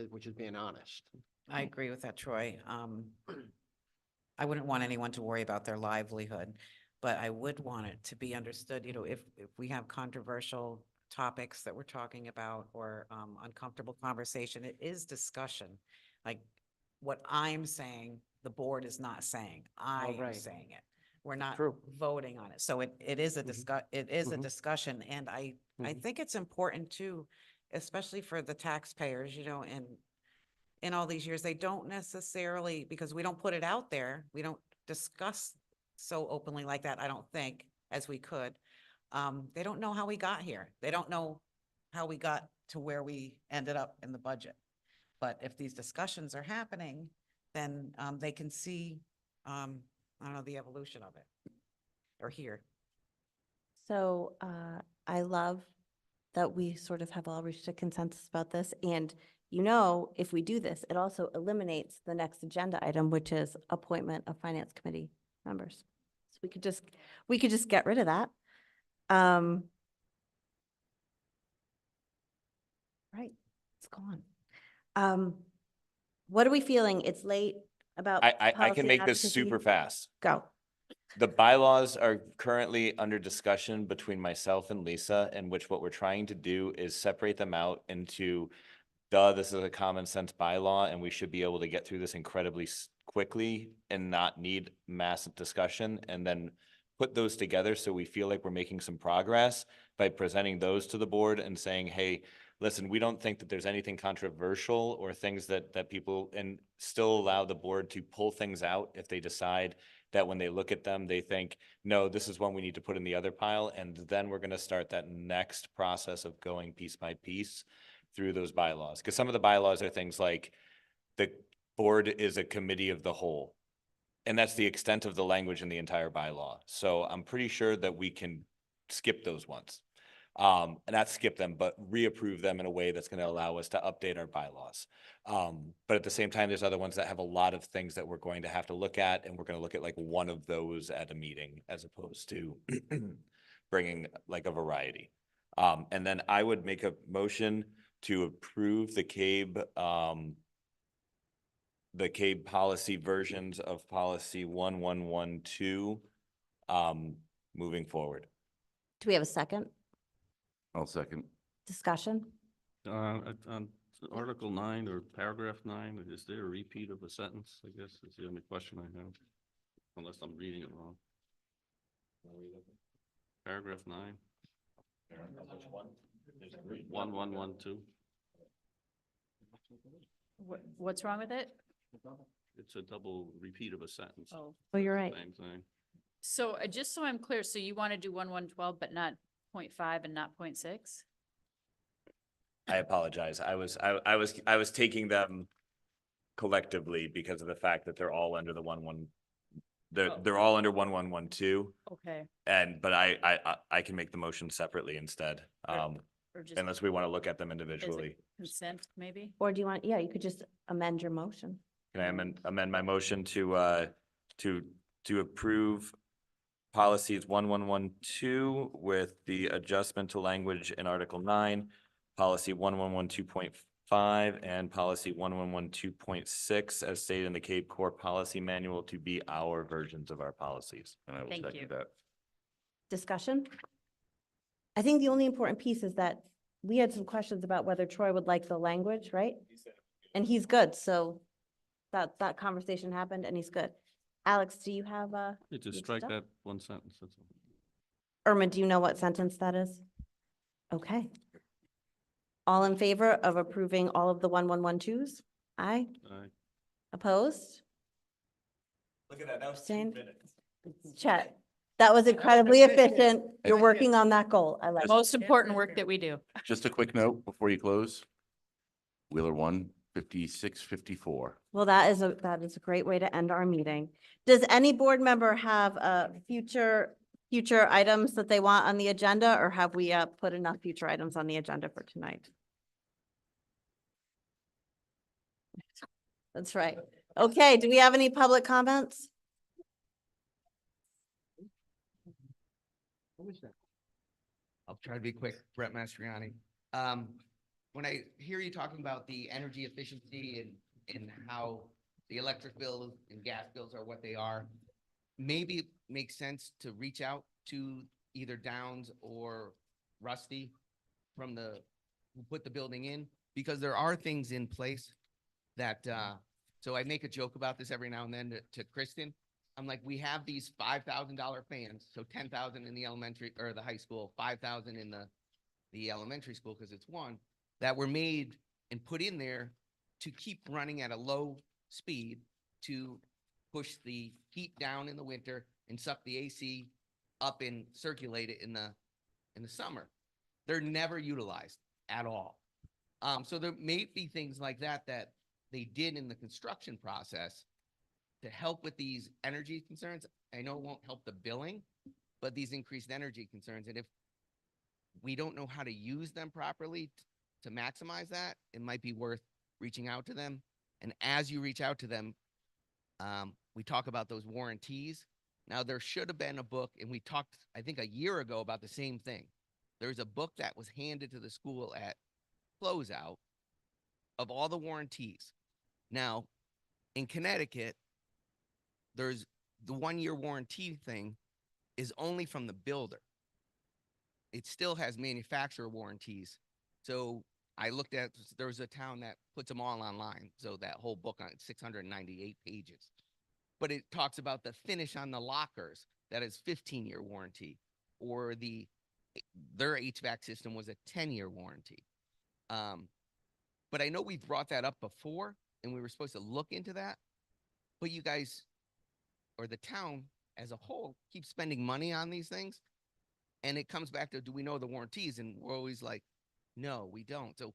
which is being honest. I agree with that, Troy. I wouldn't want anyone to worry about their livelihood, but I would want it to be understood, if we have controversial topics that we're talking about or uncomfortable conversation, it is discussion. Like what I'm saying, the board is not saying. I am right. saying it. We're not True. voting on it. So it is a Mhm. it is a Mhm. discussion. And I Mhm. think it's important too, especially for the taxpayers, and in all these years, they don't necessarily, because we don't put it out there, we don't discuss so openly like that, I don't think, as we could. They don't know how we got here. They don't know how we got to where we ended up in the budget. But if these discussions are happening, then they can see I don't know, the evolution of it. Or here. So I love that we sort of have all reached a consensus about this. And if we do this, it also eliminates the next agenda item, which is appointment of finance committee members. So we could just get rid of that. Right, it's gone. What are we feeling? It's late about. I policy can and make this advocacy? super fast. Go. The bylaws are currently under discussion between myself and Lisa, in which what we're trying to do is separate them out into, this is a common sense bylaw, and we should be able to get through this incredibly quickly and not need massive discussion, and then put those together so we feel like we're making some progress by presenting those to the board and saying, hey, listen, we don't think that there's anything controversial or things that people, and still allow the board to pull things out if they decide that when they look at them, they think, no, this is one we need to put in the other pile. And then we're going to start that next process of going piece by piece through those bylaws. Because some of the bylaws are things like the board is a committee of the whole. And that's the extent of the language in the entire bylaw. So I'm pretty sure that we can skip those ones. And not skip them, but reapprove them in a way that's going to allow us to update our bylaws. But at the same time, there's other ones that have a lot of things that we're going to have to look at, and we're going to look at like one of those at a meeting as opposed to bringing like a variety. And then I would make a motion to approve the CABE policy versions of policy 1112 moving forward. Do we have a second I'll second. discussion? On Article 9 or paragraph 9, is there a repeat of a sentence? I guess is the only question I have, unless I'm reading it wrong. Paragraph 9. Which one? 1112. What's wrong with it? It's a double repeat of a sentence. Oh, Oh, you're right. Same thing. so just so I'm clear, so you want to do 1112, but not 0.5 and not 0.6? I apologize. I was taking them collectively because of the fact that they're all under the they're all under 1112. Okay. But I can make the motion separately instead. Or just Unless we want to look at them as a individually. consent, maybe? Or do you want, you could just amend your motion. Can I amend my motion to approve policies 1112 with the adjustment to language in Article 9, policy 1112.5, and policy 1112.6 as stated in the Cape Core Policy Manual to be our versions of our policies. And I will Thank you. second that. Discussion? I think the only important piece is that we had some questions about whether Troy would like the language, right? And he's good, so that conversation happened and he's good. Alex, do you have You just Good strike stuff. that one sentence, that's all. Irma, do you know what sentence that is? Okay. All in favor of approving all of the 1112s? Aye. Aye. Opposed? Look at that. That was Abstained? 2 minutes. Chet, that was incredibly efficient. You're working on that goal. I like it. Most important work that we do. Just a quick note before you close. Wheeler 1, 5654. Well, that is a great way to end our meeting. Does any board member have future items that they want on the agenda, or have we put enough future items on the agenda for tonight? That's right. Okay, do we have any public comments? I'll try to be quick. Brett Mastriani. When I hear you talking about the energy efficiency and how the electric bill and gas bills are what they are, maybe it makes sense to reach out to either Downs or Rusty from who put the building in, because there are things in place that, so I make a joke about this every now and then to Kristen. I'm like, we have these $5,000 fans, so 10,000 in the elementary or the high school, 5,000 in the elementary school, because it's one, that were made and put in there to keep running at a low speed to push the heat down in the winter and suck the AC up and circulate it in the summer. They're never utilized at all. So there may be things like that they did in the construction process to help with these energy concerns. I know it won't help the billing, but these increased energy concerns, and if we don't know how to use them properly to maximize that, it might be worth reaching out to them. And as you reach out to them, we talk about those warranties. Now, there should have been a book, and we talked, I think, a year ago about the same thing. There's a book that was handed to the school at closeout of all the warranties. Now, in Connecticut, there's the 1-year warranty thing is only from the builder. It still has manufacturer warranties. So I looked at, there's a town that puts them all online. So that whole book on 698 pages. But it talks about the finish on the lockers that is 15-year warranty, or their HVAC system was a 10-year warranty. But I know we brought that up before, and we were supposed to look into that. But you guys, or the town as a whole, keeps spending money on these things. And it comes back to, do we know the warranties? And we're always like, no, we don't. So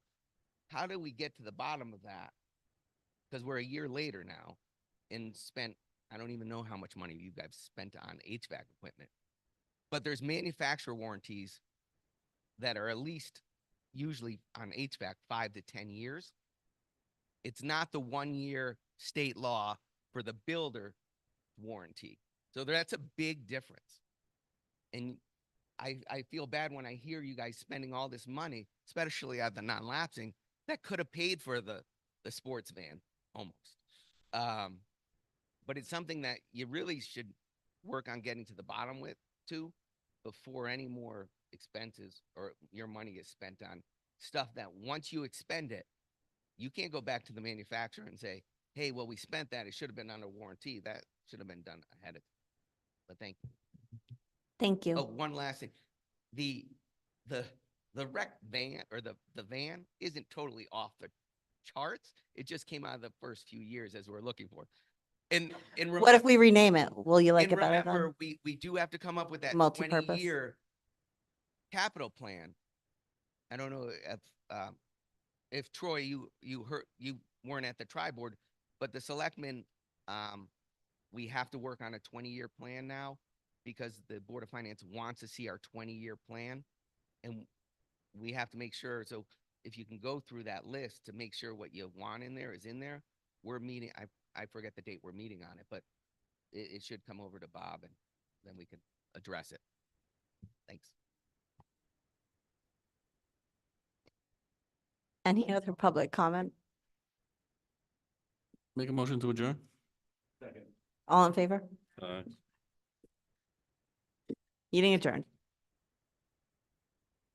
how do we get to the bottom of that? Because we're a year later now and spent, I don't even know how much money you guys spent on HVAC equipment. But there's manufacturer warranties that are at least usually on HVAC 5 to 10 years. It's not the 1-year state law for the builder warranty. So that's a big difference. And I feel bad when I hear you guys spending all this money, especially at the non-lapsing, that could have paid for the sports van almost. But it's something that you really should work on getting to the bottom with too, before any more expenses or your money is spent on stuff that once you expend it, you can't go back to the manufacturer and say, hey, well, we spent that. It should have been under warranty. That should have been done ahead of time. But thank you. Thank you. Oh, one last thing. The rec van or the van isn't totally off the charts. It just came out of the first few years as we're looking for. And What if we rename it? Will you like and it better remember, then? we do have to come up with that Multi-purpose. 20-year capital plan. I don't know if Troy, you weren't at the tri-board, but the selectmen, we have to work on a 20-year plan now because the Board of Finance wants to see our 20-year plan. And we have to make sure, so if you can go through that list to make sure what you want in there is in there. We're meeting, I forget the date we're meeting on it, but it should come over to Bob and then we can address it. Thanks. Any other public comment? Make a motion to adjourn? All in favor? Uh, Meeting adjourned.